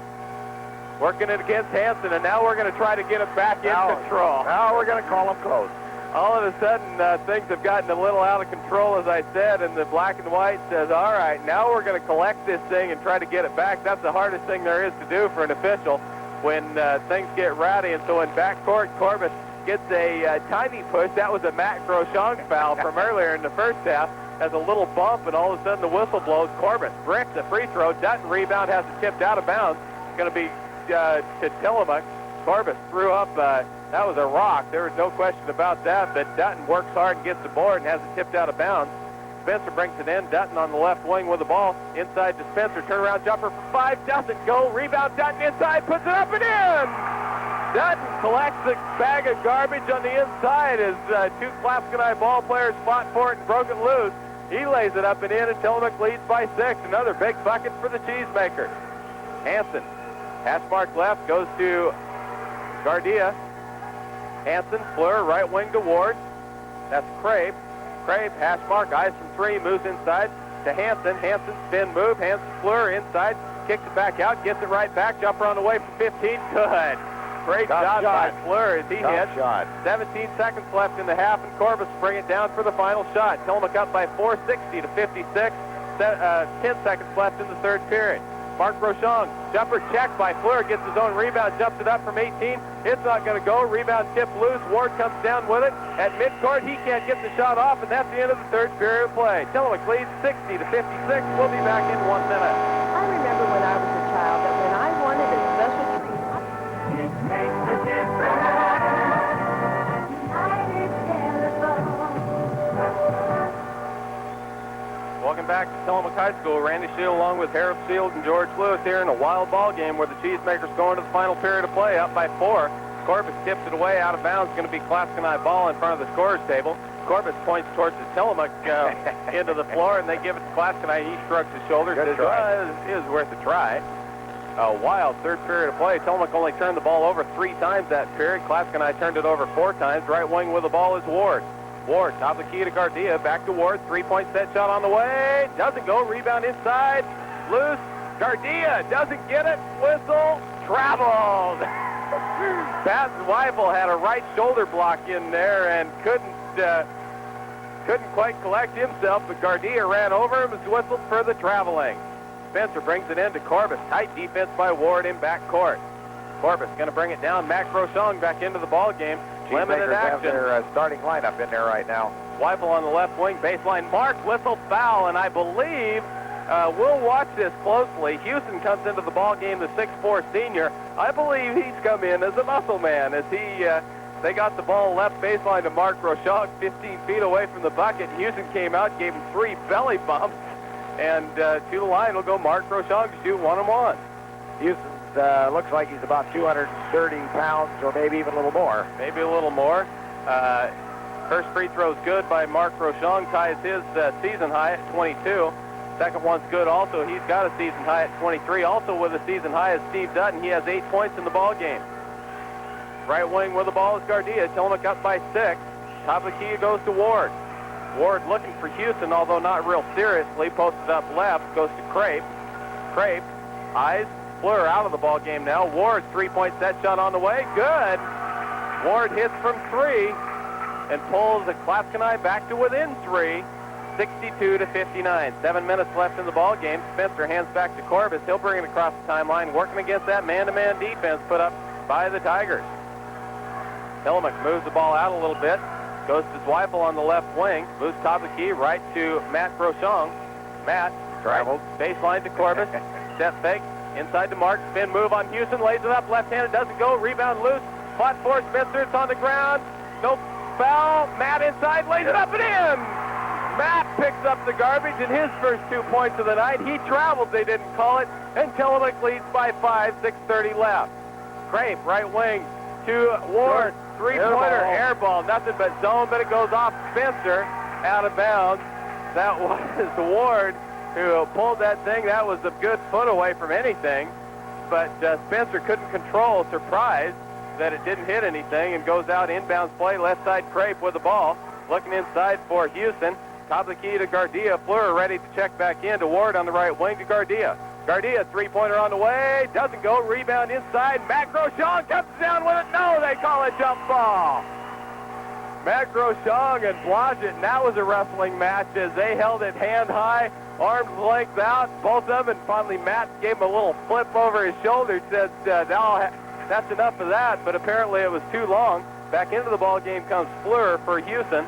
[SPEAKER 1] Working it against Hansen, and now we're going to try to get it back in control.
[SPEAKER 2] Now we're going to call him close.
[SPEAKER 1] All of a sudden, things have gotten a little out of control, as I said, and the black and white says, all right, now we're going to collect this thing and try to get it back. That's the hardest thing there is to do for an official when things get rowdy. And so in backcourt, Corbett gets a tiny push. That was a Matt Groshong foul from earlier in the first half. Has a little bump, and all of a sudden the whistle blows. Corbett bricks a free throw. Dutton rebound, has it tipped out of bounds. It's going to be to Tillamook. Corbus threw up, that was a rock. There was no question about that, but Dutton works hard and gets the board and has it tipped out of bounds. Spencer brings it in. Dutton on the left wing with the ball. Inside to Spencer. Turnaround jumper for 5. Doesn't go. Rebound Dutton inside. Puts it up and in. Dutton collects the bag of garbage on the inside as two Clatskanie ball players fought for it and broke it loose. He lays it up and in, and Tillamook leads by 6. Another big bucket for the Cheesemakers. Hansen. Hash mark left. Goes to Gardia. Hansen. Fleur. Right wing to Ward. That's Crape. Crape, hash mark, eyes from 3, moves inside to Hansen. Hansen spin move. Hansen Fleur inside, kicks it back out, gets it right back. Jumper on the way from 15. Good. Great job by Fleur as he hit. 17 seconds left in the half, and Corbus bring it down for the final shot. Tillamook up by 4, 60 to 56. 10 seconds left in the third period. Mark Rochon, jumper checked by Fleur, gets his own rebound, jumps it up from 18. It's not going to go. Rebound tip loose. Ward comes down with it. At midcourt, he can't get the shot off, and that's the end of the third period of play. Tillamook leads 60 to 56. We'll be back in 1 minute.
[SPEAKER 5] I remember when I was a child that when I wanted a special treat,
[SPEAKER 3] It makes a difference. United Telephone.
[SPEAKER 1] Welcome back to Tillamook High School. Randy Shield along with Harold Shield and George Lewis here in a wild ball game where the Cheesemakers go into the final period of play up by 4. Corbus tips it away out of bounds. Going to be Clatskanie ball in front of the scorer's table. Corbus points towards the Tillamook into the floor, and they give it to Clatskanie. He shrugs his shoulders. Says, it is worth a try. A wild third period of play. Tillamook only turned the ball over 3 times that period. Clatskanie turned it over 4 times. Right wing with the ball is Ward. Ward, top of the key to Gardia, back to Ward, 3-point set shot on the way, doesn't go, rebound inside, loose, Gardia doesn't get it, whistle, traveled. Pat Zweifel had a right shoulder block in there and couldn't quite collect himself, but Gardia ran over him and whistled for the traveling. Spencer brings it in to Corbus, tight defense by Ward in backcourt. Corbus going to bring it down, Mac Rochon back into the ball game. Limited action.
[SPEAKER 2] Have their starting lineup in there right now.
[SPEAKER 1] Zweifel on the left wing, baseline mark, whistle, foul, and I believe we'll watch this closely. Houston comes into the ball game, the 6'4" senior. I believe he's come in as a muscle man as they got the ball left baseline to Mark Rochon, 15 feet away from the bucket. Houston came out, gave him 3 belly bumps, and to the line will go Mark Rochon to shoot 1-on-1.
[SPEAKER 2] Houston looks like he's about 230 pounds or maybe even a little more.
[SPEAKER 1] Maybe a little more. First free throw's good by Mark Rochon, ties his season high at 22. Second one's good also. He's got a season high at 23. Also with a season high is Steve Dutton. He has 8 points in the ball game. Right wing with the ball is Gardia. Tillamook up by 6. Top of the key goes to Ward. Ward looking for Houston, although not real seriously. Posted up left, goes to Crape. Crape, eyes, Fleur out of the ball game now. Ward, 3-point set shot on the way. Good. Ward hits from 3 and pulls the Clatskanie back to within 3, 62 to 59. 7 minutes left in the ball game. Spencer hands back to Corbus. He'll bring it across the timeline, working against that man-to-man defense put up by the Tigers. Tillamook moves the ball out a little bit. Goes to Zweifel on the left wing. Moves top of the key right to Matt Rochon. Matt travels baseline to Corbus. Step fake. Inside to Mark, spin move on Houston, lays it up, left-handed, doesn't go, rebound loose, fought for Spencer, it's on the ground, no foul, Matt inside, lays it up and in! Matt picks up the garbage in his first 2 points of the night. He traveled, they didn't call it, and Tillamook leads by 5, 6:30 left. Crape, right wing, to Ward, 3-pointer, air ball, nothing but zone, but it goes off Spencer, out of bounds. That was Ward who pulled that thing. That was a good foot away from anything, but Spencer couldn't control, surprised that it didn't hit anything, and goes out inbounds play, left side Crape with the ball, looking inside for Houston, top of the key to Gardia. Fleur ready to check back in to Ward on the right wing to Gardia. Gardia, 3-pointer on the way, doesn't go, rebound inside, Matt Rochon comes down with it, no, they call it jump ball. Matt Rochon and Blodgett, and that was a wrestling match as they held it hand high, arms length out, both of them, and finally Matt gave him a little flip over his shoulder, said, that's enough of that, but apparently it was too long. Back into the ball game comes Fleur for Houston,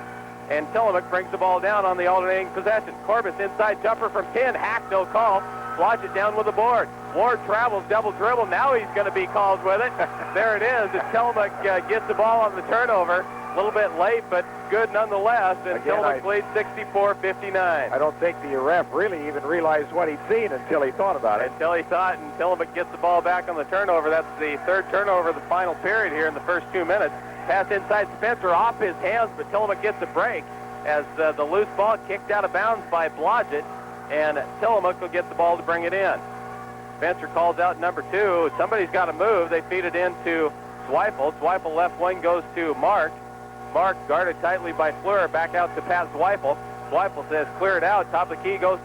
[SPEAKER 1] and Tillamook brings the ball down on the alternating possession. Corbus inside jumper from 10, hack, no call. Blodgett down with the board. Ward travels, double dribble. Now he's going to be called with it. There it is. And Tillamook gets the ball on the turnover. A little bit late, but good nonetheless. And Tillamook leads 64-59.
[SPEAKER 2] I don't think the ref really even realized what he'd seen until he thought about it.
[SPEAKER 1] Until he saw it, and Tillamook gets the ball back on the turnover. That's the third turnover of the final period here in the first 2 minutes. Pass inside Spencer, off his hands, but Tillamook gets a break as the loose ball kicked out of bounds by Blodgett, and Tillamook will get the ball to bring it in. Spencer calls out number 2. Somebody's got to move. They feed it into Zweifel. Zweifel left wing goes to Mark. Mark guarded tightly by Fleur. Back out to Pat Zweifel. Zweifel says clear it out. Top of the key goes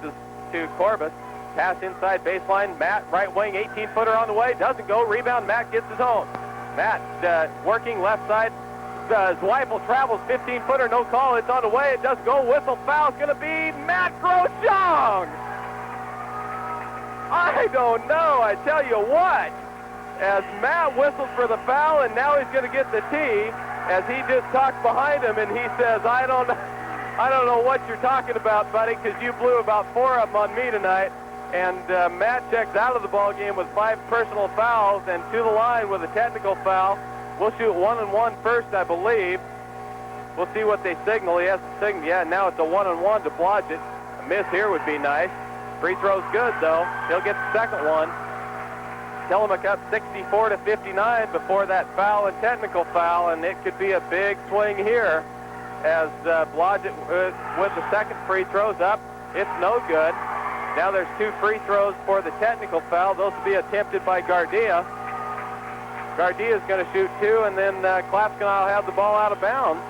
[SPEAKER 1] to Corbus. Pass inside baseline. Matt, right wing, 18-footer on the way. Doesn't go. Rebound. Matt gets his own. Matt working left side. Zweifel travels, 15-footer, no call. It's on the way. It does go. Whistle foul's going to be Matt Grochong. I don't know. I tell you what. As Matt whistles for the foul, and now he's going to get the tee, as he just talks behind him, and he says, I don't know what you're talking about, buddy, because you blew about 4 of them on me tonight. And Matt checks out of the ball game with 5 personal fouls and to the line with a technical foul. We'll shoot 1-and-1 first, I believe. We'll see what they signal. He has to signal. Yeah, now it's a 1-and-1 to Blodgett. A miss here would be nice. Free throw's good, though. He'll get the second one. Tillamook up 64-59 before that foul and technical foul, and it could be a big swing here as Blodgett with the second free throws up. It's no good. Now there's 2 free throws for the technical foul. Those will be attempted by Gardia. Gardia's going to shoot 2, and then Clatskanie will have the ball out of bounds.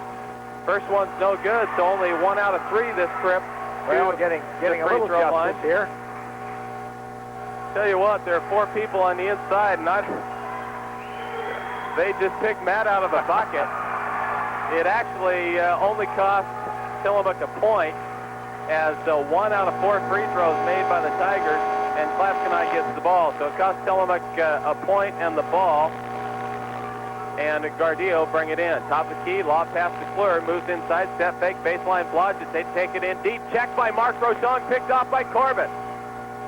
[SPEAKER 1] First one's no good, so only 1 out of 3 this trip.
[SPEAKER 2] Well, getting a little justice here.
[SPEAKER 1] Tell you what, there are 4 people on the inside, and they just picked Matt out of a bucket. It actually only cost Tillamook a point, as 1 out of 4 free throws made by the Tigers, and Clatskanie gets the ball. So it cost Tillamook a point and the ball, and Gardia will bring it in. Top of the key, lob pass to Fleur, moves inside, step fake, baseline Blodgett. They take it in deep, checked by Mark Grochong, picked off by Corbus.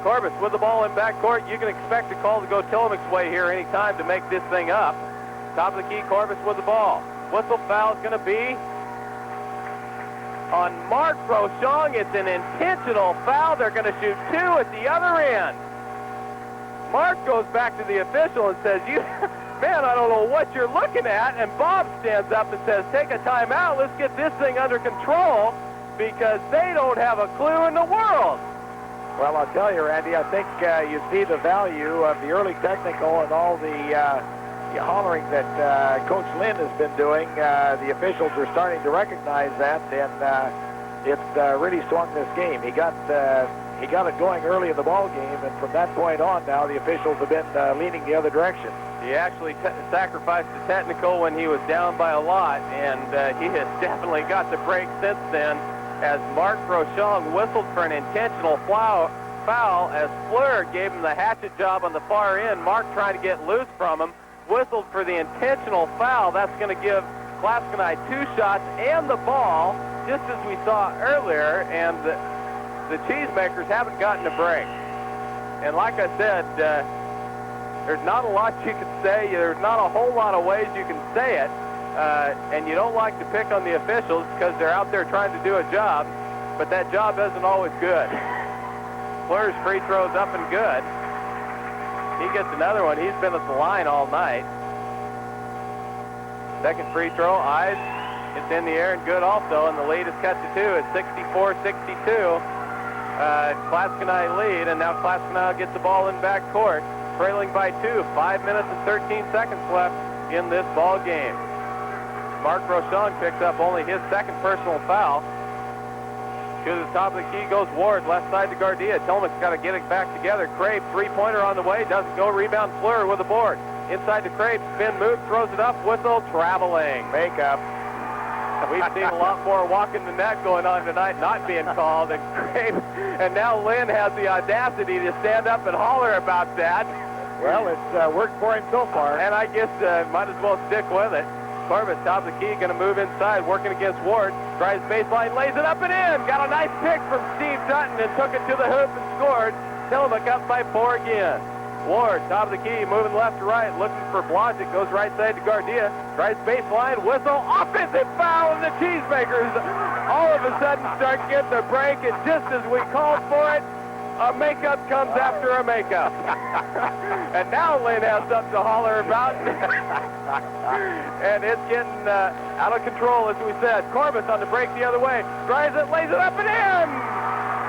[SPEAKER 1] Corbus with the ball in backcourt. You can expect a call to go Tillamook's way here any time to make this thing up. Top of the key, Corbus with the ball. Whistle foul is going to be on Mark Grochong. It's an intentional foul. They're going to shoot 2 at the other end. Mark goes back to the official and says, man, I don't know what you're looking at. And Bob stands up and says, take a timeout. Let's get this thing under control, because they don't have a clue in the world.
[SPEAKER 2] Well, I'll tell you, Randy, I think you see the value of the early technical and all the hollering that Coach Lynn has been doing. The officials are starting to recognize that, and it's really swung this game. He got it going early in the ball game, and from that point on now, the officials have been leaning the other direction.
[SPEAKER 1] He actually sacrificed the technical when he was down by a lot, and he has definitely got the break since then, as Mark Grochong whistled for an intentional foul as Fleur gave him the hatchet job on the far end. Mark trying to get loose from him, whistled for the intentional foul. That's going to give Clatskanie 2 shots and the ball, just as we saw earlier, and the Cheesemakers haven't gotten a break. And like I said, there's not a lot you can say. There's not a whole lot of ways you can say it. And you don't like to pick on the officials because they're out there trying to do a job, but that job isn't always good. Fleur's free throw's up and good. He gets another one. He's been at the line all night. Second free throw, eyes. It's in the air and good also, and the lead is cut to 2 at 64-62. Clatskanie lead, and now Clatskanie gets the ball in backcourt, trailing by 2. 5 minutes and 13 seconds left in this ball game. Mark Grochong picks up only his second personal foul. To the top of the key goes Ward, left side to Gardia. Tillamook's got to get it back together. Crape, 3-pointer on the way, doesn't go. Rebound Fleur with the board. Inside to Crape, spin move, throws it up, whistle, traveling.
[SPEAKER 2] Makeup.
[SPEAKER 1] We've seen a lot more walking the net going on tonight, not being called. And Crape, and now Lynn has the audacity to stand up and holler about that.
[SPEAKER 2] Well, it's worked for him so far.
[SPEAKER 1] And I guess might as well stick with it. Corbus, top of the key, going to move inside, working against Ward. Drives baseline, lays it up and in. Got a nice pick from Steve Dutton and took it to the hoop and scored. Tillamook up by 4 again. Ward, top of the key, moving left to right, looking for Blodgett, goes right side to Gardia, tries baseline, whistle, offensive foul, and the Cheesemakers all of a sudden start getting the break, and just as we called for it, a makeup comes after a makeup. And now Lynn has something to holler about. And it's getting out of control, as we said. Corbus on the break the other way, drives it, lays it up and in!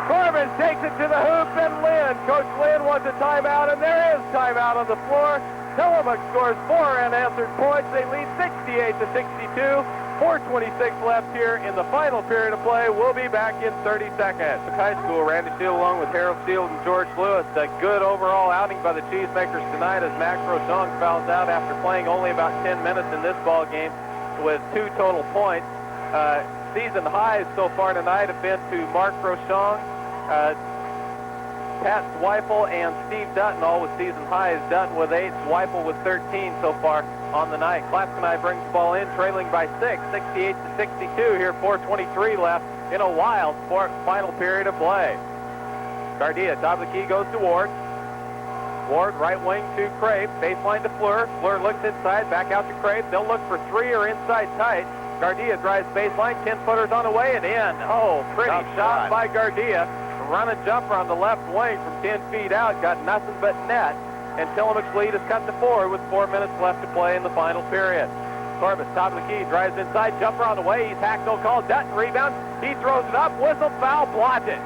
[SPEAKER 1] Corbin takes it to the hoop, and Lynn. Coach Lynn wants a timeout, and there is timeout on the floor. Tillamook scores 4 unanswered points. They lead 68-62. 4:26 left here in the final period of play. We'll be back in 30 seconds. High School, Randy Steele along with Harold Steele and George Lewis. A good overall outing by the Cheesemakers tonight as Max Rochon fouls out after playing only about 10 minutes in this ball game with 2 total points. Season highs so far tonight have been to Mark Rochon, Pat Zweifel, and Steve Dutton, all with season highs. Dutton with 8, Zweifel with 13 so far on the night. Clatskanie brings the ball in, trailing by 6, 68-62 here, 4:23 left in a wild final period of play. Gardia, top of the key, goes to Ward. Ward, right wing to Crape, baseline to Fleur. Fleur looks inside, back out to Crape. They'll look for 3 or inside tight. Gardia drives baseline, 10-footers on the way and in. Oh, pretty shot by Gardia. Running jumper on the left wing from 10 feet out, got nothing but net. And Tillamook's lead is cut to 4 with 4 minutes left to play in the final period. Corbus, top of the key, drives inside, jumper on the way. He's hacked, no call. Dutton rebounds. He throws it up. Whistle, foul, Blodgett.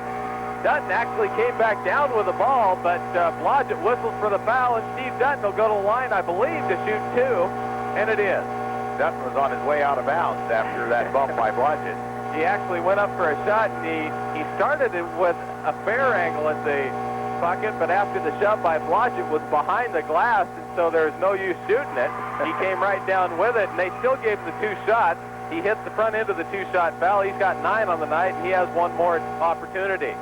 [SPEAKER 1] Dutton actually came back down with the ball, but Blodgett whistles for the foul, and Steve Dutton will go to the line, I believe, to shoot 2, and it is.
[SPEAKER 2] Dutton was on his way out of bounds after that bump by Blodgett.
[SPEAKER 1] He actually went up for a shot, and he started it with a fair angle at the bucket, but after the shove by Blodgett was behind the glass, and so there's no use shooting it. He came right down with it, and they still gave him the 2 shots. He hits the front end of the 2-shot foul. He's got 9 on the night, and he has 1 more opportunity.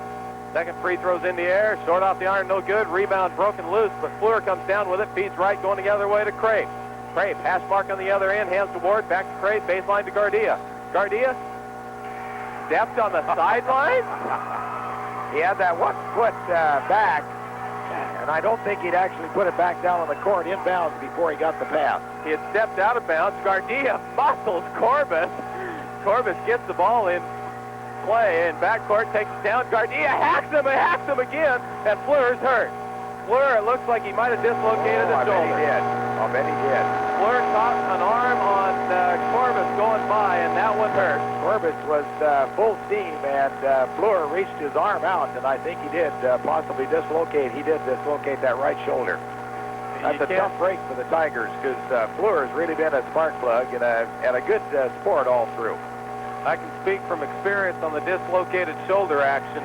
[SPEAKER 1] Second free throw's in the air, short off the iron, no good. Rebound broken loose, but Fleur comes down with it, feeds right, going the other way to Crape. Crape, hash mark on the other end, hands to Ward, back to Crape, baseline to Gardia. Gardia stepped on the sideline.
[SPEAKER 2] He had that 1 foot back, and I don't think he'd actually put it back down on the court inbounds before he got the pass.
[SPEAKER 1] He had stepped out of bounds. Gardia muscles Corbus. Corbus gets the ball in play, and backcourt takes it down. Gardia hacks him again, and Fleur's hurt. Fleur, it looks like he might have dislocated his shoulder.
[SPEAKER 2] I bet he did.
[SPEAKER 1] Fleur caught an arm on Corbus going by, and that one hurt.
[SPEAKER 2] Corbus was full steam, and Fleur reached his arm out, and I think he did possibly dislocate. He did dislocate that right shoulder. That's a tough break for the Tigers, because Fleur has really been a spark plug and a good sport all through.
[SPEAKER 1] I can speak from experience on the dislocated shoulder action.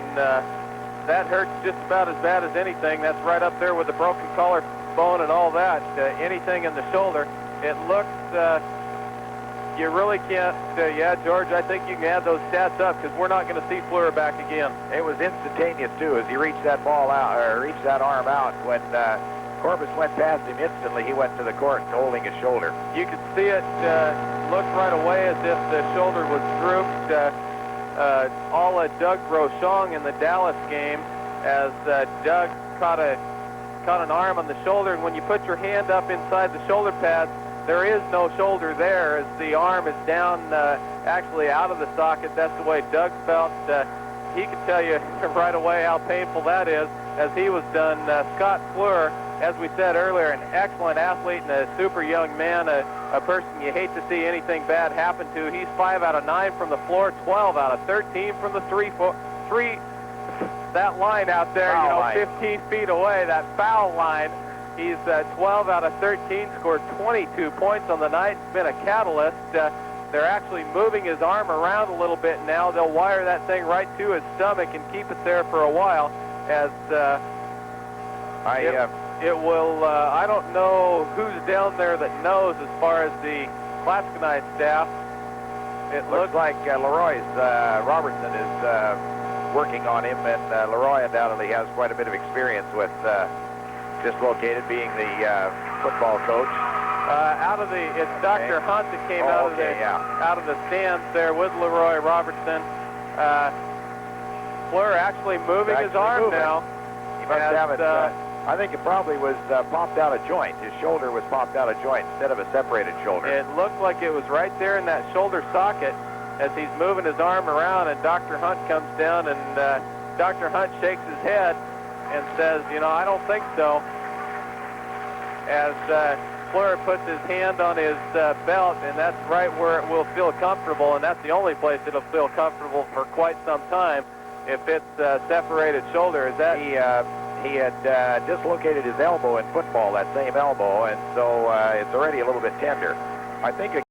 [SPEAKER 1] That hurts just about as bad as anything. That's right up there with the broken collarbone and all that. Anything in the shoulder, it looks, you really can't, yeah, George, I think you can add those stats up because we're not going to see Fleur back again.
[SPEAKER 2] It was instantaneous, too, as he reached that ball out, or reached that arm out. When Corbus went past him instantly, he went to the court holding his shoulder.
[SPEAKER 1] You could see it look right away as if the shoulder was drooped. A la Doug Rochon in the Dallas game, as Doug caught an arm on the shoulder, and when you put your hand up inside the shoulder pads, there is no shoulder there as the arm is down actually out of the socket. That's the way Doug felt. He could tell you right away how painful that is as he was done. Scott Fleur, as we said earlier, an excellent athlete and a super young man, a person you hate to see anything bad happen to. He's 5 out of 9 from the floor, 12 out of 13 from the three. That line out there,
[SPEAKER 2] foul
[SPEAKER 1] you know,
[SPEAKER 2] line.
[SPEAKER 1] 15 feet away, that foul line. He's 12 out of 13, scored 22 points on the night. It's been a catalyst. They're actually moving his arm around a little bit now. They'll wire that thing right to his stomach and keep it there for a while as it will, I don't know who's down there that knows as far as the Clatskanie staff.
[SPEAKER 2] It looks like Leroy's Robertson is working on him, and Leroy undoubtedly has quite a bit of experience with dislocated, being the football coach.
[SPEAKER 1] It's Dr. Hunt that came out of the stands there with Leroy Robertson. Fleur actually moving his arm now.
[SPEAKER 2] He must have it. I think it probably was popped out of joint. His shoulder was popped out of joint instead of a separated shoulder.
[SPEAKER 1] It looked like it was right there in that shoulder socket as he's moving his arm around, and Dr. Hunt comes down, and Dr. Hunt shakes his head and says, you know, I don't think so. As Fleur puts his hand on his belt, and that's right where it will feel comfortable, and that's the only place it'll feel comfortable for quite some time if it's separated shoulder. Is that
[SPEAKER 2] he had dislocated his elbow in football, that same elbow, and so it's already a little bit tender. I think